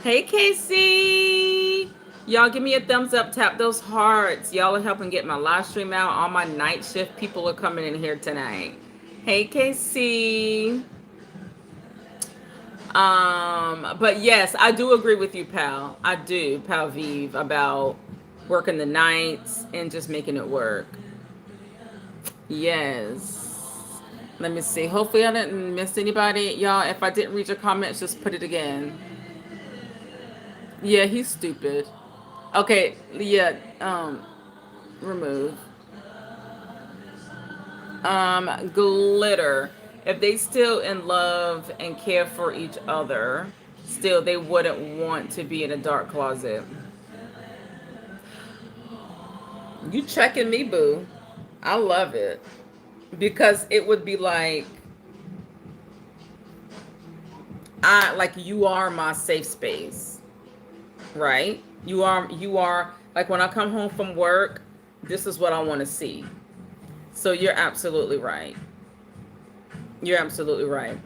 Hey Casey, y'all give me a thumbs up, tap those hearts. Y'all are helping get my live stream out. All my night shift people are coming in here tonight. Hey Casey. But yes, I do agree with you, pal. I do, pal Vive, about working the nights and just making it work. Yes. Let me see. Hopefully I didn't miss anybody. Y'all, if I didn't read your comments, just put it again. Yeah, he's stupid. Okay, yeah, remove. Glitter. If they still in love and care for each other, still they wouldn't want to be in a dark closet. You checking me, boo. I love it. Because it would be like, you are my safe space. Right? You are like when I come home from work, this is what I want to see. So you're absolutely right. You're absolutely right.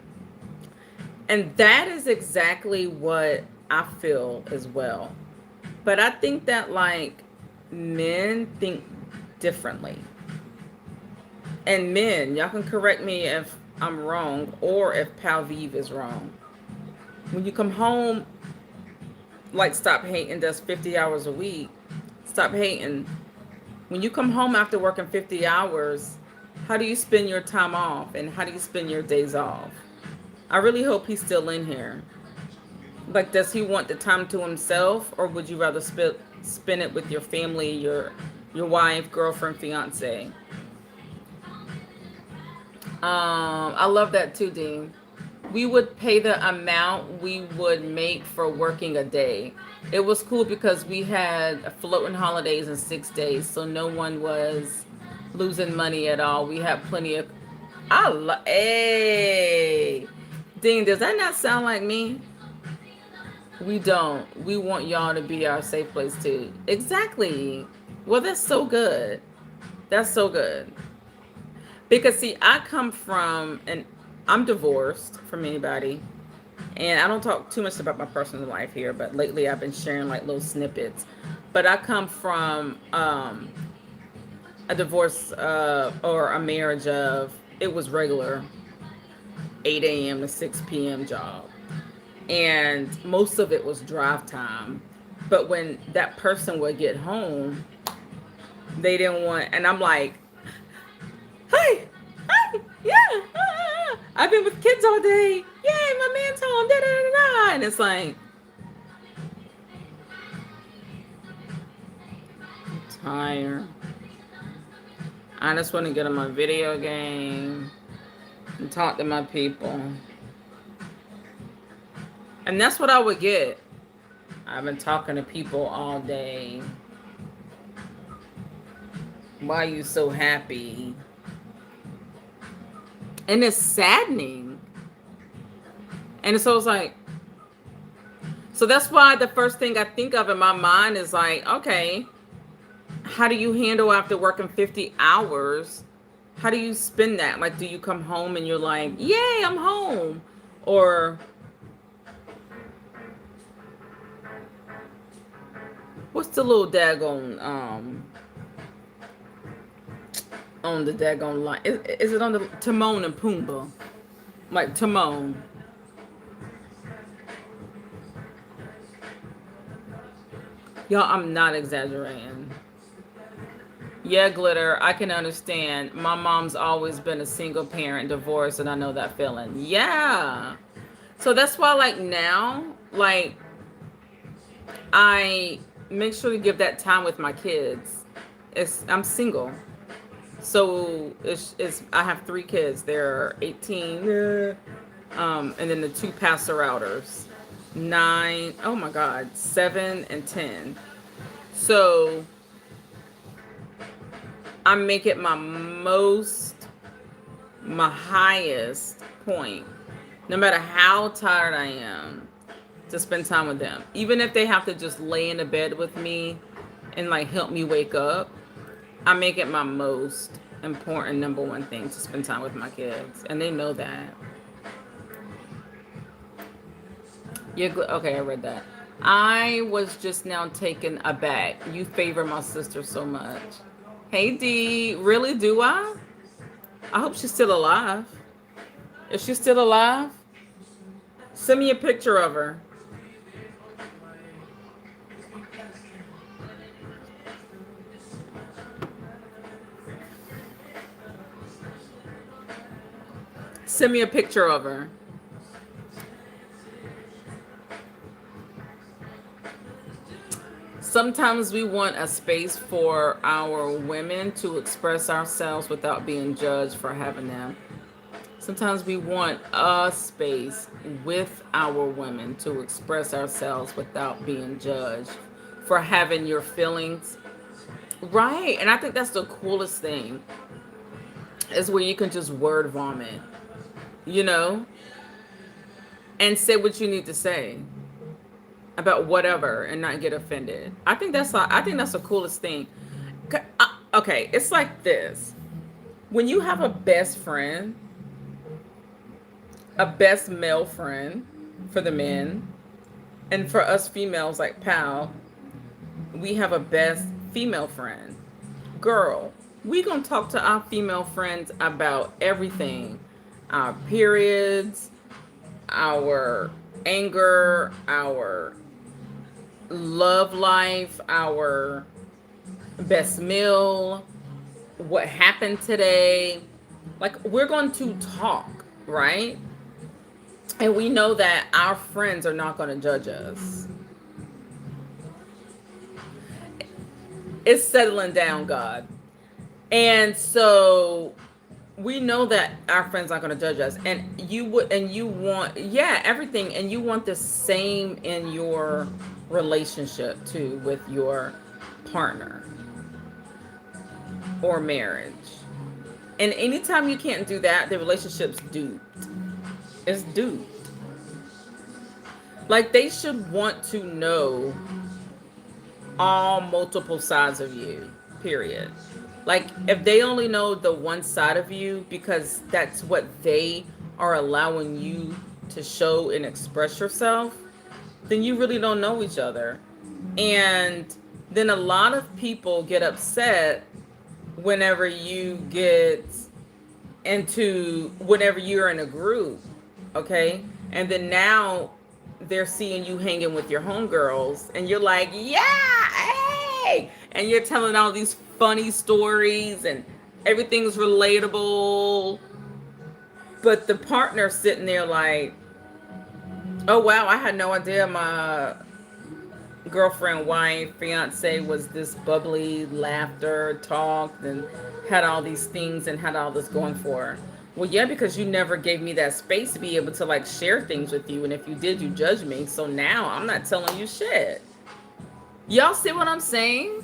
And that is exactly what I feel as well. But I think that like men think differently. And men, y'all can correct me if I'm wrong or if Pal Vive is wrong. When you come home, like Stop Hating does 50 hours a week. Stop Hating. When you come home after working 50 hours, how do you spend your time off and how do you spend your days off? I really hope he's still in here. Like, does he want the time to himself, or would you rather spend it with your family, your wife, girlfriend, fiance? I love that too, Dean. We would pay the amount we would make for working a day. It was cool because we had floating holidays in 6 days, so no one was losing money at all. We had plenty of. Hey, Dean, does that not sound like me? We don't. We want y'all to be our safe place too. Exactly. Well, that's so good. That's so good. Because see, I come from, and I'm divorced from anybody, and I don't talk too much about my personal life here, but lately I've been sharing like little snippets. But I come from a divorce or a marriage of, it was regular 8 a.m. to 6 p.m. job. and most of it was drive time. But when that person would get home, they didn't want, and I'm like, hey, hey, yeah, I've been with kids all day. Yay, my man's home. Da, da, da, da. And it's like, I'm tired. I just want to get on my video game and talk to my people. And that's what I would get. I've been talking to people all day. Why are you so happy? And it's saddening. And so it's like, so that's why the first thing I think of in my mind is like, okay, how do you handle after working 50 hours? How do you spend that? Like, do you come home and you're like, yay, I'm home? Or what's the little daggone, on the daggone line? Is it on the Timon and Pumbaa? Like Timon. Y'all, I'm not exaggerating. Yeah, Glitter, I can understand. My mom's always been a single parent, divorced, and I know that feeling. Yeah. So that's why, like, now, like, I make sure to give that time with my kids. I'm single. So it's I have 3 kids. They're 18, and then the 2 pastor outers, 9, oh my God, 7 and 10. So I make it my highest point, no matter how tired I am, to spend time with them. Even if they have to just lay in the bed with me and like help me wake up, I make it my most important number 1 thing to spend time with my kids. And they know that. Yeah, okay, I read that. I was just now taken aback. You favor my sister so much. Hey, Dee. Really, do I? I hope she's still alive. Is she still alive? Send me a picture of her. Send me a picture of her. Sometimes we want a space for our women to express ourselves without being judged for having them. Sometimes we want a space with our women to express ourselves without being judged for having your feelings. Right. And I think that's the coolest thing, is where you can just word vomit, you know, and say what you need to say about whatever and not get offended. I think that's the coolest thing. Okay, it's like this. When you have a best friend, a best male friend for the men, and for us females like pal, we have a best female friend. Girl, we gonna talk to our female friends about everything. Our periods, our anger, our love life, our best meal, what happened today. Like, we're going to talk, right? And we know that our friends are not going to judge us. It's settling down, God. And so we know that our friends aren't going to judge us. And you want, yeah, everything. And you want the same in your relationship too, with your partner or marriage. And anytime you can't do that, the relationship's duped. It's duped. Like, they should want to know all multiple sides of you, period. Like, if they only know the one side of you because that's what they are allowing you to show and express yourself, then you really don't know each other. And then a lot of people get upset whenever you're in a group, okay? And then now they're seeing you hanging with your homegirls, and you're like, yeah, hey, and you're telling all these funny stories, and everything's relatable, but the partner sitting there like, oh wow, I had no idea my girlfriend, wife, fiance was this bubbly, laughter, talked, and had all these things and had all this going for her. Well, yeah, because you never gave me that space to be able to like share things with you, and if you did, you judged me. So now I'm not telling you shit. Y'all see what I'm saying?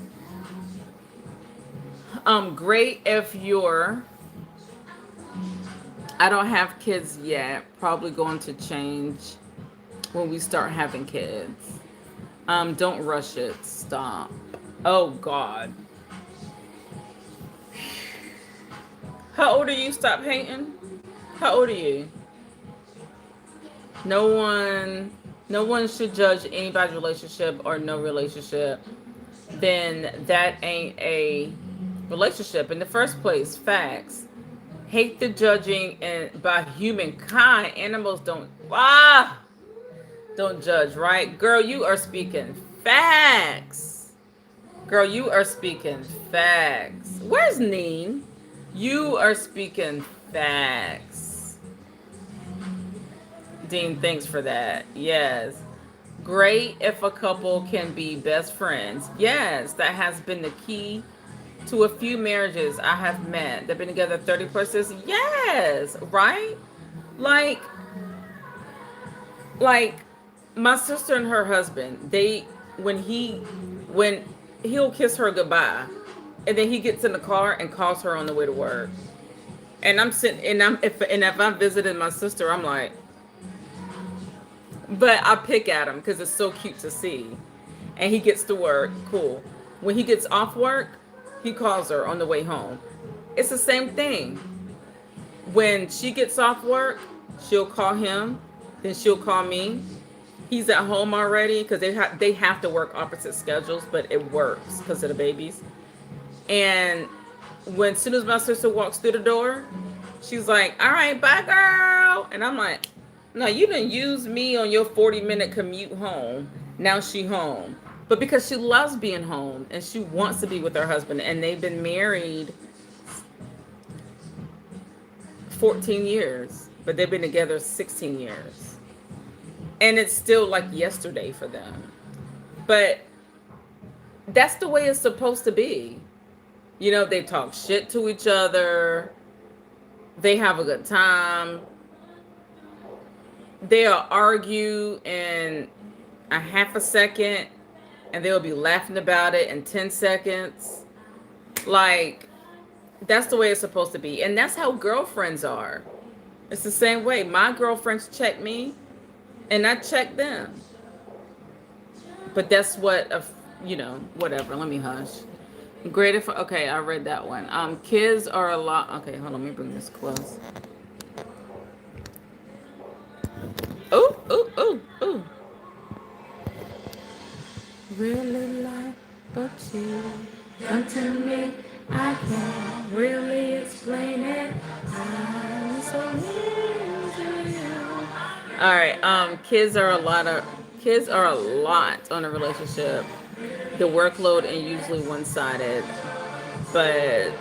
Great if you're. I don't have kids yet. Probably going to change when we start having kids. Don't rush it. Stop. Oh God. How old are you? Stop hating. How old are you? No one should judge anybody's relationship or no relationship. Then that ain't a relationship in the first place. Facts. Hate the judging and by humankind. Animals don't judge, right? Girl, you are speaking facts. Girl, you are speaking facts. Where's Neen? You are speaking facts. Dean, thanks for that. Yes. Great if a couple can be best friends. Yes, that has been the key to a few marriages I have met. They've been together 30 plus years. Yes, right? Like my sister and her husband, when he'll kiss her goodbye, and then he gets in the car and calls her on the way to work. And I'm sitting, and if I'm visiting my sister, I'm like, but I pick at him because it's so cute to see. And he gets to work, cool. When he gets off work, he calls her on the way home. It's the same thing. When she gets off work, she'll call him, then she'll call me. He's at home already because they have to work opposite schedules, but it works because of the babies. And as soon as my sister walks through the door, she's like, all right, bye, girl. And I'm like, no, you didn't use me on your 40-minute commute home. Now she home. But because she loves being home and she wants to be with her husband, and they've been married 14 years, but they've been together 16 years. And it's still like yesterday for them. But that's the way it's supposed to be. You know, they talk shit to each other. They have a good time. They'll argue in a half a second, and they'll be laughing about it in 10 seconds. Like, that's the way it's supposed to be. And that's how girlfriends are. It's the same way. My girlfriends check me, and I check them. But that's what, whatever. Let me hush. Great if, okay, I read that one. Kids are a lot. Okay, hold on. Let me bring this close. Oh. Really like but you come to me. I can't really explain it. I'm so into you. All right. Kids are a lot on a relationship. The workload and usually one-sided, but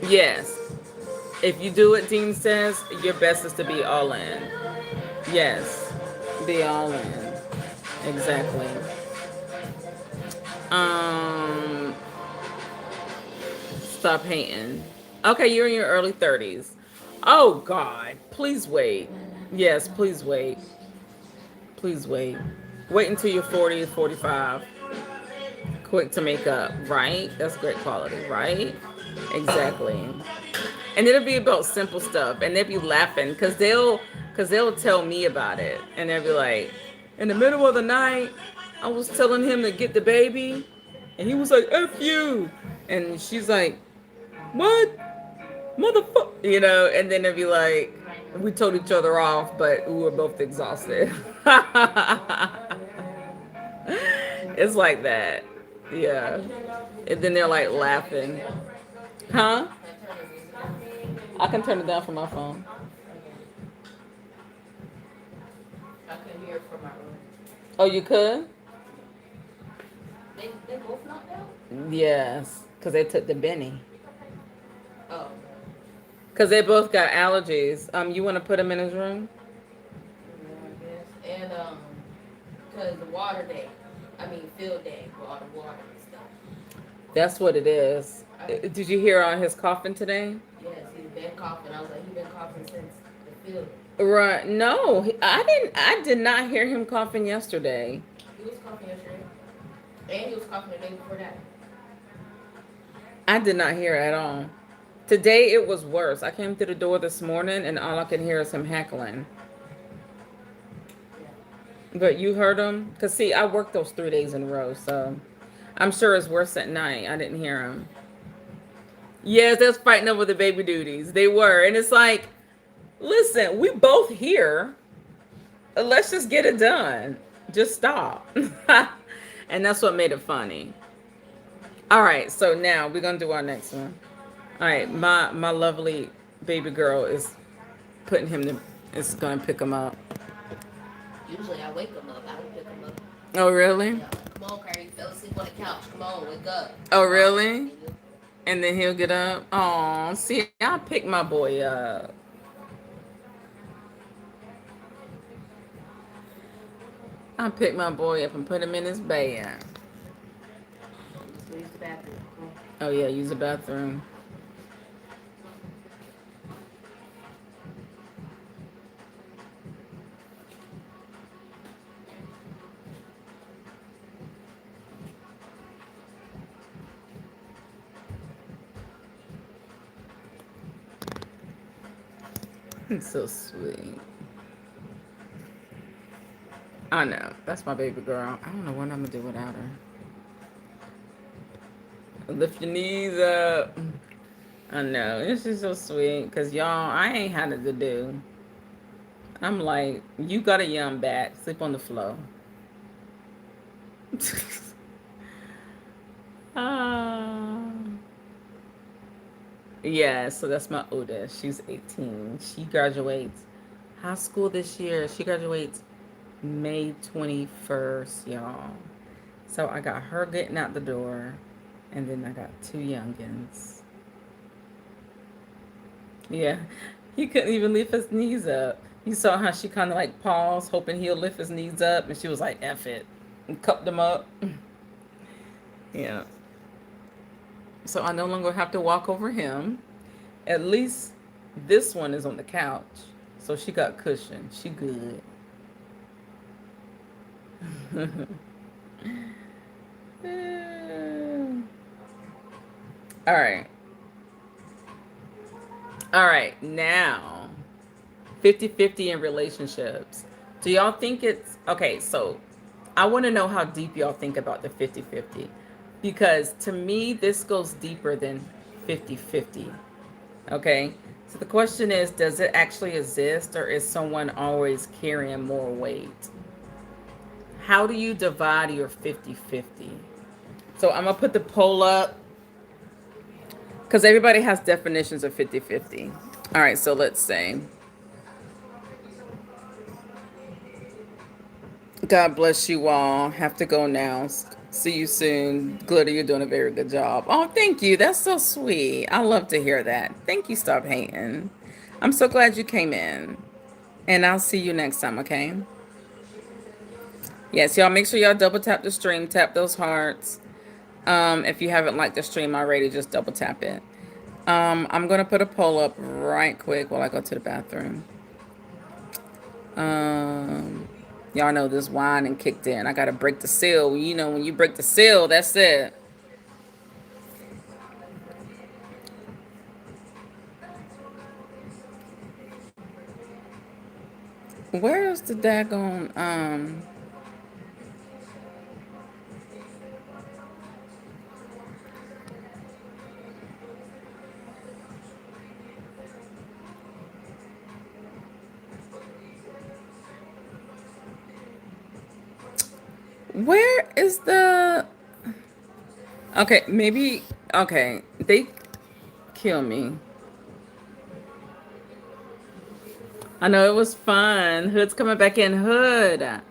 yes. If you do what Dean says, your best is to be all in. Yes, be all in. Exactly. Stop hating. Okay, you're in your early 30s. Oh God, please wait. Yes, please wait. Please wait. Wait until you're 40 or 45. Quick to make up, right? That's great quality, right? Exactly. And it'll be about simple stuff, and they'll be laughing because they'll tell me about it, and they'll be like, in the middle of the night, I was telling him to get the baby, and he was like, F you, and she's like, what, motherfucker, and then they'll be like, we told each other off, but we were both exhausted. It's like that, yeah, and then they're like laughing, huh? I can turn it down from my phone. I can hear it from my room. Oh, you could? They both knocked out? Yes, because they took the Benny. Oh. Because they both got allergies. You want to put him in his room? Yeah, I guess. And, because the water day. I mean, field day for all the water and stuff. That's what it is. Did you hear on his coughing today? Yes, he's been coughing. I was like, he's been coughing since the field. Right. No, I didn't. I did not hear him coughing yesterday. He was coughing yesterday. And he was coughing the day before that. I did not hear it at all. Today it was worse. I came through the door this morning and all I could hear is him heckling. But you heard him? Because, see, I worked those 3 days in a row, so I'm sure it's worse at night. I didn't hear him. Yes, they was fighting over the baby duties. They were. And it's like, listen, we both here. Let's just get it done. Just stop. And that's what made it funny. All right, so now we're going to do our next one. All right, my lovely baby girl is putting him to, is going to pick him up. Usually I wake him up. I don't pick him up. Oh, really? Yeah. Come on, Carrie. You fell asleep on the couch. Come on, wake up. Oh, really? And then he'll get up. Oh, see, I pick my boy up. I pick my boy up and put him in his bed. Use the bathroom. Oh, yeah, use the bathroom. He's so sweet. I know. That's my baby girl. I don't know what I'm going to do without her. Lift your knees up. I know. It's just so sweet. Because, y'all, I ain't had it to do. I'm like, you got a young back. Sleep on the floor. Yeah, so that's my oldest. She's 18. She graduates high school this year. She graduates May 21st, y'all. So I got her getting out the door, and then I got 2 youngins. Yeah, he couldn't even lift his knees up. You saw how she kind of like paused, hoping he'll lift his knees up, and she was like, F it, and cupped them up. Yeah. So I no longer have to walk over him. At least this one is on the couch. So she got cushion. She good. All right. All right. Now, 50-50 in relationships. Do y'all think it's... Okay, so I want to know how deep y'all think about the 50-50. Because to me, this goes deeper than 50-50. Okay? So the question is, does it actually exist, or is someone always carrying more weight? How do you divide your 50-50? So I'm going to put the poll up, because everybody has definitions of 50-50. All right, so let's say. God bless you all. Have to go now. See you soon. Glitter, you're doing a very good job. Oh, thank you. That's so sweet. I love to hear that. Thank you, Stop Hating. I'm so glad you came in. And I'll see you next time, okay? Yes, y'all make sure y'all double tap the stream. Tap those hearts. If you haven't liked the stream already, just double tap it. I'm going to put a poll up right quick while I go to the bathroom. Y'all know this whining kicked in. I got to break the seal. You know, when you break the seal, that's it. Where's the daggone, where is the... Okay, maybe... Okay, they kill me. I know it was fun. Hood's coming back in. Hood,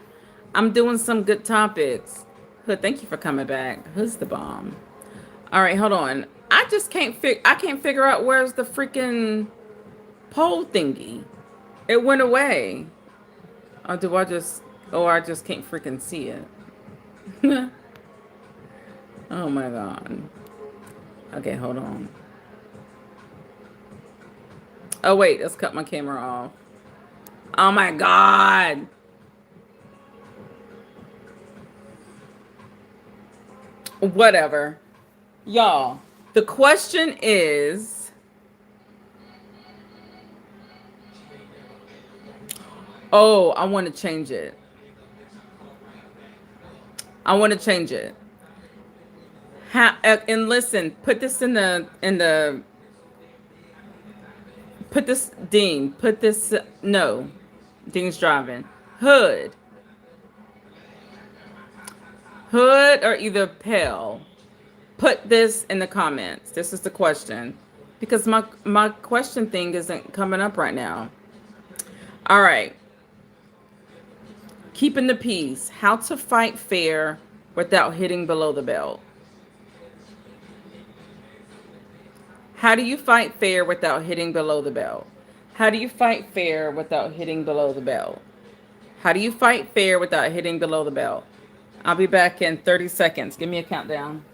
I'm doing some good topics. Hood, thank you for coming back. Hood's the bomb. All right, hold on. I can't figure out where's the freaking poll thingy. It went away. Or I just can't freaking see it. Oh my god. Okay, hold on. Oh wait, let's cut my camera off. Oh my god. Whatever. Y'all, the question is, oh, I want to change it. I want to change it. And listen, put this put this, Dean, put this, no, Dean's driving. Hood or either Pale. Put this in the comments. This is the question. Because my question thing isn't coming up right now. All right. Keeping the peace. How to fight fair without hitting below the belt. How do you fight fair without hitting below the belt? How do you fight fair without hitting below the belt? How do you fight fair without hitting below the belt? I'll be back in 30 seconds. Give me a countdown.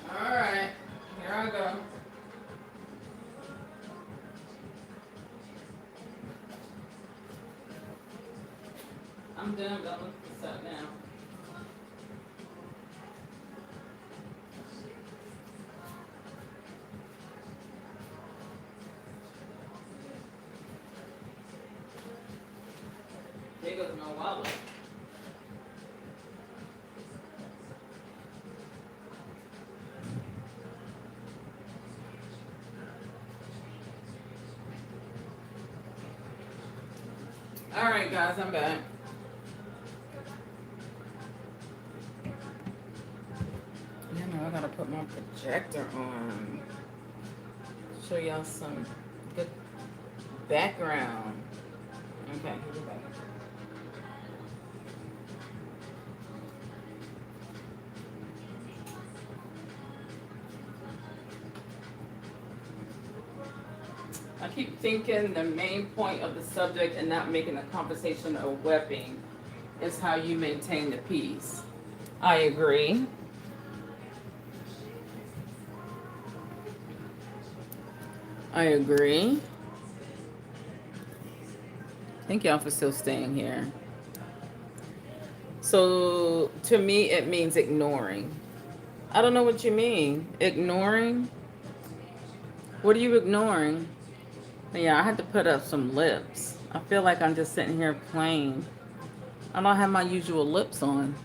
All right, here I go. I'm done. Don't look this up now. There goes my wallet. All right, guys, I'm back. Yeah, no, I gotta put my projector on. Show y'all some good background. Okay, here we go. I keep thinking the main point of the subject and not making the conversation a weapon is how you maintain the peace. I agree. I agree. Thank y'all for still staying here. So to me, it means ignoring. I don't know what you mean. Ignoring? What are you ignoring? Yeah, I had to put up some lips. I feel like I'm just sitting here plain. I don't have my usual lips on.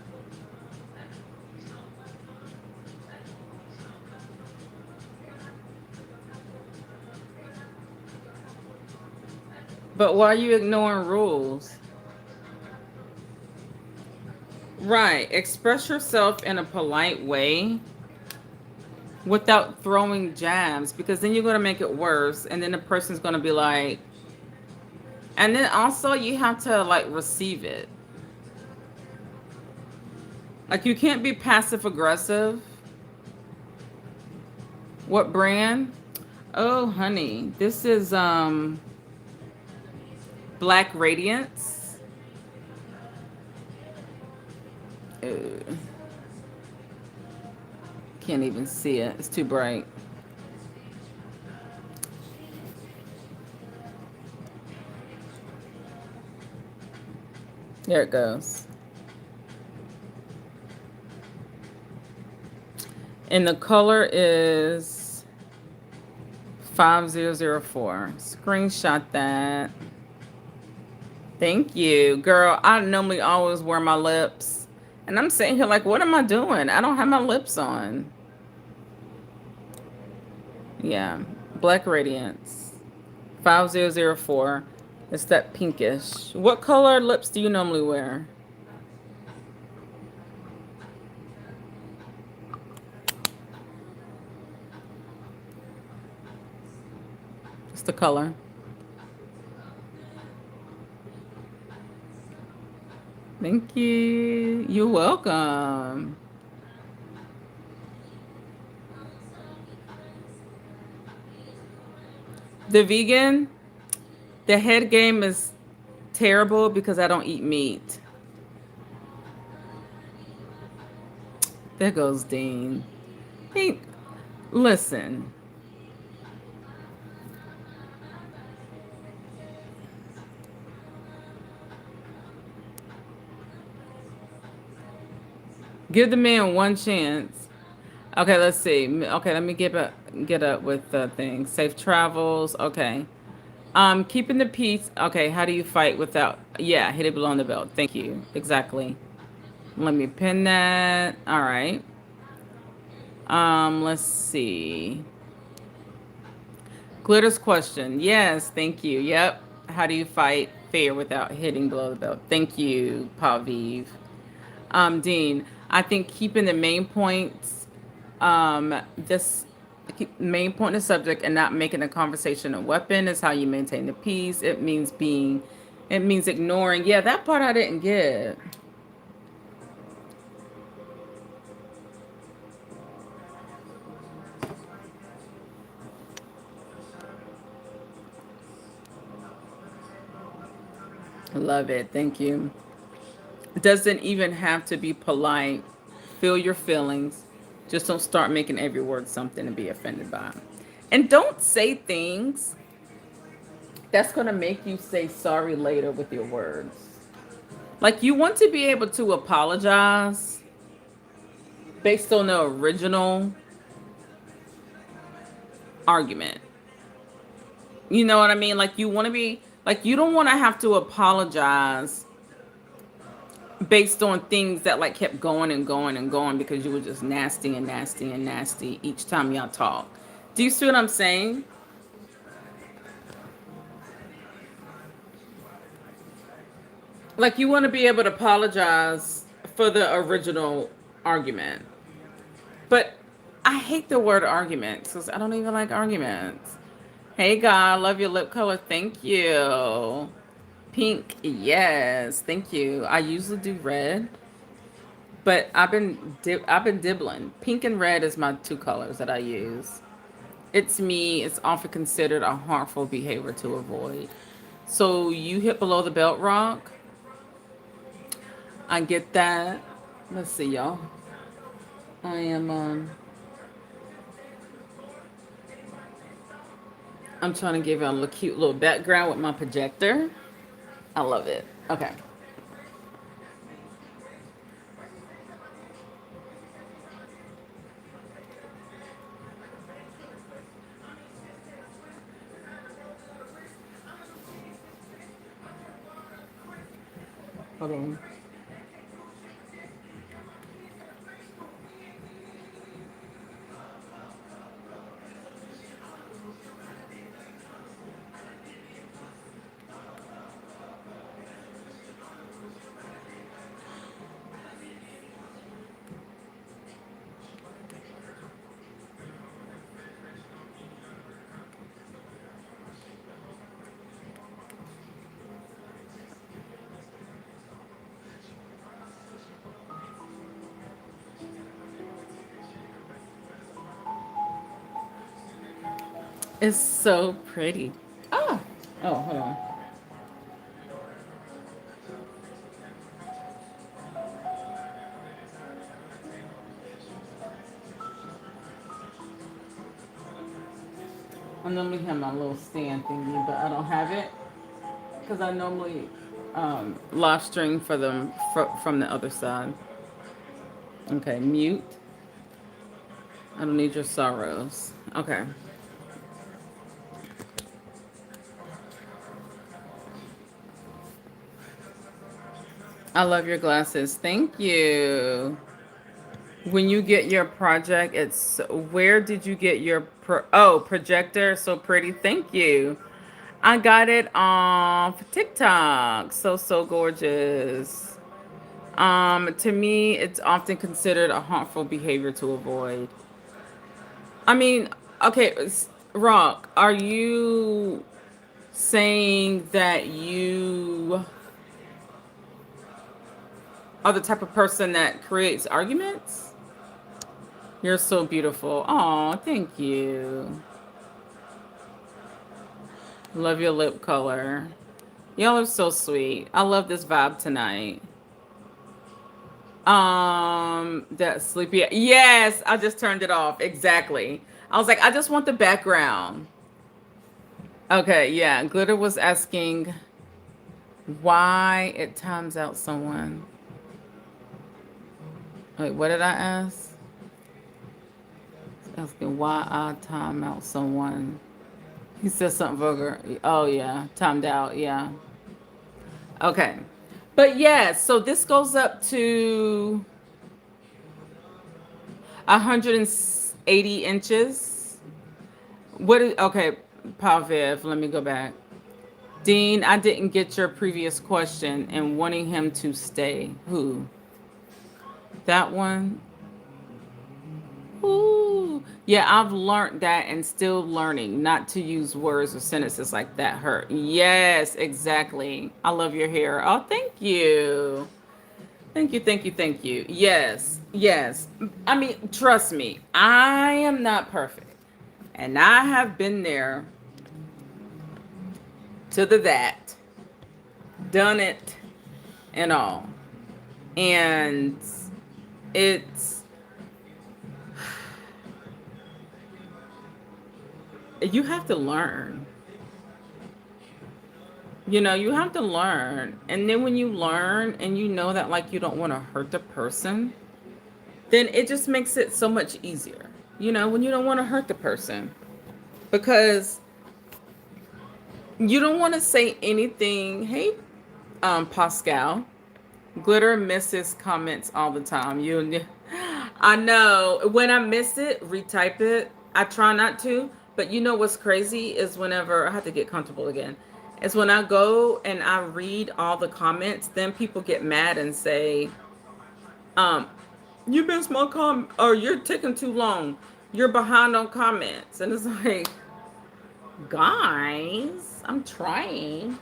But why are you ignoring rules? Right. Express yourself in a polite way without throwing jabs, because then you're going to make it worse. And then the person's going to be like, and then also you have to like receive it. Like you can't be passive aggressive. What brand? Oh, honey, this is Black Radiance. Can't even see it. It's too bright. There it goes. And the color is 5004. Screenshot that. Thank you. Girl, I normally always wear my lips. And I'm sitting here like, what am I doing? I don't have my lips on. Yeah. Black Radiance. 5004. It's that pinkish. What color lips do you normally wear? It's the color. Thank you. You're welcome. The vegan, the head game is terrible because I don't eat meat. There goes Dean. Hey, listen. Give the man one chance. Okay, let's see. Okay, let me get up with the thing. Safe travels. Okay. Keeping the peace. Okay, how do you fight without? Yeah, hit it below the belt. Thank you. Exactly. Let me pin that. All right. Let's see. Glitter's question. Yes, thank you. Yep. How do you fight fear without hitting below the belt? Thank you, Paviv. Dean, I think keeping the main points, this main point of the subject and not making the conversation a weapon is how you maintain the peace. It means ignoring. Yeah, that part I didn't get. Love it. Thank you. Doesn't even have to be polite. Feel your feelings. Just don't start making every word something to be offended by. And don't say things that's going to make you say sorry later with your words. Like, you want to be able to apologize based on the original argument. You know what I mean? Like, you want to be, like, you don't want to have to apologize based on things that like kept going and going and going because you were just nasty and nasty and nasty each time y'all talk. Do you see what I'm saying? Like, you want to be able to apologize for the original argument. But I hate the word arguments because I don't even like arguments. Hey, God, love your lip color. Thank you. Pink, yes, thank you. I usually do red, but I've been dibbling. Pink and red is my two colors that I use. It's me. It's often considered a harmful behavior to avoid. So you hit below the belt rock. I get that. Let's see, y'all. I am I'm trying to give y'all a cute little background with my projector. I love it. Okay. Hold on. It's so pretty. Oh, hold on. I normally have my little stand thingy, but I don't have it because I normally live stream for them from the other side. Okay, mute. I don't need your sorrows. Okay. I love your glasses. Thank you. When you get your project, it's where did you get your projector? So pretty. Thank you. I got it off TikTok. So gorgeous. To me, it's often considered a harmful behavior to avoid. I mean, okay, Rock, are you saying that you are the type of person that creates arguments? You're so beautiful. Oh, thank you. Love your lip color. Y'all are so sweet. I love this vibe tonight. That sleepy. Yes, I just turned it off. Exactly. I was like, I just want the background. Okay, yeah. Glitter was asking why it times out someone. Wait, what did I ask? Asking why I time out someone. He said something vulgar. Oh yeah, timed out. Yeah. Okay. But yeah, so this goes up to 180 inches. What is okay, Paviv, let me go back. Dean, I didn't get your previous question and wanting him to stay. Who? That one? Ooh. Yeah, I've learned that and still learning not to use words or sentences like that hurt. Yes, exactly. I love your hair. Oh, thank you. Thank you. Yes, yes. I mean, trust me, I am not perfect. And I have been there to the that, done it and all. And it's, you have to learn. You know, you have to learn. And then when you learn and you know that like you don't want to hurt the person, then it just makes it so much easier. You know, when you don't want to hurt the person. Because you don't want to say anything. Hey, Pascal. Glitter misses comments all the time. I know. When I miss it, retype it. I try not to. But you know what's crazy is whenever I have to get comfortable again. Is when I go and I read all the comments, then people get mad and say, um, you missed my comment, or you're taking too long. You're behind on comments. And it's like, guys, I'm trying.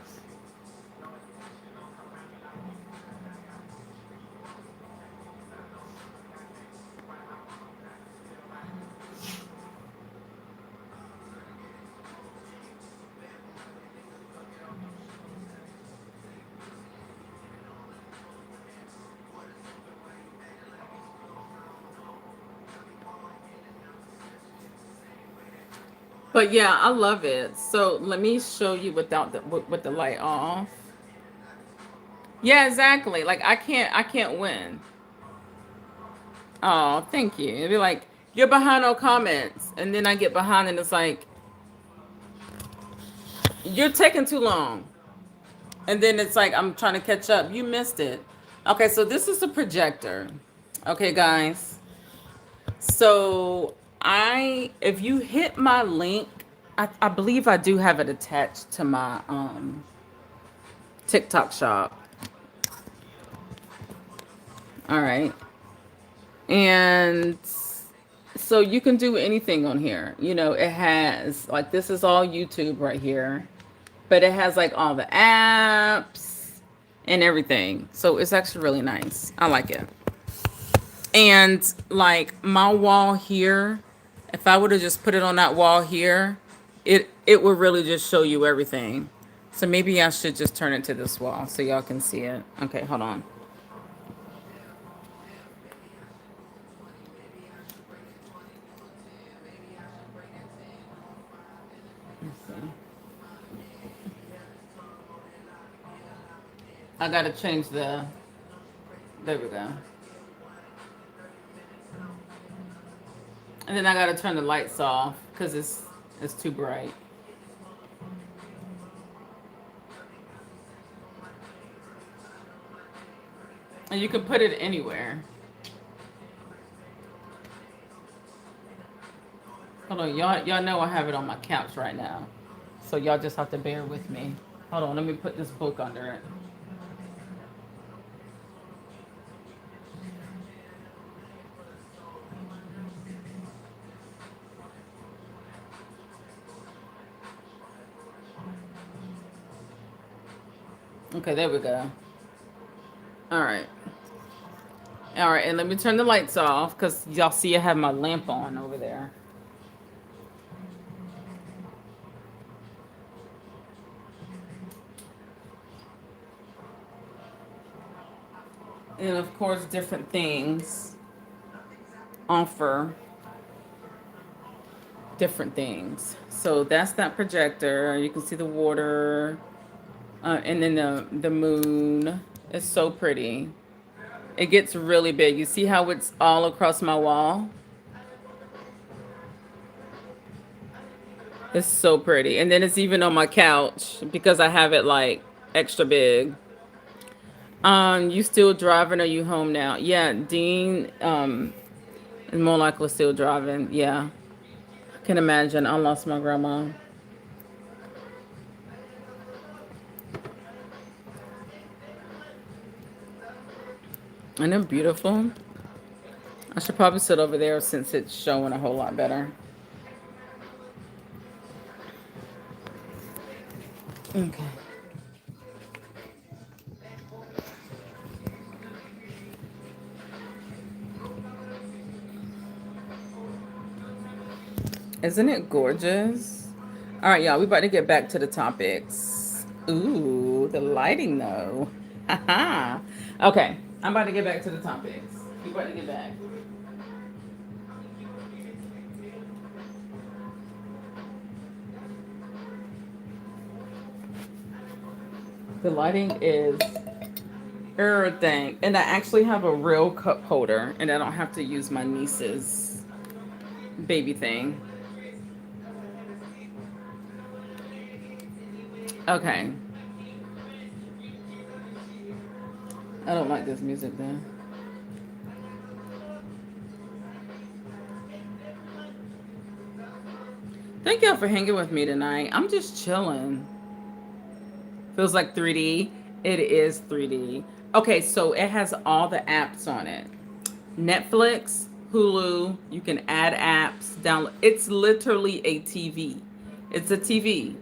But yeah, I love it. So let me show you without with the light off. Yeah, exactly. Like I can't win. Oh, thank you. It'd be like, you're behind on comments. And then I get behind and it's like, you're taking too long. And then it's like, I'm trying to catch up. You missed it. Okay, so this is the projector. Okay, guys. So if you hit my link, I believe I do have it attached to my TikTok shop. All right. And so you can do anything on here. You know, it has like, this is all YouTube right here, but it has like all the apps and everything. So it's actually really nice. I like it. And like my wall here, if I would have just put it on that wall here, it would really just show you everything. So maybe I should just turn it to this wall so y'all can see it. Okay, hold on. I gotta change the, there we go. And then I gotta turn the lights off because it's too bright. And you can put it anywhere. Hold on, y'all know I have it on my couch right now. So y'all just have to bear with me. Hold on, let me put this book under it. Okay, there we go. All right. All right, and let me turn the lights off because y'all see I have my lamp on over there. And of course, different things offer different things. So that's that projector. You can see the water, and then the moon. It's so pretty. It gets really big. You see how it's all across my wall? It's so pretty. And then it's even on my couch because I have it like extra big. You still driving or you home now? Yeah, Dean is more likely still driving. Yeah. I can imagine. I lost my grandma. Isn't it beautiful? I should probably sit over there since it's showing a whole lot better. Okay. Isn't it gorgeous? All right, y'all, we about to get back to the topics. Ooh, the lighting though. Haha. Okay, I'm about to get back to the topics. We about to get back. The lighting is everything. And I actually have a real cup holder and I don't have to use my niece's baby thing. Okay. I don't like this music though. Thank y'all for hanging with me tonight. I'm just chilling. Feels like 3D. It is 3D. Okay, so it has all the apps on it. Netflix, Hulu, you can add apps, download. It's literally a TV. It's a TV.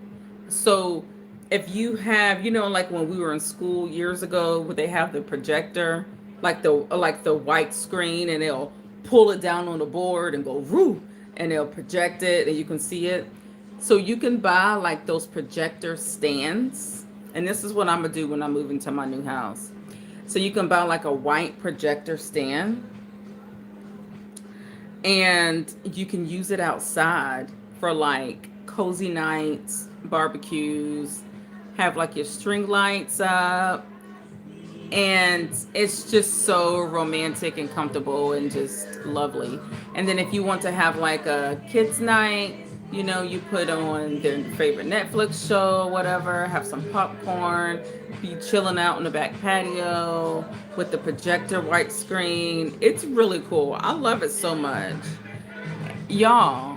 So if you have, like when we were in school years ago, where they have the projector, like the white screen, and they'll pull it down on the board and go woo, and they'll project it, and you can see it. So you can buy like those projector stands, and this is what I'm gonna do when I move into my new house. So you can buy like a white projector stand, and you can use it outside for like cozy nights, barbecues, have like your string lights up, and it's just so romantic and comfortable and just lovely. And then if you want to have like a kids night, you put on their favorite Netflix show, whatever, have some popcorn, be chilling out in the back patio with the projector white screen. It's really cool. I love it so much. Y'all.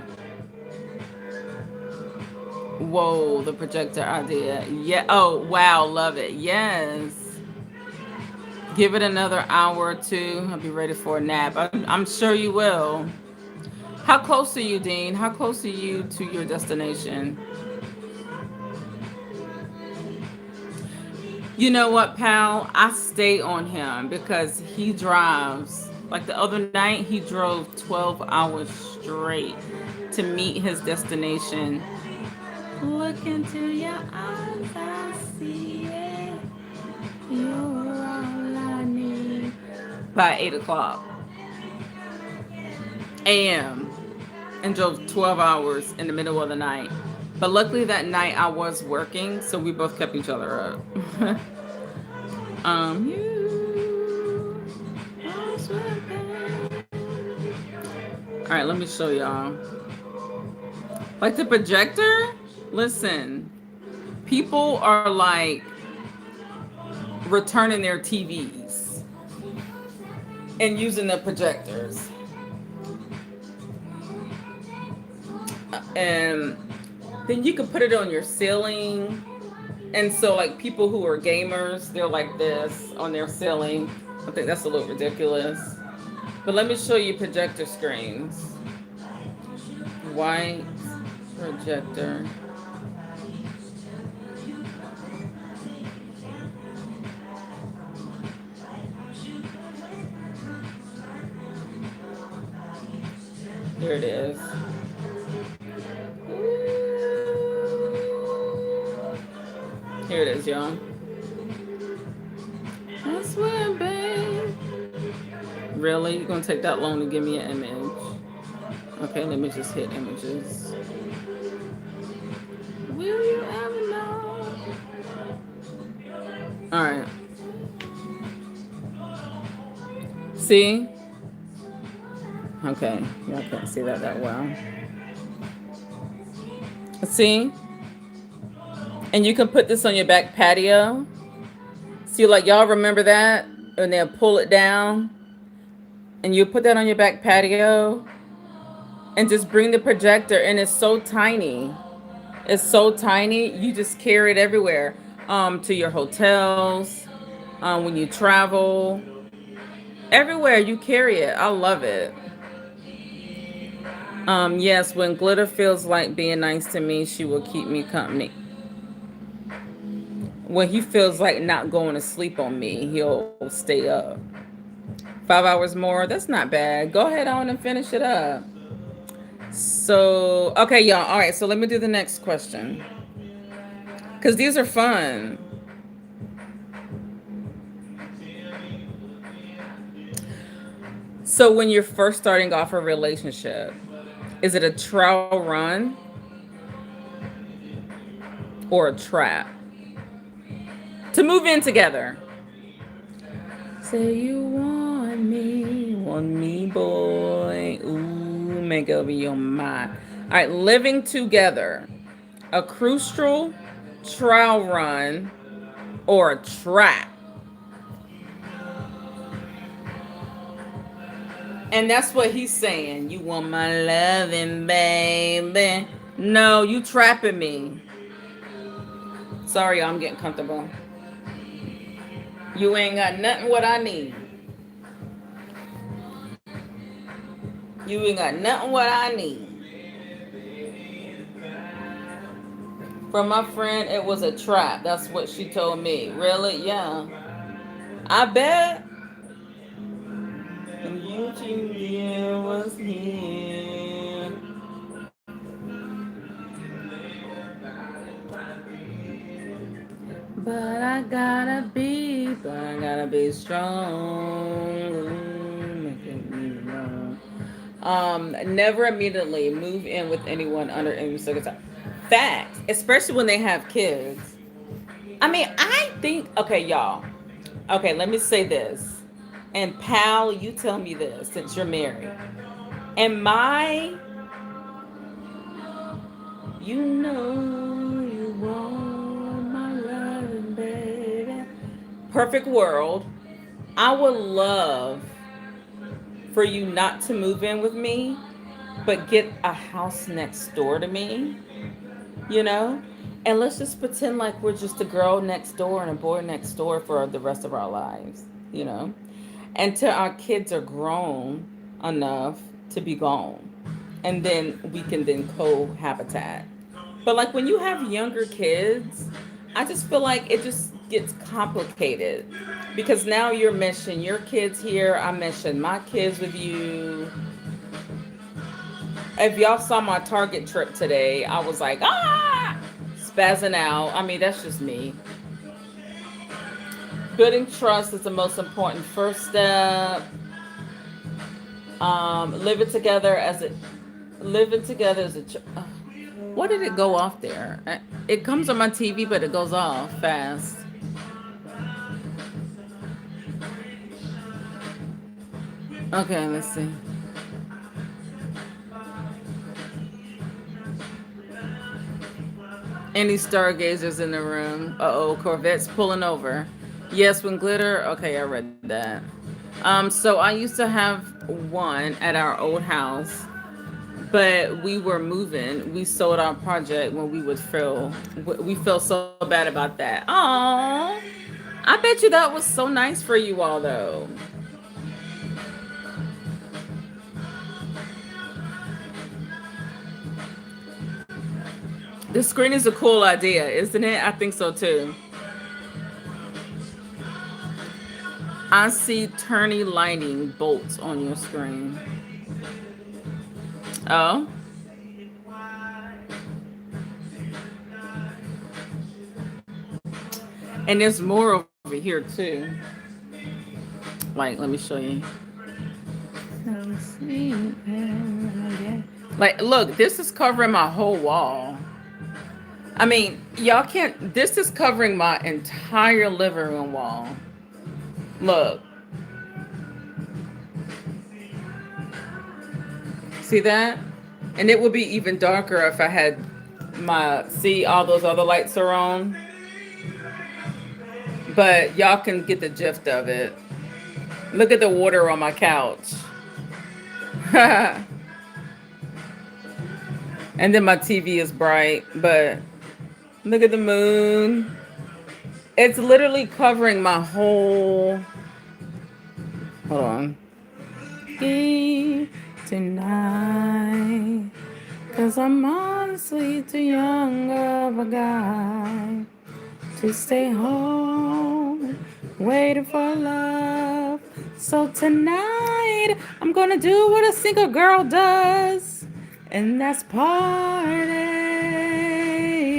Whoa, the projector idea. Yeah. Oh, wow. Love it. Yes. Give it another hour or two. I'll be ready for a nap. I'm sure you will. How close are you, Dean? How close are you to your destination? You know what, pal? I stay on him because he drives. Like the other night, he drove 12 hours straight to meet his destination. Look into your eyes, I see it. You're all I need. By 8 o'clock a.m. and drove 12 hours in the middle of the night. But luckily that night I was working, so we both kept each other up. You. All right, let me show y'all. Like the projector, listen, people are like returning their TVs and using the projectors. And then you can put it on your ceiling. And so like people who are gamers, they're like this on their ceiling. I think that's a little ridiculous. But let me show you projector screens. White projector. Here it is. Here it is, y'all. I swear, babe. Really? You're gonna take that long to give me an image? Okay, let me just hit images. Will you ever know? All right. See? Okay, y'all can't see that well. See? And you can put this on your back patio. See, like y'all remember that? And then pull it down. And you put that on your back patio. And just bring the projector. And it's so tiny. It's so tiny. You just carry it everywhere. To your hotels. When you travel. Everywhere you carry it. I love it. Yes, when Glitter feels like being nice to me, she will keep me company. When he feels like not going to sleep on me, he'll stay up. 5 hours more, that's not bad. Go ahead on and finish it up. So, okay, y'all. All right, so let me do the next question. Because these are fun. So when you're first starting off a relationship, is it a trial run or a trap? To move in together. Say you want me, boy. Ooh, make up your mind. All right, living together. A crucial trial run or a trap. And that's what he's saying. You want my loving, baby. No, you trapping me. Sorry, I'm getting comfortable. You ain't got nothing what I need. You ain't got nothing what I need. From my friend, it was a trap. That's what she told me. Really? Yeah. I bet. You was here. But I gotta be strong. Never immediately move in with anyone under any circumstances. Facts, especially when they have kids. I mean, I think, okay, y'all. Okay, let me say this. And pal, you tell me this since you're married. Am I, you know you want my loving, baby. Perfect world. I would love for you not to move in with me, but get a house next door to me, you know? And let's just pretend like we're just a girl next door and a boy next door for the rest of our lives, you know? Until our kids are grown enough to be gone. And then we can then cohabitat. But like when you have younger kids, I just feel like it just gets complicated. Because now you're meshing your kids here, I'm meshing my kids with you. If y'all saw my Target trip today, I was like, spazzing out. I mean, that's just me. Building trust is the most important first step. Living together as a what did it go off there? It comes on my TV, but it goes off fast. Okay, let's see. Any stargazers in the room? Uh-oh, Corvette's pulling over. Yes, when glitter. Okay, I read that. So I used to have one at our old house, but we were moving. We sold our project when we felt so bad about that. Oh, I bet you that was so nice for you all though. The screen is a cool idea, isn't it? I think so too. I see turny lighting bolts on your screen. Oh. And there's more over here too. Like, let me show you. Like, look, this is covering my whole wall. I mean, y'all can't, this is covering my entire living room wall. Look. See that? And it would be even darker if I had see, all those other lights are on. But y'all can get the gist of it. Look at the water on my couch. And then my TV is bright, but look at the moon. It's literally covering my whole... Hold on. Tonight, 'cause I'm honestly too young of a guy to stay home waiting for love. So tonight I'm gonna do what a single girl does, and that's party.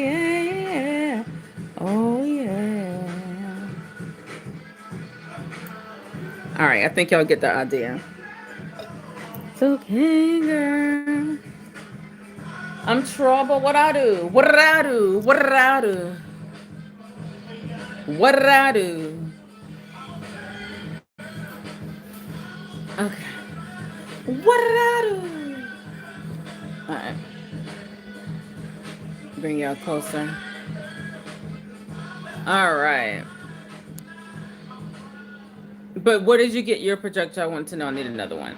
Yeah. Oh yeah. All right, I think y'all get the idea. Okay, girl. I'm trouble. What I do? What did I do? What did I do? What did I do? Okay. What did I do? All right. Bring y'all closer. All right. But where did you get your projector? I want to know. I need another one.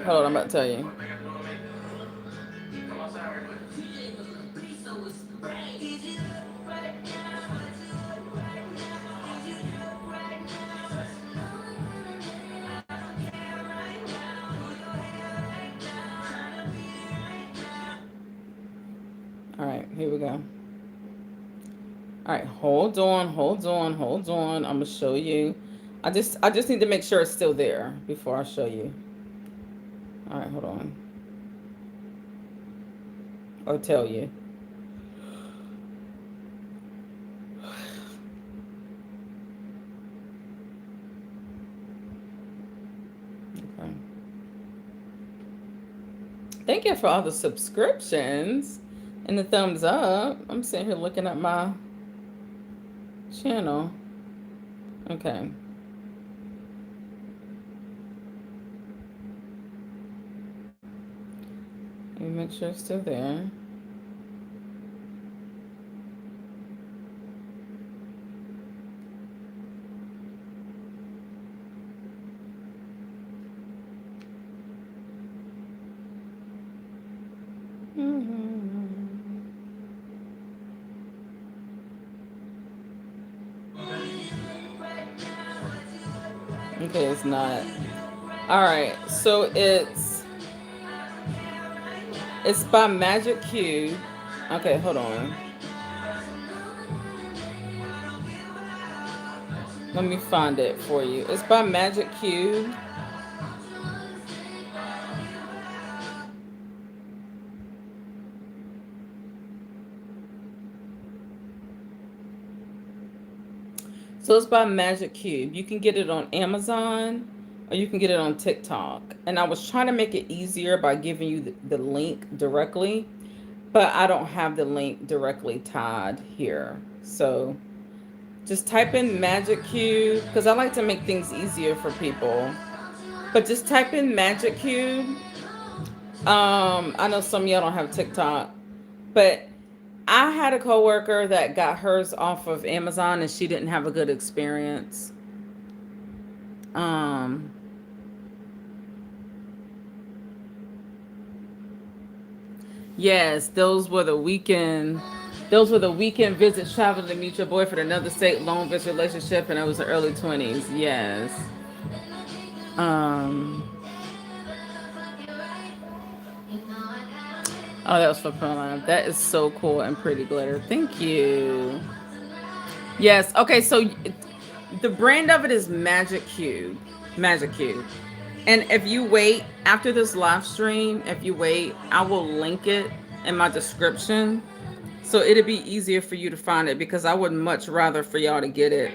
Hold on, I'm about to tell you. All right, here we go. All right, hold on. I'm gonna show you. I just need to make sure it's still there before I show you. All right, hold on. Or tell you. Okay. Thank you for all the subscriptions and the thumbs up. I'm sitting here looking at my channel. Okay. Let me make sure it's still there. Okay, it's not. All right, so it's by Magic Cube. Okay, hold on. Let me find it for you. It's by Magic Cube. So it's by Magic Cube. You can get it on Amazon or you can get it on TikTok. And I was trying to make it easier by giving you the link directly. but I don't have the link directly tied here. So just type in Magic Cube because I like to make things easier for people. But just type in Magic Cube. I know some of y'all don't have TikTok, but I had a coworker that got hers off of Amazon and she didn't have a good experience. Yes, those were the weekend visits, traveling to meet your boyfriend in another state, long distance relationship, and it was the early 20s. Yes. Oh, that was for Pearline. That is so cool and pretty glitter. Thank you. Yes. Okay. So the brand of it is Magic Cube. Magic Cube. And if you wait after this live stream, if you wait, I will link it in my description. So it'll be easier for you to find it because I would much rather for y'all to get it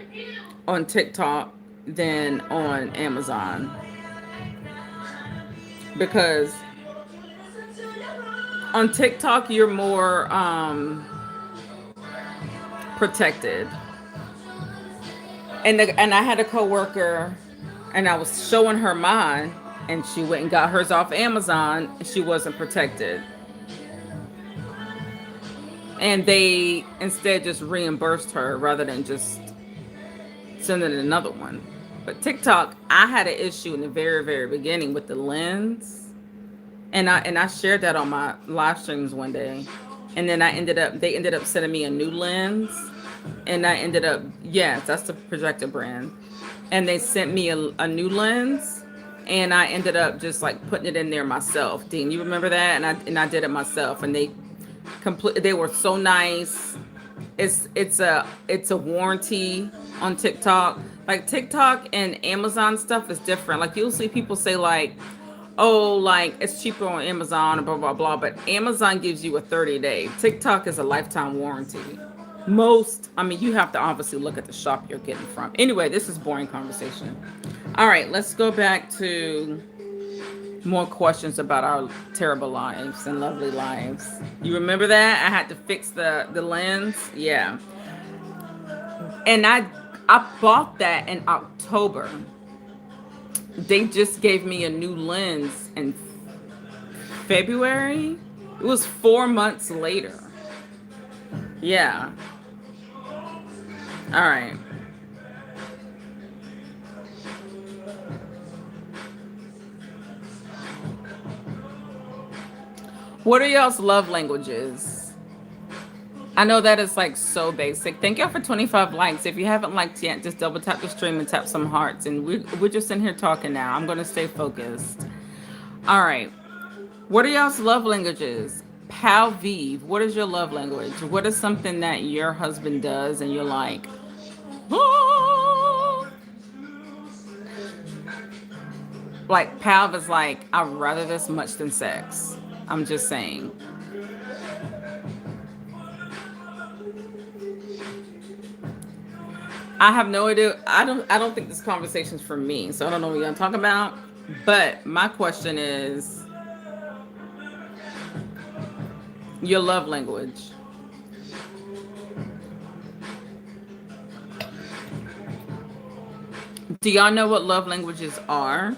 on TikTok than on Amazon. Because on TikTok, you're more protected. And I had a coworker, and I was showing her mine, and she went and got hers off Amazon, and she wasn't protected. And they instead just reimbursed her rather than just sending another one. But TikTok, I had an issue in the very, very beginning with the lens. And I shared that on my live streams one day. And then they ended up sending me a new lens. And I ended up, yes, that's the Projector brand. And they sent me a new lens. And I ended up just like putting it in there myself. Dean, you remember that? And I did it myself. And they were so nice. It's a warranty on TikTok. Like TikTok and Amazon stuff is different. Like you'll see people say like, oh, like it's cheaper on Amazon and blah, blah, blah. But Amazon gives you a 30-day. TikTok is a lifetime warranty. You have to obviously look at the shop you're getting from. Anyway, this is boring conversation. All right, let's go back to more questions about our terrible lives and lovely lives. You remember that? I had to fix the lens. Yeah. And I bought that in October. They just gave me a new lens in February. It was 4 months later. Yeah. All right. What are y'all's love languages? I know that is like so basic. Thank y'all for 25 likes. If you haven't liked yet, just double tap the stream and tap some hearts. And we're just in here talking now. I'm going to stay focused. All right. What are y'all's love languages? Pal Vive, what is your love language? What is something that your husband does and you're like, oh. Like Pal is like, I'd rather this much than sex. I'm just saying. I have no idea. I don't think this conversation's for me, so I don't know what you're gonna talk about. But my question is your love language. Do y'all know what love languages are?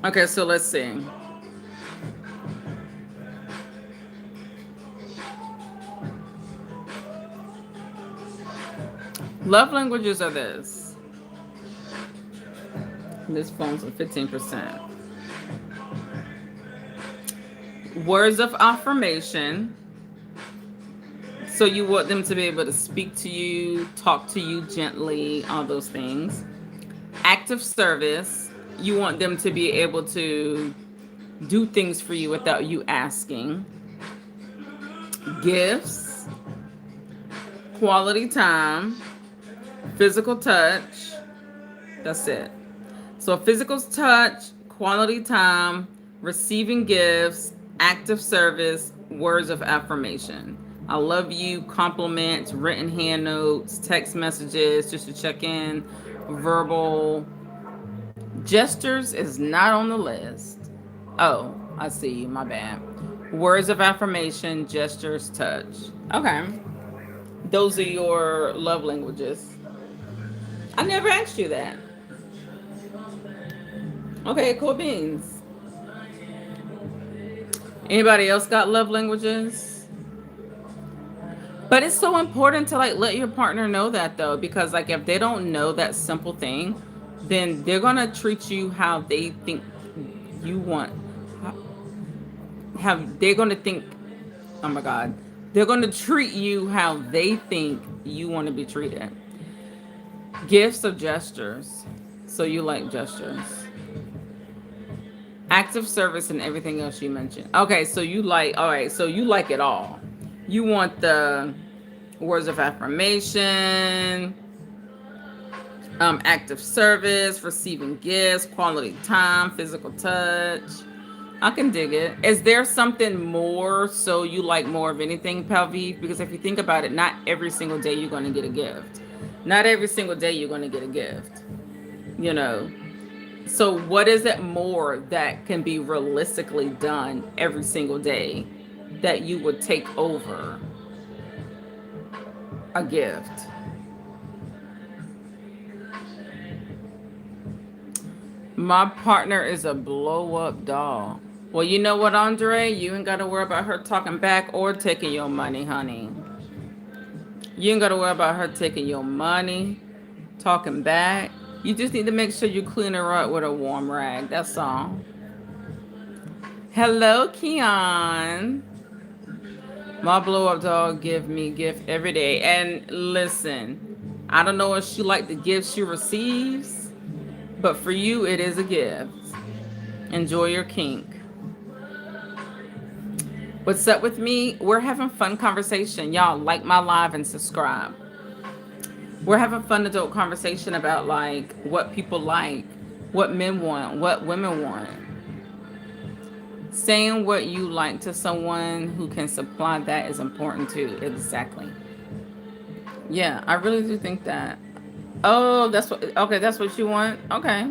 Okay, so let's see. Love languages are this. This phone's at 15%. Words of affirmation. So you want them to be able to speak to you, talk to you gently, all those things. Active service. You want them to be able to do things for you without you asking. Gifts. Quality time. Physical touch. That's it. So physical touch, quality time, receiving gifts, active service, words of affirmation. I love you, compliments, written hand notes, text messages just to check in, verbal. Gestures is not on the list. Oh, I see you. My bad. Words of affirmation, gestures, touch. Okay. Those are your love languages. I never asked you that. Okay, cool beans. Anybody else got love languages? But it's so important to like let your partner know that though, because like if they don't know that simple thing, then they're gonna treat you how they think you want. Have they're gonna think, oh my God, they're gonna treat you how they think you want to be treated. Gifts or gestures. So you like gestures. Active service and everything else you mentioned. Okay, so you like, all right, so you like it all. You want the words of affirmation, active service, receiving gifts, quality time, physical touch. I can dig it. Is there something more so you like more of anything, Palvi? Because if you think about it, not every single day you're going to get a gift. Not every single day you're going to get a gift. You know. So what is it more that can be realistically done every single day that you would take over a gift? My partner is a blow up doll. Well, you know what, Andre? You ain't got to worry about her talking back or taking your money, honey. You ain't got to worry about her taking your money, talking back. You just need to make sure you clean her up with a warm rag. That's all. Hello, Keon. My blow up doll give me gift every day. And listen, I don't know if she like the gifts she receives, but for you, it is a gift. Enjoy your kink. What's up with me? We're having fun conversation. Y'all like my live and subscribe. We're having fun adult conversation about like what people like, what men want, what women want. Saying what you like to someone who can supply that is important too. Exactly. Yeah, I really do think that. Oh, that's what, okay, that's what you want? Okay.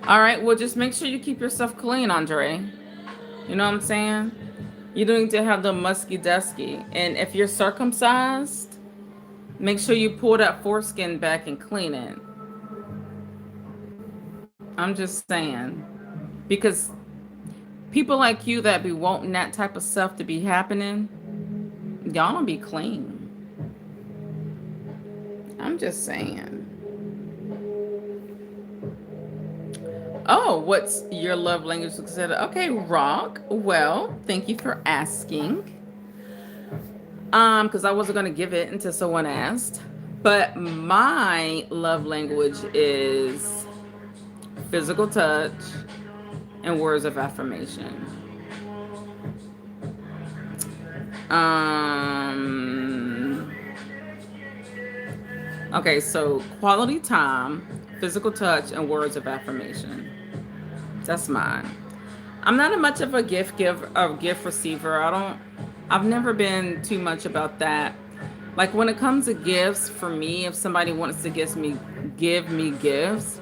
All right, well, just make sure you keep yourself clean, Andre. You know what I'm saying? You don't need to have the musky dusky. And if you're circumcised, make sure you pull that foreskin back and clean it. I'm just saying. Because people like you that be wanting that type of stuff to be happening, y'all don't be clean. I'm just saying. Oh, what's your love language? Okay, Rock. Well, thank you for asking. Because I wasn't gonna give it until someone asked. But my love language is physical touch and words of affirmation. Okay, so quality time, physical touch, and words of affirmation. That's mine. I'm not much of a gift receiver. I've never been too much about that. Like when it comes to gifts, for me, if somebody wants to give me gifts,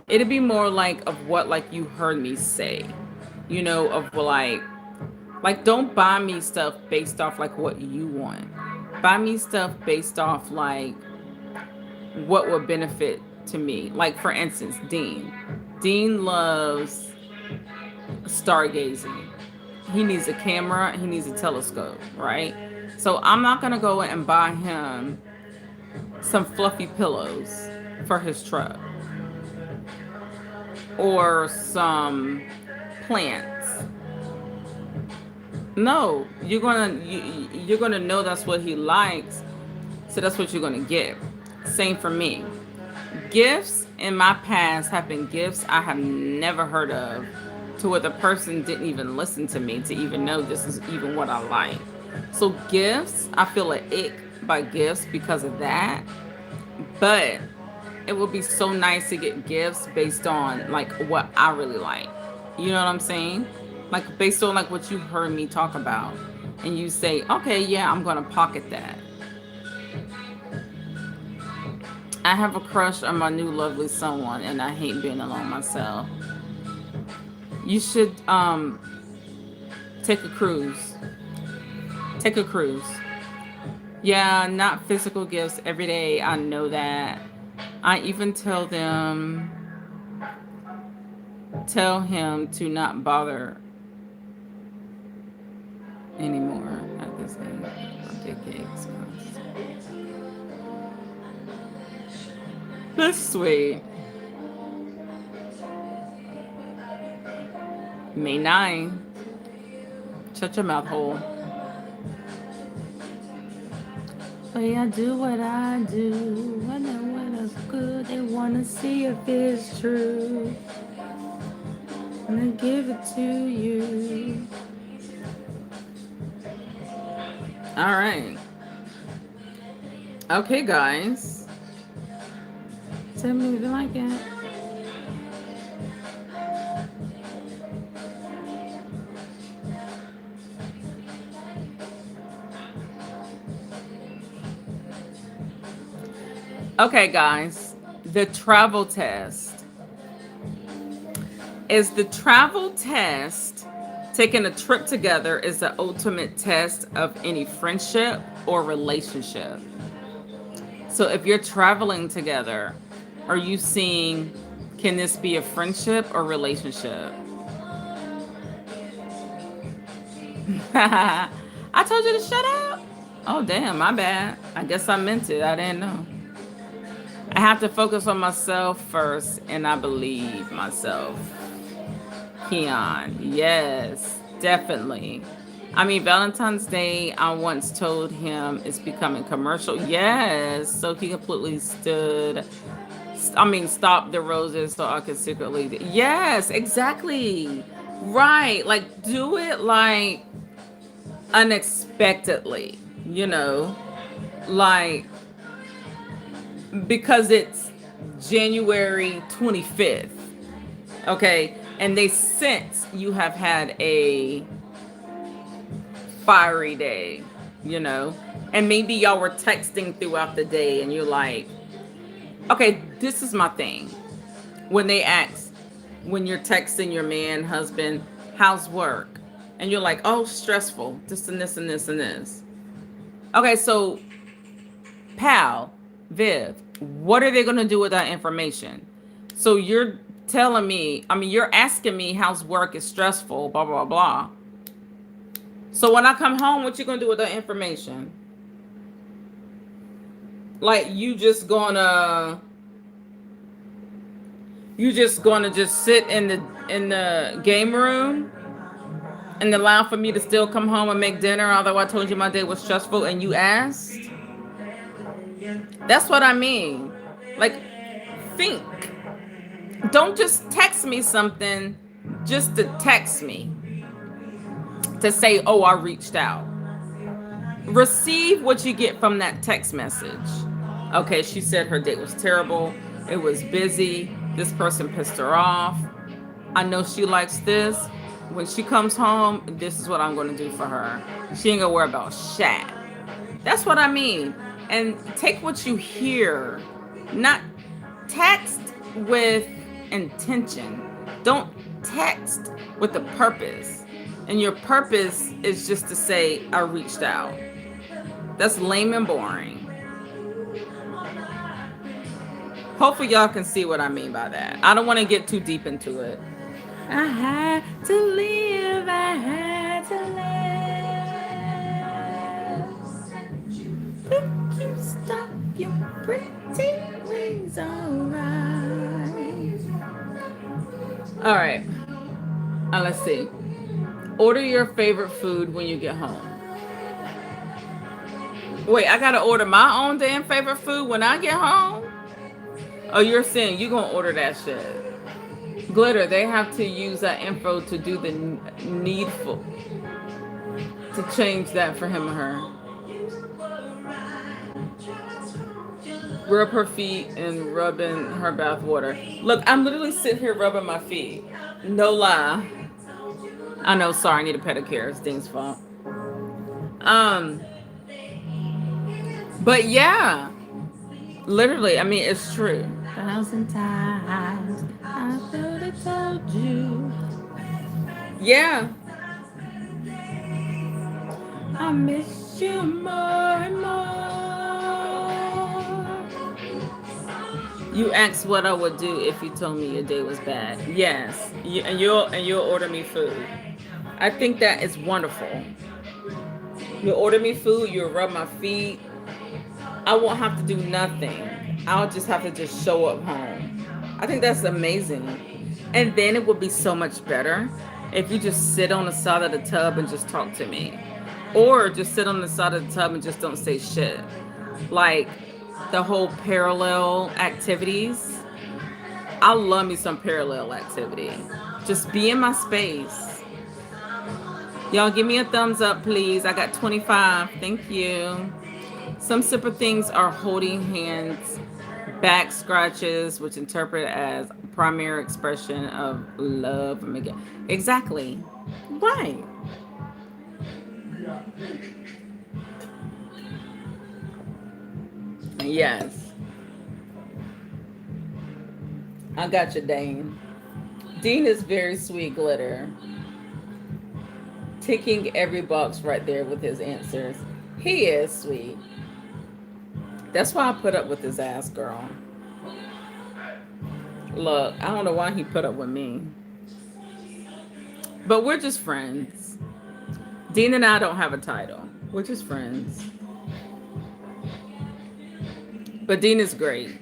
it'd be more like of what like you heard me say, you know, of like don't buy me stuff based off like what you want. Buy me stuff based off like what would benefit to me. Like for instance, Dean loves stargazing. He needs a camera, he needs a telescope, right? So I'm not gonna go and buy him some fluffy pillows for his truck or some plants. No, you're gonna know that's what he likes, so that's what you're gonna get. Same for me. Gifts in my past have been gifts I have never heard of, to where the person didn't even listen to me to even know this is even what I like. So gifts, I feel an ick by gifts because of that. But it would be so nice to get gifts based on like what I really like. You know what I'm saying? Like based on like what you heard me talk about. And you say, okay, yeah, I'm gonna pocket that. I have a crush on my new lovely someone and I hate being alone myself. You should Take a cruise. Take a cruise. Yeah, not physical gifts every day. I know that. I even tell him to not bother anymore at this age. Birthday cakes. That's sweet. May 9. Shut your mouth hole. Way I do what I do. I know what is good. They want to see if it's true. I'm going to give it to you. All right. Okay, guys. Tell me if you like it. Okay, guys, the travel test. Is the travel test, taking a trip together, is the ultimate test of any friendship or relationship? So if you're traveling together, are you seeing, can this be a friendship or relationship? I told you to shut up. Oh, damn, my bad. I guess I meant it. I didn't know. I have to focus on myself first, and I believe myself. Keon, yes, definitely. I mean, Valentine's Day, I once told him it's becoming commercial. Yes, so he completely stopped the roses so I could secretly. Yes, exactly. Right, like do it like unexpectedly, like because it's January 25th, okay? And they sense you have had a fiery day, and maybe y'all were texting throughout the day and you're like, okay, this is my thing. When they ask, when you're texting your man, husband, how's work? And you're like, oh, stressful, this and this and this and this. Okay, so pal, Viv, what are they going to do with that information? So you're telling me, you're asking me how's work is stressful, blah, blah, blah. So when I come home, what you going to do with that information? Like you just gonna just sit in the game room and allow for me to still come home and make dinner, although I told you my day was stressful and you asked? That's what I mean. Like, think. Don't just text me something just to text me. To say, oh, I reached out. Receive what you get from that text message. Okay, she said her date was terrible. It was busy. This person pissed her off. I know she likes this. When she comes home, this is what I'm going to do for her. She ain't going to worry about shit. That's what I mean. And take what you hear. Not text with intention. Don't text with a purpose. And your purpose is just to say, I reached out. That's lame and boring. Hopefully y'all can see what I mean by that. I don't want to get too deep into it. I had to live, I had to live. Think you stop your pretty wings, all right. Let's see. Order your favorite food when you get home. Wait, I gotta order my own damn favorite food when I get home? Oh, you're saying you gonna order that shit. Glitter, they have to use that info to do the needful. To change that for him or her. Rub her feet and rubbing her bath water. Look, I'm literally sitting here rubbing my feet. No lie. I know, sorry, I need a pedicure. It's Dean's fault. But yeah. Literally, it's true. 1,000 times I could have told you. Yeah. I miss you more and more. You asked what I would do if you told me your day was bad. Yes, and you'll order me food. I think that is wonderful. You'll order me food. You'll rub my feet. I won't have to do nothing. I'll just have to just show up home. I think that's amazing. And then it would be so much better if you just sit on the side of the tub and just talk to me. Or just sit on the side of the tub and just don't say shit. Like the whole parallel activities. I love me some parallel activity. Just be in my space. Y'all give me a thumbs up, please. I got 25. Thank you. Some simple things are holding hands, back scratches, which interpret as primary expression of love. Exactly. Right. Yes. I got you, Dane. Dean is very sweet, Glitter. Ticking every box right there with his answers. He is sweet. That's why I put up with his ass, girl. Look, I don't know why he put up with me. But we're just friends. Dean and I don't have a title. We're just friends. But Dean is great.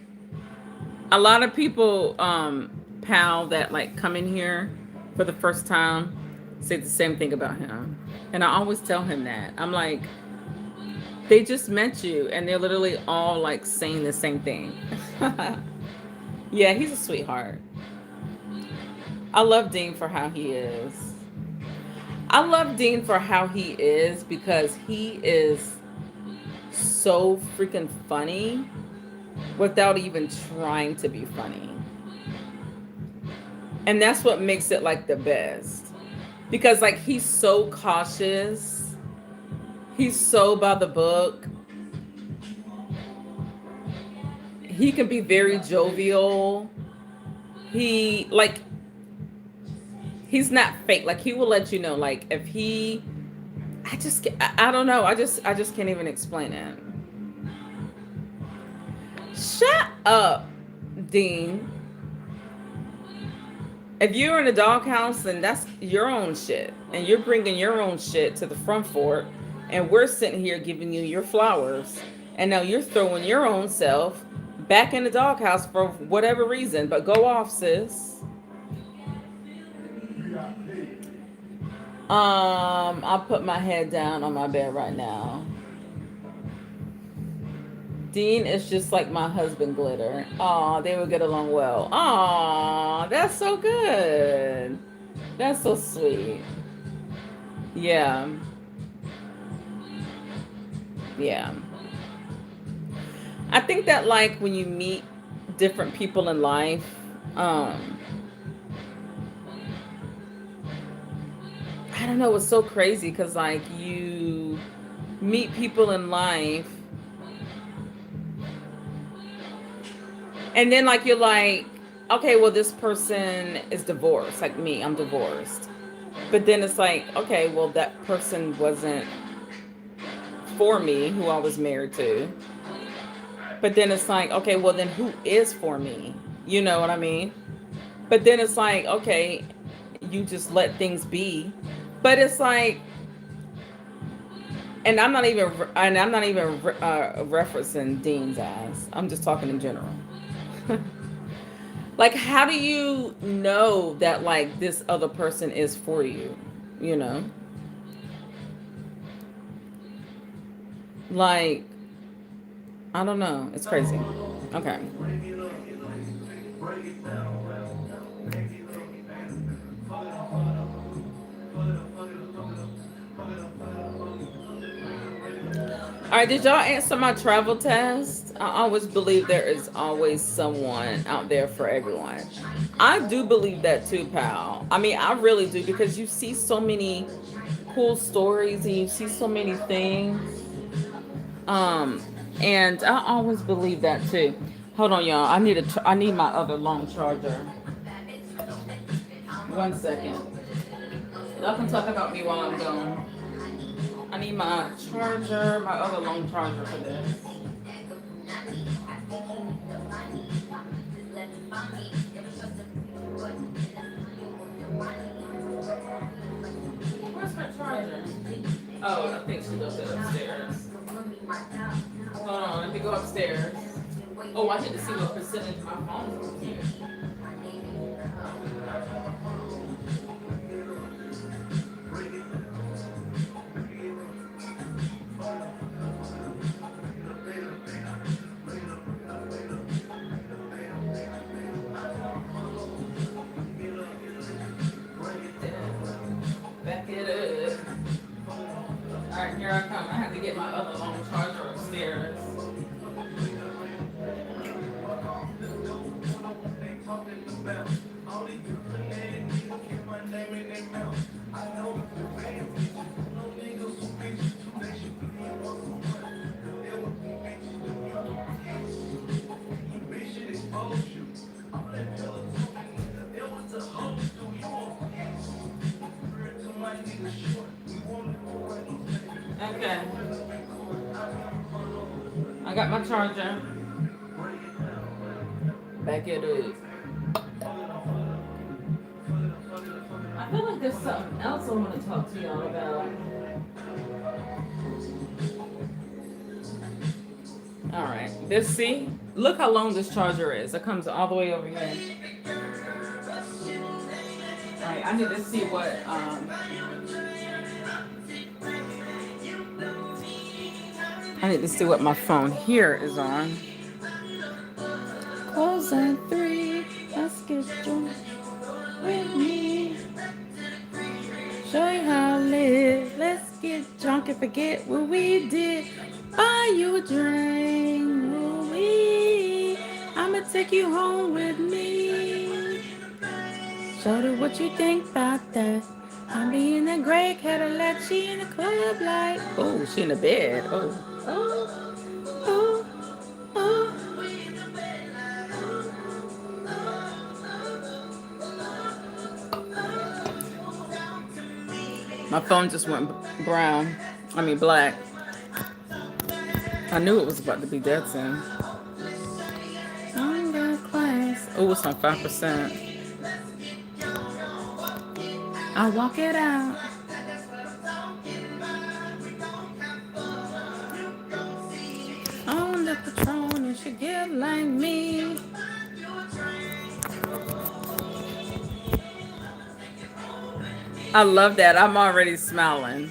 A lot of people, pal, that like come in here for the first time say the same thing about him. And I always tell him that. I'm like, they just met you and they're literally all like saying the same thing. Yeah, he's a sweetheart. I love Dean for how he is. I love Dean for how he is because he is so freaking funny without even trying to be funny. And that's what makes it like the best. Because like he's so cautious. He's so by the book. He can be very jovial. He's not fake. Like he will let you know, like if he, I don't know. I just can't even explain it. Shut up, Dean. If you're in a doghouse, then that's your own shit. And you're bringing your own shit to the front fort. And we're sitting here giving you your flowers. And now you're throwing your own self back in the doghouse for whatever reason. But go off, sis. I'll put my head down on my bed right now. Dean is just like my husband, Glitter. Aw, they would get along well. Aw, that's so good. That's so sweet. Yeah. Yeah. I think that like when you meet different people in life, I don't know, it's so crazy because like you meet people in life and then like you're like, okay, well this person is divorced, like me, I'm divorced. But then it's like, okay, well that person wasn't for me, who I was married to. But then it's like, okay, well then who is for me? You know what I mean? But then it's like, okay, you just let things be. But it's like, and I'm not even referencing Dean's ass. I'm just talking in general. Like, how do you know that like this other person is for you? You know? Like, I don't know. It's crazy. Okay. All right, did y'all answer my travel test? I always believe there is always someone out there for everyone. I do believe that too, pal. I mean, I really do, because you see so many cool stories and you see so many things. And I always believe that too. Hold on, y'all. I need my other long charger. 1 second. Y'all can talk about me while I'm gone. I need my charger, my other long charger for this. Where's my charger? Oh, I think she left it upstairs. Hold on, let me go upstairs. Oh, I need to see what percentage my phone is here. Back it up. Alright, here I come. I have to get my other long charger upstairs. Okay. I got my charger. Back it up. I feel like there's something else I want to talk to y'all about. Alright, see? Look how long this charger is. It comes all the way over here. Alright, I need to see what I need to see what my phone here is on. Close at 3. Let's get drunk with me. Show you how I live. Let's get drunk and forget what we did. Buy you a drink. Ooh-wee. I'ma take you home with me. Show her what you think about that. I'm being a gray Cadillac. She in the club like. Oh, she in the bed. Oh. Oh, oh, oh. My phone just went brown. I mean black. I knew it was about to be dead soon. Class. Oh, it's on 5%. I'll walk it out. On the Patron, you should get like me. I love that. I'm already smiling.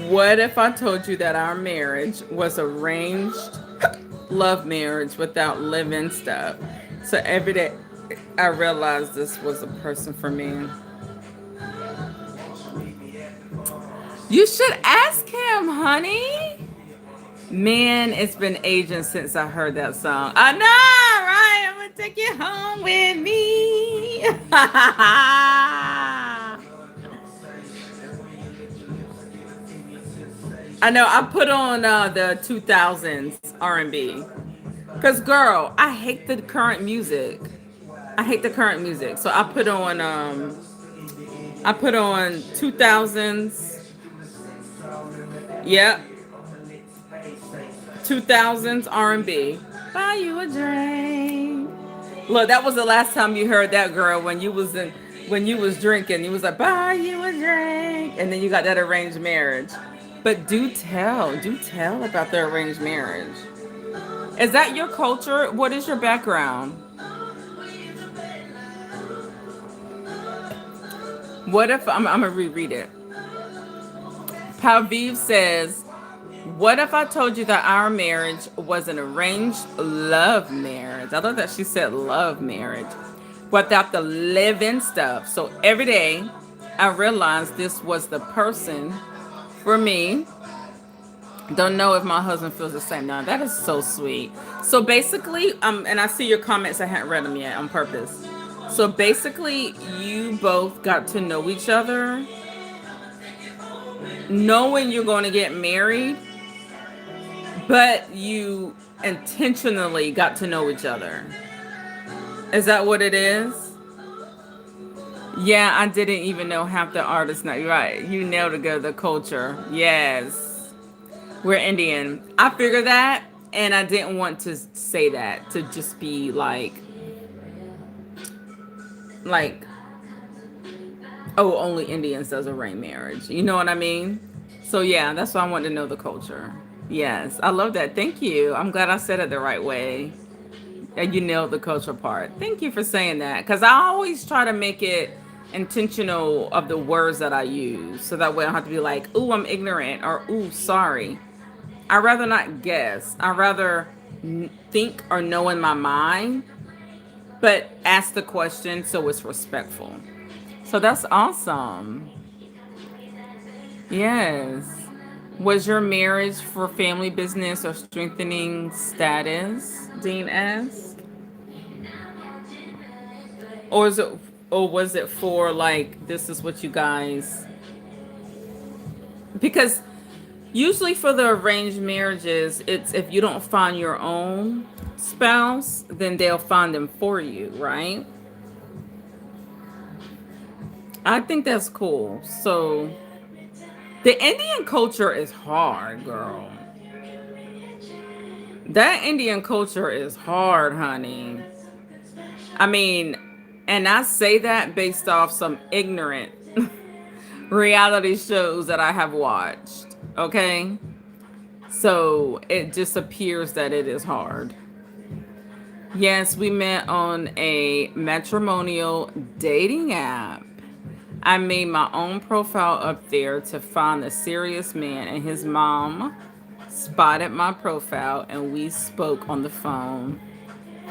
What if I told you that our marriage was arranged love marriage without live-in stuff? So every day I realized this was a person for me. You should ask him, honey. Man, it's been ages since I heard that song. I know, right? I'm gonna take you home with me. I know. I put on the 2000s R&B. Cause girl, I hate the current music. So I put on 2000s. Yep. 2000s R&B. Buy you a drink. Look, that was the last time you heard that, girl, when you was drinking. You was like, buy you a drink. And then you got that arranged marriage. But do tell about the arranged marriage. Is that your culture? What is your background? What if, I'm going to reread it. Paviv says, what if I told you that our marriage was an arranged love marriage? I thought that she said love marriage. Without the live-in stuff. So every day I realized this was the person for me. Don't know if my husband feels the same. Now that is so sweet. So basically, and I see your comments. I hadn't read them yet on purpose. So basically, you both got to know each other, knowing you're going to get married, but you intentionally got to know each other. Is that what it is? Yeah, I didn't even know half the artists. Not right. You nailed it. Good. The culture. Yes, we're Indian. I figured that, and I didn't want to say that to just be like, oh, only Indians does arranged marriage. You know what I mean? So yeah, that's why I wanted to know the culture. Yes, I love that. Thank you. I'm glad I said it the right way. And you nailed the culture part. Thank you for saying that. Because I always try to make it intentional of the words that I use. So that way I don't have to be like, ooh, I'm ignorant or ooh, sorry. I rather not guess. I rather think or know in my mind, but ask the question so it's respectful. So that's awesome. Yes. Was your marriage for family business or strengthening status? Dean asked. Or is it or was it for like this is what you guys because usually for the arranged marriages, it's if you don't find your own spouse, then they'll find them for you, right? I think that's cool. So the Indian culture is hard, girl. That Indian culture is hard, honey. I mean, and I say that based off some ignorant reality shows that I have watched. Okay? So it just appears that it is hard. Yes, we met on a matrimonial dating app. I made my own profile up there to find a serious man, and his mom spotted my profile, and we spoke on the phone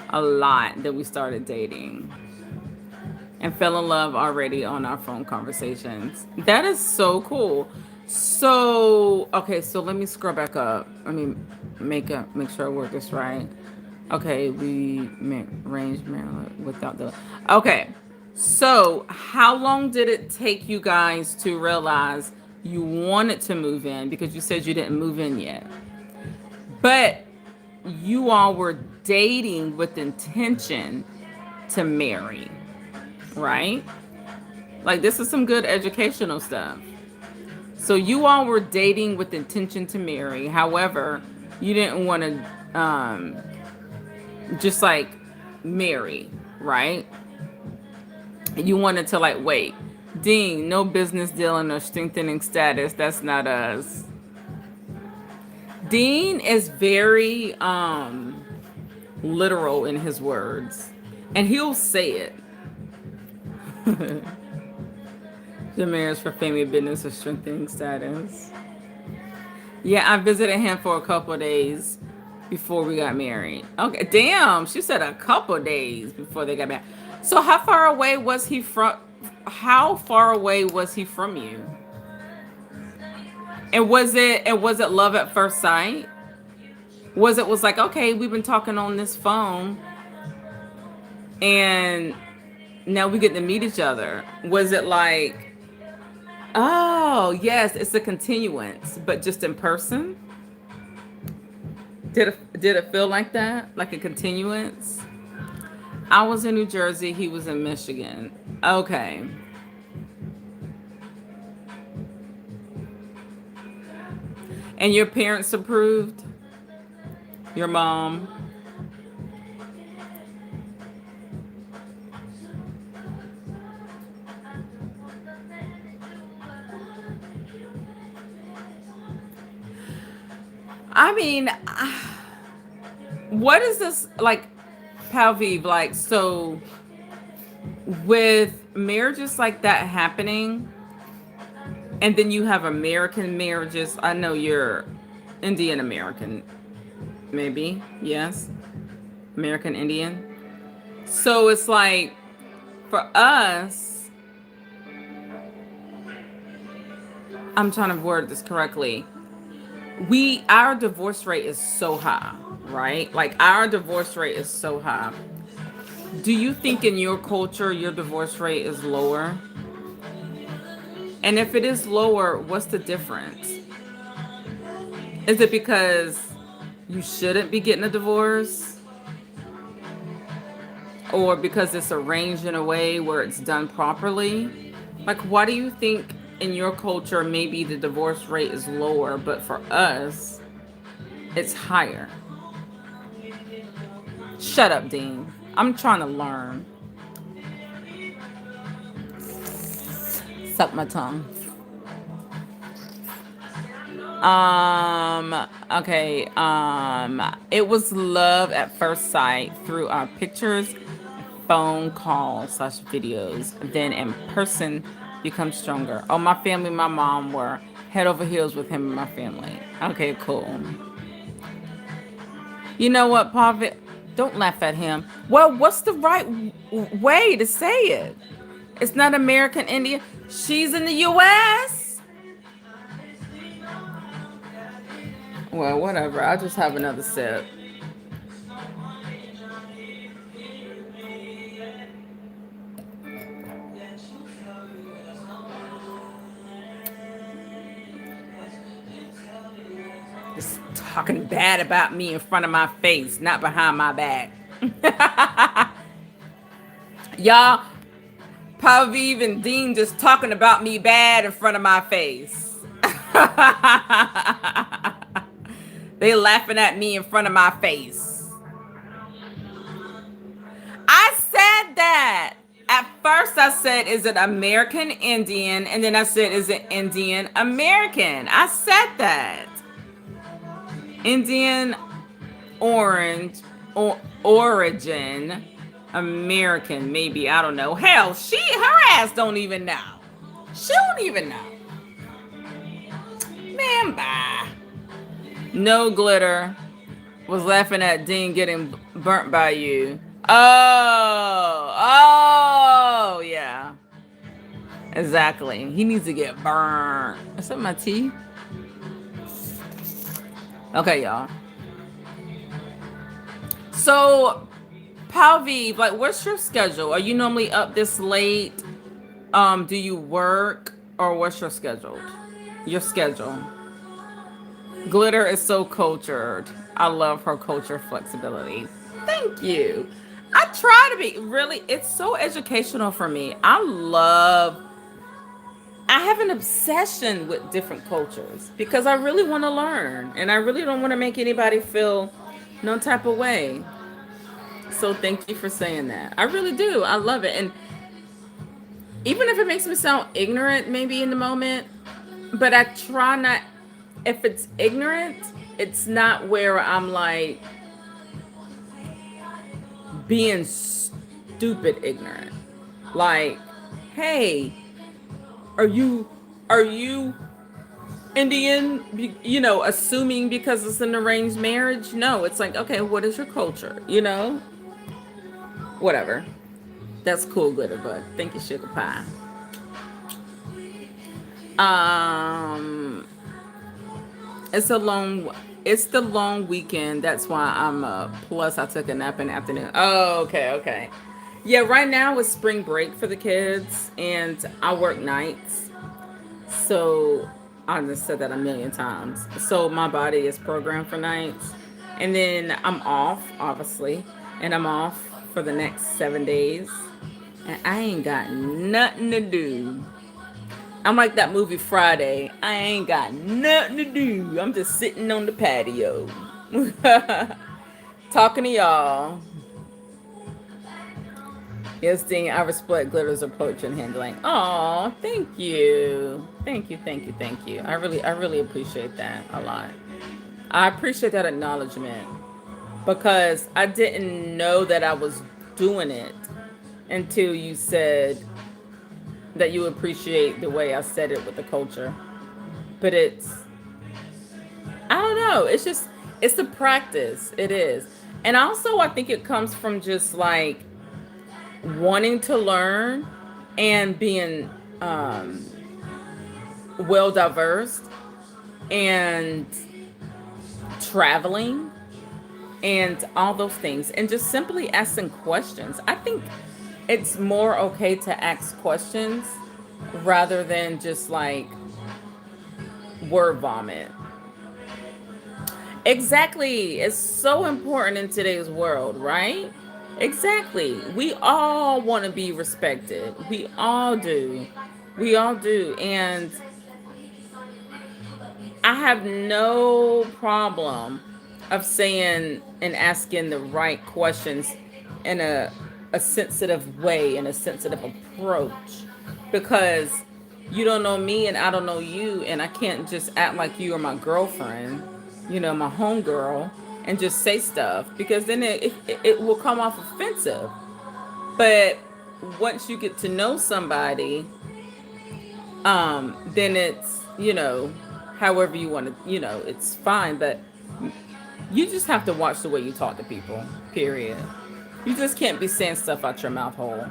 a lot. Then we started dating and fell in love already on our phone conversations. That is so cool. So, okay, so let me scroll back up. Let me make sure I word this right. Okay, we arranged marriage without the. Okay, so how long did it take you guys to realize you wanted to move in? Because you said you didn't move in yet, but you all were dating with intention to marry, right? Like this is some good educational stuff. So you all were dating with intention to marry. However, you didn't want to just like marry, right? You wanted to like wait. Dean, no business dealing or strengthening status. That's not us. Dean is very literal in his words. And he'll say it. The marriage for family business or strengthening status. Yeah, I visited him for a couple of days before we got married. Okay, damn, she said a couple of days before they got married. So how far away was he from? How far away was he from you? And was it love at first sight? Was like okay, we've been talking on this phone, and now we get to meet each other. Was it like, oh yes, it's a continuance, but just in person? Did it feel like that? Like a continuance? I was in New Jersey, he was in Michigan. Okay. And your parents approved? Your mom? I mean, what is this like, Palviv? Like, so with marriages like that happening, and then you have American marriages. I know you're Indian American, maybe, yes, American Indian. So it's like for us, I'm trying to word this correctly. Our divorce rate is so high, right? Like our divorce rate is so high. Do you think in your culture your divorce rate is lower? And if it is lower, what's the difference? Is it because you shouldn't be getting a divorce? or because it's arranged in a way where it's done properly? Like, why do you think in your culture maybe the divorce rate is lower, but for us it's higher? Shut up, Dean. I'm trying to learn. Suck my tongue. Okay. It was love at first sight through our pictures, phone calls / videos. Then in person becomes stronger. Oh, my family, my mom were head over heels with him and my family. Okay, cool. You know what, Pavi? Don't laugh at him. Well, what's the right way to say it? It's not American Indian. She's in the U.S. Well, whatever. I'll just have another sip. Just talking bad about me in front of my face, not behind my back. Y'all, Paviv and Dean just talking about me bad in front of my face. They laughing at me in front of my face. I said that. At first I said, is it American Indian? And then I said, is it Indian American? I said that. Indian orange or origin American, maybe. I don't know. Hell, her ass don't even know. She don't even know. Man, bye. No glitter. Was laughing at Dean getting burnt by you. Oh, yeah. Exactly. He needs to get burned. Is that my tea? Okay, y'all. So, Pavi, like, what's your schedule? Are you normally up this late? Do you work, or what's your schedule? Your schedule. Glitter is so cultured. I love her culture flexibility. Thank you. I try to be really, it's so educational for me. I have an obsession with different cultures because I really want to learn, and I really don't want to make anybody feel no type of way. So thank you for saying that. I really do. I love it. And even if it makes me sound ignorant maybe in the moment, but I try not, if it's ignorant, it's not where I'm like being stupid ignorant. Like, hey, are you Indian, you know, assuming because it's an arranged marriage? No, it's like, okay, what is your culture? You know? Whatever. That's cool, Glitter Bud. Thank you, Sugar Pie. It's the long weekend. That's why I'm plus I took a nap in the afternoon. Oh, okay. Yeah, right now it's spring break for the kids, and I work nights. So I just said that a million times. So my body is programmed for nights. And then I'm off, obviously. And I'm off for the next 7 days. And I ain't got nothing to do. I'm like that movie Friday. I ain't got nothing to do. I'm just sitting on the patio. Talking to y'all. Yes, Dean, I respect Glitter's approach and handling. Oh, thank you. Thank you. I really appreciate that a lot. I appreciate that acknowledgement because I didn't know that I was doing it until you said that you appreciate the way I said it with the culture. But I don't know. It's the practice. It is. And also I think it comes from just like wanting to learn and being well diverse and traveling and all those things and just simply asking questions. I think it's more okay to ask questions rather than just like word vomit. Exactly. It's so important in today's world, right? Exactly. We all want to be respected. We all do. We all do. And I have no problem of saying and asking the right questions in a sensitive way, in a sensitive approach. Because you don't know me and I don't know you, and I can't just act like you are my girlfriend, my homegirl, and just say stuff because then it will come off offensive. But once you get to know somebody, then it's, however you want to, it's fine. But you just have to watch the way you talk to people, period. You just can't be saying stuff out your mouth hole.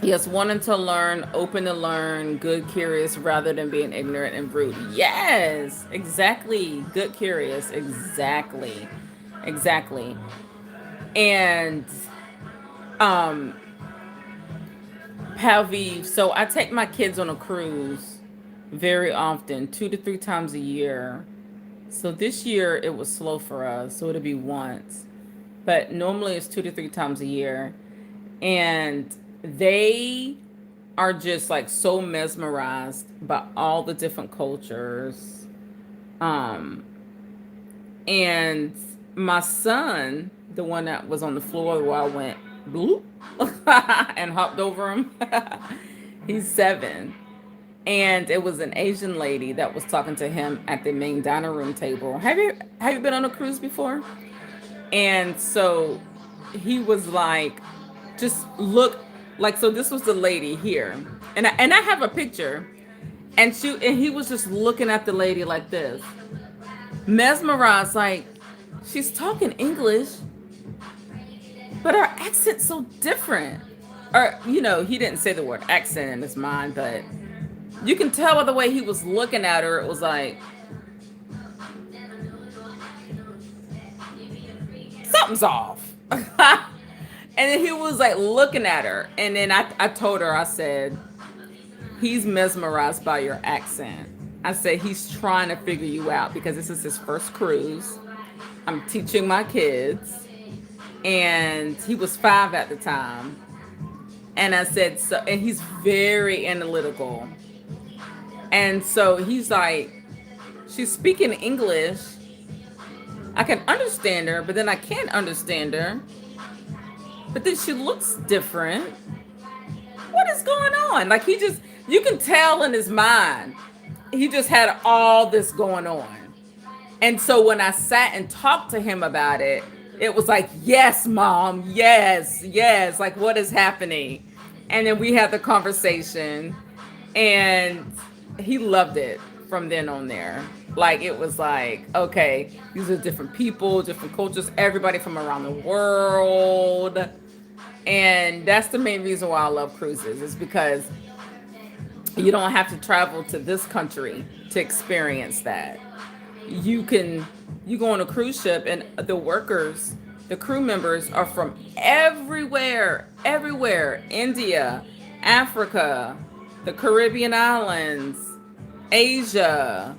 Yes, wanting to learn, open to learn, good, curious, rather than being ignorant and rude. Yes, exactly. Good, curious. Exactly. Exactly. And, um, Palviv, so I take my kids on a cruise very often, 2 to 3 times a year. So this year it was slow for us, so it'll be once. But normally it's 2 to 3 times a year. And they are just like so mesmerized by all the different cultures. Um, and my son, the one that was on the floor while I went bloop and hopped over him, he's 7. And it was an Asian lady that was talking to him at the main dining room table. Have you been on a cruise before? And so he was like, just look like, so this was the lady here. And I have a picture. And he was just looking at the lady like this. Mesmerized, like she's talking English, but her accent's so different. Or, he didn't say the word accent in his mind, but you can tell by the way he was looking at her, it was like, something's off. And then he was like looking at her. And then I told her, I said, he's mesmerized by your accent. I said, he's trying to figure you out because this is his first cruise. I'm teaching my kids. And he was 5 at the time. And I said, so, and he's very analytical. And so he's like, she's speaking English. I can understand her, but then I can't understand her. But then she looks different. What is going on? Like you can tell in his mind, he just had all this going on. And so when I sat and talked to him about it, it was like, yes, mom, yes, yes. Like, what is happening? And then we had the conversation and he loved it from then on there. Like, it was like, okay, these are different people, different cultures, everybody from around the world. And that's the main reason why I love cruises, is because you don't have to travel to this country to experience that. You go on a cruise ship and the crew members are from everywhere, India, Africa, the Caribbean islands, Asia,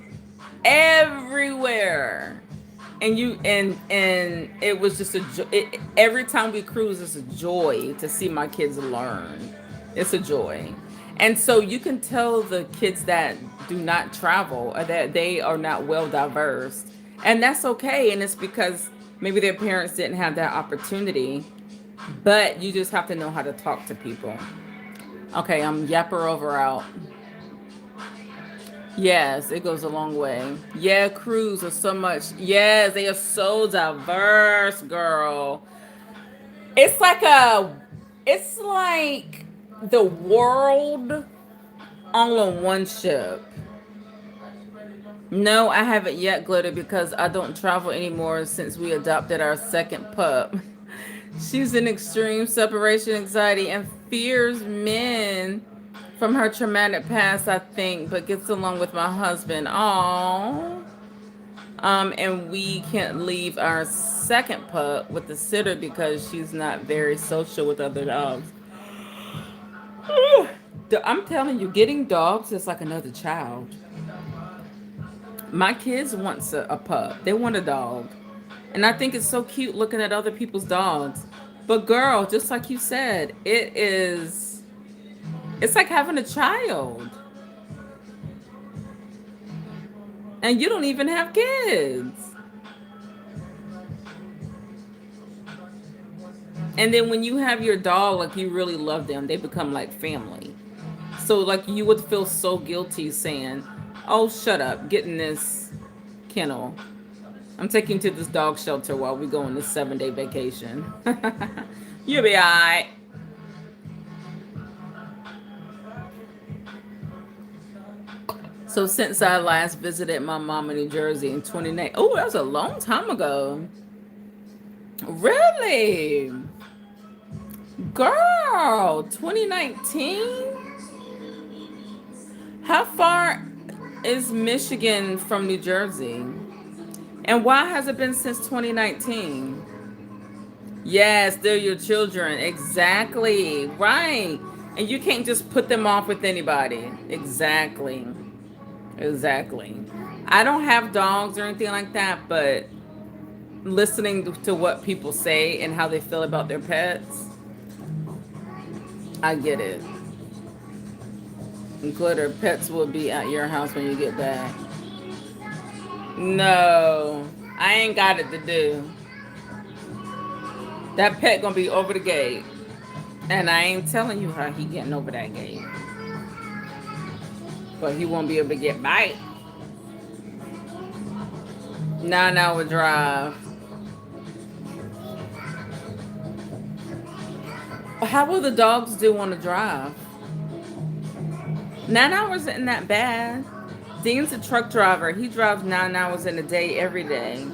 everywhere. And it was just every time we cruise, it's a joy to see my kids learn. It's a joy. And so you can tell the kids that do not travel or that they are not well diverse. And that's okay. And it's because maybe their parents didn't have that opportunity. But you just have to know how to talk to people. Okay, I'm Yapper Over out. Yes, it goes a long way. Yeah, crews are so much. Yes, they are so diverse, girl. It's like the world all on one ship. No, I haven't yet, Glitter, because I don't travel anymore since we adopted our second pup. She's in extreme separation anxiety and fears men from her traumatic past, I think, but gets along with my husband. Aww. And we can't leave our second pup with the sitter because she's not very social with other dogs. I'm telling you, getting dogs is like another child. My kids want a pup. They want a dog. And I think it's so cute looking at other people's dogs. But girl, just like you said, it's like having a child. And you don't even have kids. And then when you have your dog, like you really love them, they become like family. So like you would feel so guilty saying, "Oh, shut up, get in this kennel. I'm taking you to this dog shelter while we go on this 7-day vacation." You'll be alright. So since I last visited my mom in New Jersey in 2019, oh, that was a long time ago. Really? Girl, 2019? How far is Michigan from New Jersey? And why has it been since 2019? Yes, they're your children. Exactly. Right. And you can't just put them off with anybody. Exactly. Exactly. I don't have dogs or anything like that, but listening to what people say and how they feel about their pets, I get it. Glitter, pets will be at your house when you get back. No, I ain't got it to do. That pet gonna be over the gate. And I ain't telling you how he getting over that gate. But he won't be able to get by. 9-hour drive. How will the dogs do on the drive? 9 hours isn't that bad. Dean's a truck driver. He drives 9 hours in a day every day.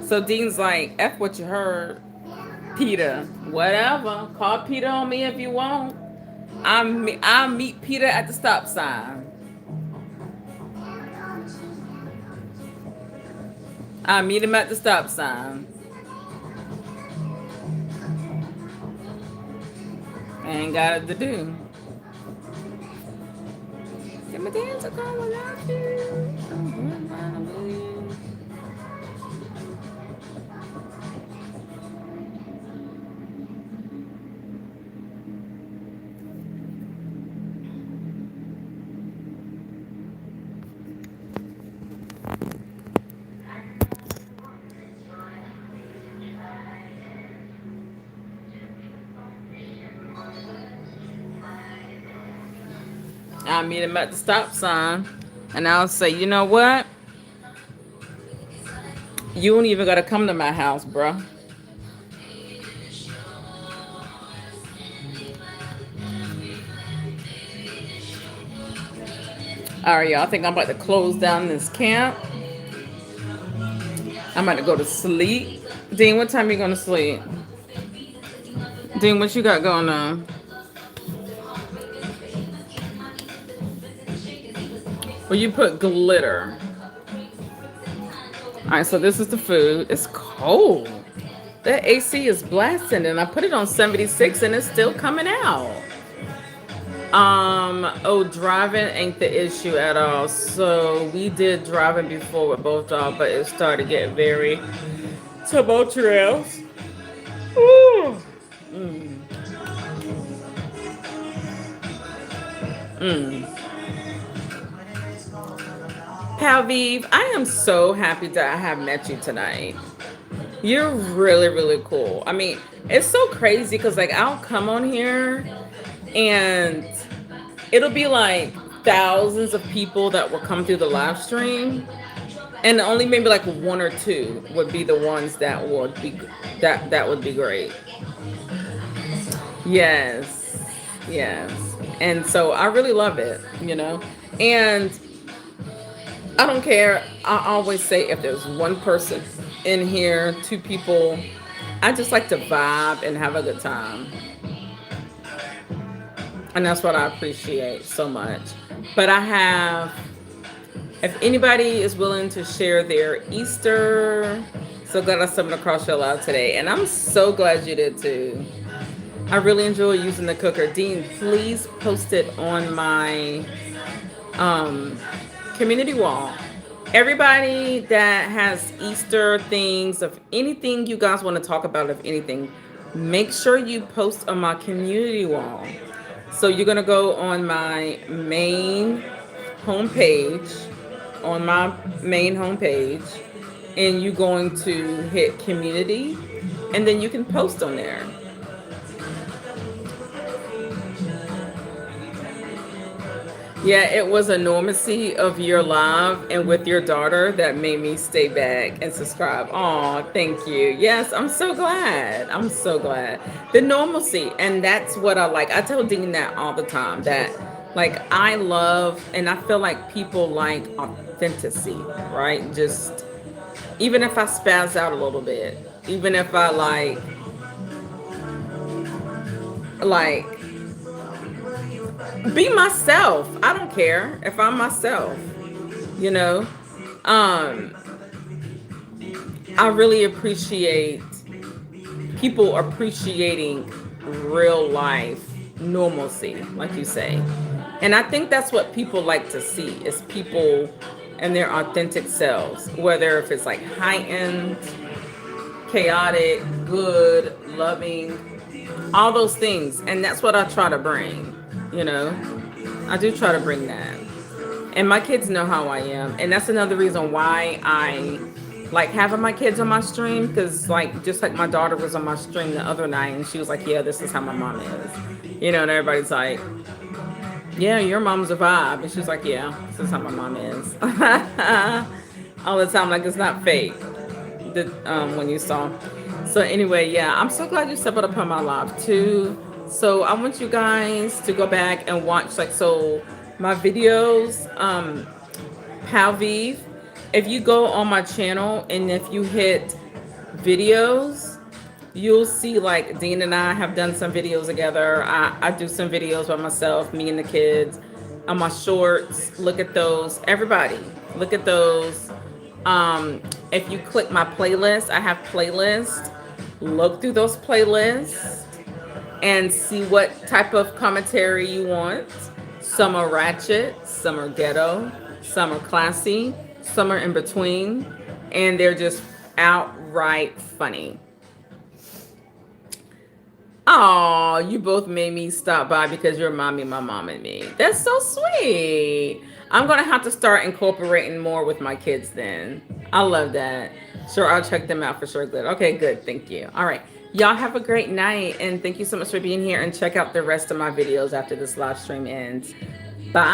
So Dean's like, F what you heard. Peter, whatever. Call Peter on me if you want. I'll meet Peter at the stop sign. I'll meet him at the stop sign. I ain't got it to do. Get my dance a call without you. I'm going down to you. I'll meet him at the stop sign. And I'll say, you know what? You don't even got to come to my house, bro. All right, y'all. I think I'm about to close down this camp. I'm about to go to sleep. Dean, what time are you going to sleep? Dean, what you got going on? Well, you put glitter. All right, so this is the food. It's cold. The AC is blasting, and I put it on 76, and it's still coming out. Oh, driving ain't the issue at all. So we did driving before with both dogs, but it started to get very tumultuous. Ooh. Palviv, I am so happy that I have met you tonight. You're really, really cool. I mean, it's so crazy because like I'll come on here and it'll be like thousands of people that will come through the live stream, and only maybe like 1 or 2 would be the ones that would be that would be great. Yes. And so I really love it, and I don't care. I always say if there's one person in here, 2 people, I just like to vibe and have a good time. And that's what I appreciate so much. But if anybody is willing to share their Easter, so glad I stumbled across your live today. And I'm so glad you did too. I really enjoy using the cooker. Dean, please post it on my community wall. Everybody that has Easter things, of anything you guys want to talk about, of anything, make sure you post on my community wall. So you're gonna go on my main homepage, on my main homepage, and you're going to hit community, and then you can post on there. Yeah, it was a normacy of your live and with your daughter that made me stay back and subscribe. Oh, thank you. Yes, I'm so glad. I'm so glad. The normalcy, and that's what I like. I tell Dean that all the time, that like I love and I feel like people like authenticity, right? Just even if I spaz out a little bit, even if I like be myself. I don't care if I'm myself, you know. Um, I really appreciate people appreciating real life normalcy, like you say. And I think that's what people like to see is people and their authentic selves, whether if it's like heightened, chaotic, good, loving, all those things. And that's what I try to bring, you know. I do try to bring that. And my kids know how I am. And that's another reason why I like having my kids on my stream, because like just like my daughter was on my stream the other night and she was like, yeah, this is how my mom is, you know. And everybody's like, yeah, your mom's a vibe. And she's like, yeah, this is how my mom is. All the time, like it's not fake. When you saw. So anyway, yeah, I'm so glad you stepped up on my live too. So I want you guys to go back and watch like my videos. Palviv, if you go on my channel and if you hit videos, you'll see like Dean and I have done some videos together. I do some videos by myself, me and the kids on my shorts. Look at those. Everybody, look at those. If you click my playlist, I have playlists. Look through those playlists and see what type of commentary you want. Some are ratchet, some are ghetto, some are classy, some are in between, and they're just outright funny. Oh, you both made me stop by because you're mommy, my mom, and me. That's so sweet. I'm going to have to start incorporating more with my kids then. I love that. Sure, I'll check them out for sure. Good. Okay, good. Thank you. All right. Y'all have a great night, and thank you so much for being here, and check out the rest of my videos after this live stream ends. Bye.